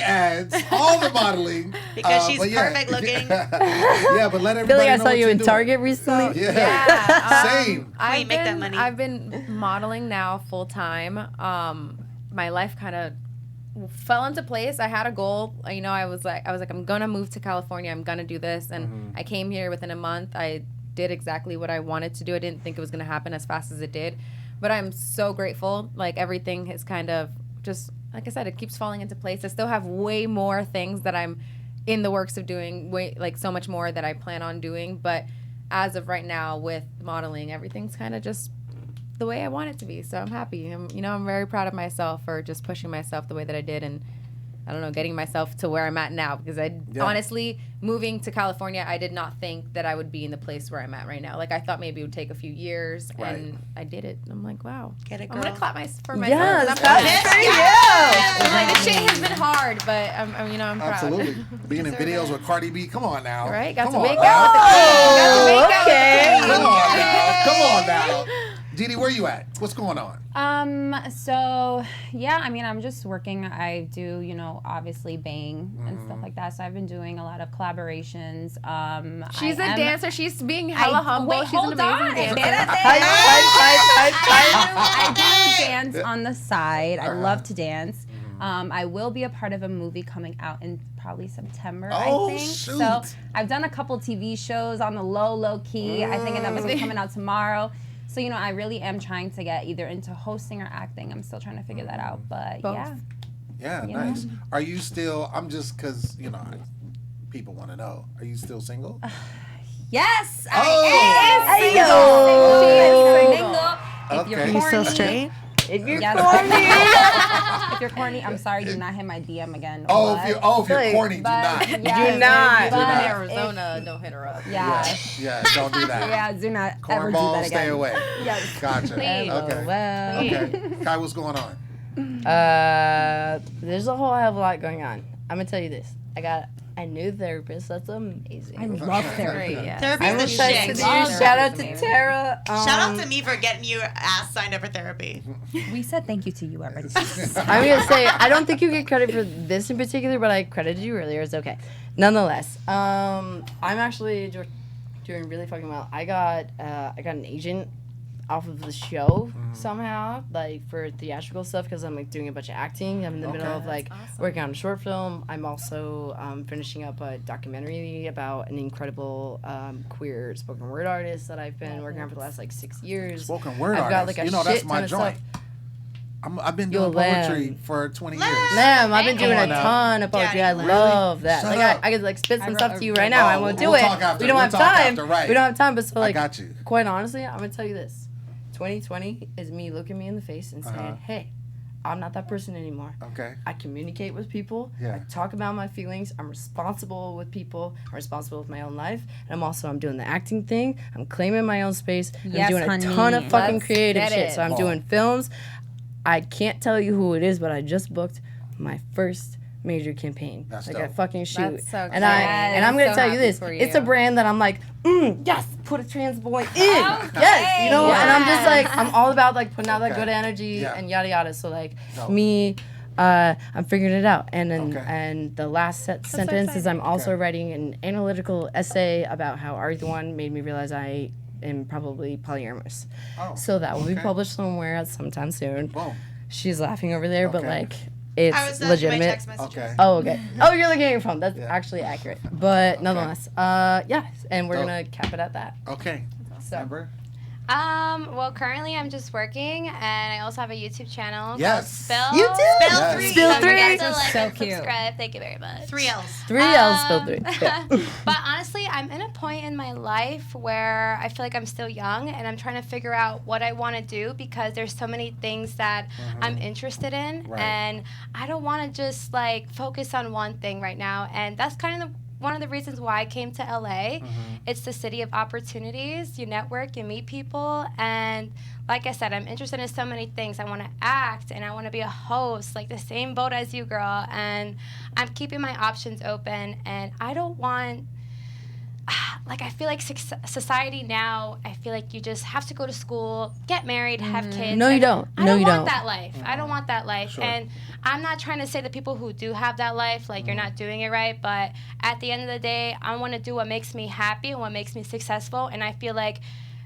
ads, all the modeling. Because she's perfect looking. Yeah, but let everybody know. I feel like I saw you in doing. Target recently. Same. Make that money. I've been modeling now full time. My life kind of fell into place. I had a goal. You know, I was like, I'm gonna move to California. I'm gonna do this, and I came here within a month. I did exactly what I wanted to do. I didn't think it was gonna happen as fast as it did, but I'm so grateful. Like everything is kind of just, like I said, it keeps falling into place. I still have way more things that I'm in the works of doing, so much more that I plan on doing. But as of right now, with modeling, everything's kind of just the way I want it to be. So I'm happy. I'm very proud of myself for just pushing myself the way that I did, and I don't know, getting myself to where I'm at now. Because honestly, moving to California, I did not think that I would be in the place where I'm at right now. Like, I thought maybe it would take a few years, and I did it. And I'm like, wow. Get it, girl. I'm going to clap for myself. Yes, that's for you. I'm like, this shit has been hard, but I'm proud. Absolutely. Being in videos with Cardi B, come on now. Right? Got come to on make now. out with the queen. Come on now. Didi, where you at? What's going on? So yeah, I mean, I'm just working. I do, obviously bang and stuff like that. So I've been doing a lot of collaborations. She's a dancer. She's being hella humble. She's an amazing dancer. I do dance on the side. I love to dance. I will be a part of a movie coming out in probably September, I think. Shoot. So I've done a couple TV shows on the low key. I think another one's coming out tomorrow. So, I really am trying to get either into hosting or acting. I'm still trying to figure that out, but both. Yeah, nice. Are you still, because, people want to know, are you still single? Yes, I am single. If you're still straight? If you're corny. If you're corny, I'm sorry, do not hit my DM again. If you're corny, do not. Do not. In Arizona, don't hit her up. Yeah, don't do that. Yeah, do not ever do that again. Stay away. Yes. Gotcha. Please. Okay. Kai, what's going on? There's a whole hell of a lot going on. I'm gonna tell you this. I got a new therapist. That's amazing. I love therapy. Therapy's the shit. Shout out to Tara. Shout out to me for getting you ass signed up for therapy. We said thank you to you already. I'm gonna say I don't think you get credit for this in particular, but I credited you earlier. It's okay. Nonetheless, I'm actually doing really fucking well. I got an agent off of the show somehow, like for theatrical stuff, because I'm like doing a bunch of acting. I'm in the middle of like working on a short film. I'm also finishing up a documentary about an incredible queer spoken word artist that I've been working on for the last like 6 years. Spoken word I've got like artist. a That's shit my ton of joint. stuff. I've been doing poetry for 20 years. Lem, I've been doing a ton of poetry. I love that. Shut like up. I could like spit some stuff to you right now. I won't do it. Talk after. We don't have time. Right. We don't have time. But so like, I got you. Quite honestly, I'm gonna tell you this. 2020 is me looking me in the face and saying, hey, I'm not that person anymore. Okay. I communicate with people. Yeah. I talk about my feelings. I'm responsible with people. I'm responsible with my own life. And I'm doing the acting thing. I'm claiming my own space. Yes, I'm doing honey. a ton of fucking Let's creative get shit. it. So I'm doing films. I can't tell you who it is, but I just booked my first major campaign. That's like dope. a fucking shoot. That's so and I'm gonna so tell you happy this. for It's you. a brand that I'm like, yes, put a trans boy in. Yes, and I'm just like, I'm all about like putting out that good energy and yada yada. So like me, I'm figuring it out. And then and the last sentence is I'm also writing an analytical essay about how RE1 made me realize I am probably polyamorous. So that will be published somewhere at sometime soon. Boom. She's laughing over there, but like it's legitimate. text messages. Okay. Oh, okay. Oh, you're looking at your phone. That's actually accurate. But nonetheless, and we're gonna cap it at that. Okay. So. Amber? Well, currently I'm just working, and I also have a YouTube channel. Yes. Called You do? Spell Yes. 3. Spill Don't forget 3. to like So and cute. subscribe. Thank you very much. 3 L's. 3 L's spelled 3. Yeah. But honestly, I'm in a point in my life where I feel like I'm still young, and I'm trying to figure out what I want to do because there's so many things that I'm interested in, and I don't want to just like focus on one thing right now. And that's kind of one of the reasons why I came to LA. It's the city of opportunities. You network, you meet people, and like I said, I'm interested in so many things. I want to act, and I want to be a host, like the same boat as you, girl. And I'm keeping my options open, and I don't want like I feel like society now, I feel like you just have to go to school, get married, have kids. No, you don't. I don't want that life. I don't want that life. Sure. And I'm not trying to say that people who do have that life, like you're not doing it right, but at the end of the day, I want to do what makes me happy and what makes me successful. And I feel like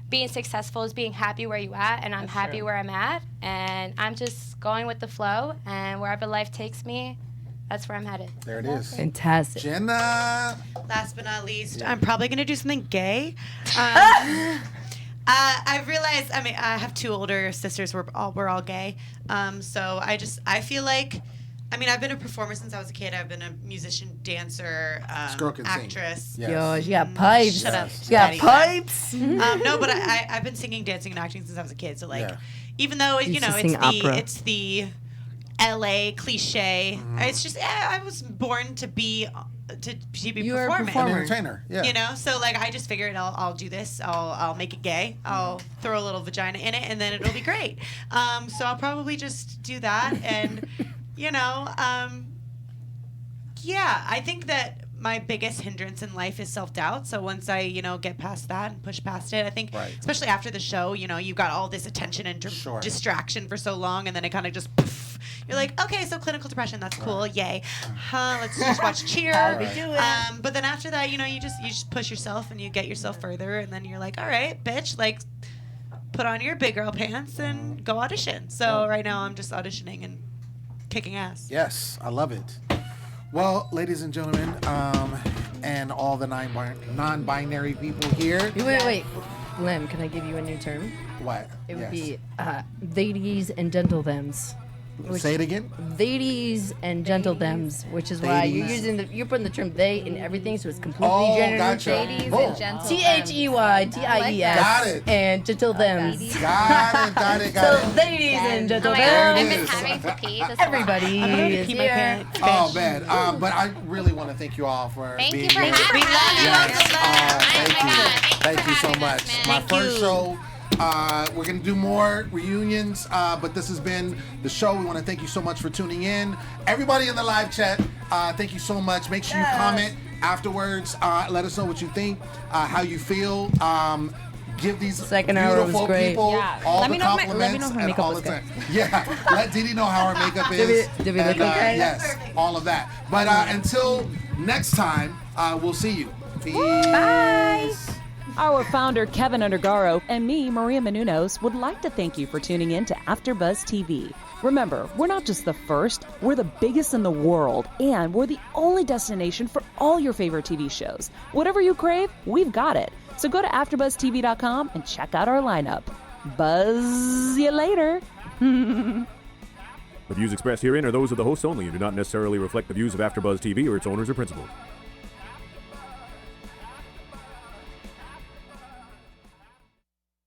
being successful is being happy where you at, and I'm happy where I'm at, and I'm just going with the flow, and wherever life takes me, that's where I'm headed. There it is. Fantastic. Jenna. Last but not least, I'm probably gonna do something gay. I've realized. I mean, I have 2 older sisters. We're all gay. So I feel like. I mean, I've been a performer since I was a kid. I've been a musician, dancer, actress. Yes. Yo, she got pipes. Shut up. She got pipes. No, but I've been singing, dancing, and acting since I was a kid. So like, even though it's the LA cliche, it's just I was born to be performing. You're a An entertainer. Yeah. You know, so like I just figured I'll do this. I'll make it gay. I'll throw a little vagina in it, and then it'll be great. So I'll probably just do that, and you know, yeah, I think that my biggest hindrance in life is self-doubt. So once I, get past that and push past it, I think, especially after the show, you got all this attention and distraction for so long, and then it kind of just poof. You're like, okay, so clinical depression, that's cool, yay. Let's just watch Cheer. But then after that, you just push yourself and you get yourself further, and then you're like, all right, bitch, like, put on your big girl pants and go audition. So right now I'm just auditioning and kicking ass. Yes, I love it. Well, ladies and gentlemen, and all the non-binary people here. Wait. Lem, can I give you a new term? What? It would be ladies and gentlethems. Say it again. Ladies and gentlethems, which is why you're putting the term they in everything, so it's completely gender neutral. Ladies and gentlemen. THEYDIES. Got it. And gentlethems. Got it. So ladies and gentlemen. I've been having to pee. Everybody is here. Oh man, but I really want to thank you all for being Thank you for here. having us. Thank you so much. My first show. We're going to do more reunions, but this has been the show. We want to thank you so much for tuning in. Everybody in the live chat, thank you so much. Make sure you comment afterwards. Let us know what you think, how you feel. Give these second hour beautiful was great. people all Let the me know compliments her and makeup all was the good. time. Yeah, let Didi know how her makeup is. Did we look okay? Yes, all of that. But until next time, we'll see you. Peace. Bye. Our founder, Keven Undergaro, and me, Maria Menounos, would like to thank you for tuning in to AfterBuzz TV. Remember, we're not just the first, we're the biggest in the world, and we're the only destination for all your favorite TV shows. Whatever you crave, we've got it. So go to AfterBuzzTV.com and check out our lineup. Buzz you later. The views expressed herein are those of the hosts only and do not necessarily reflect the views of AfterBuzz TV or its owners or principals.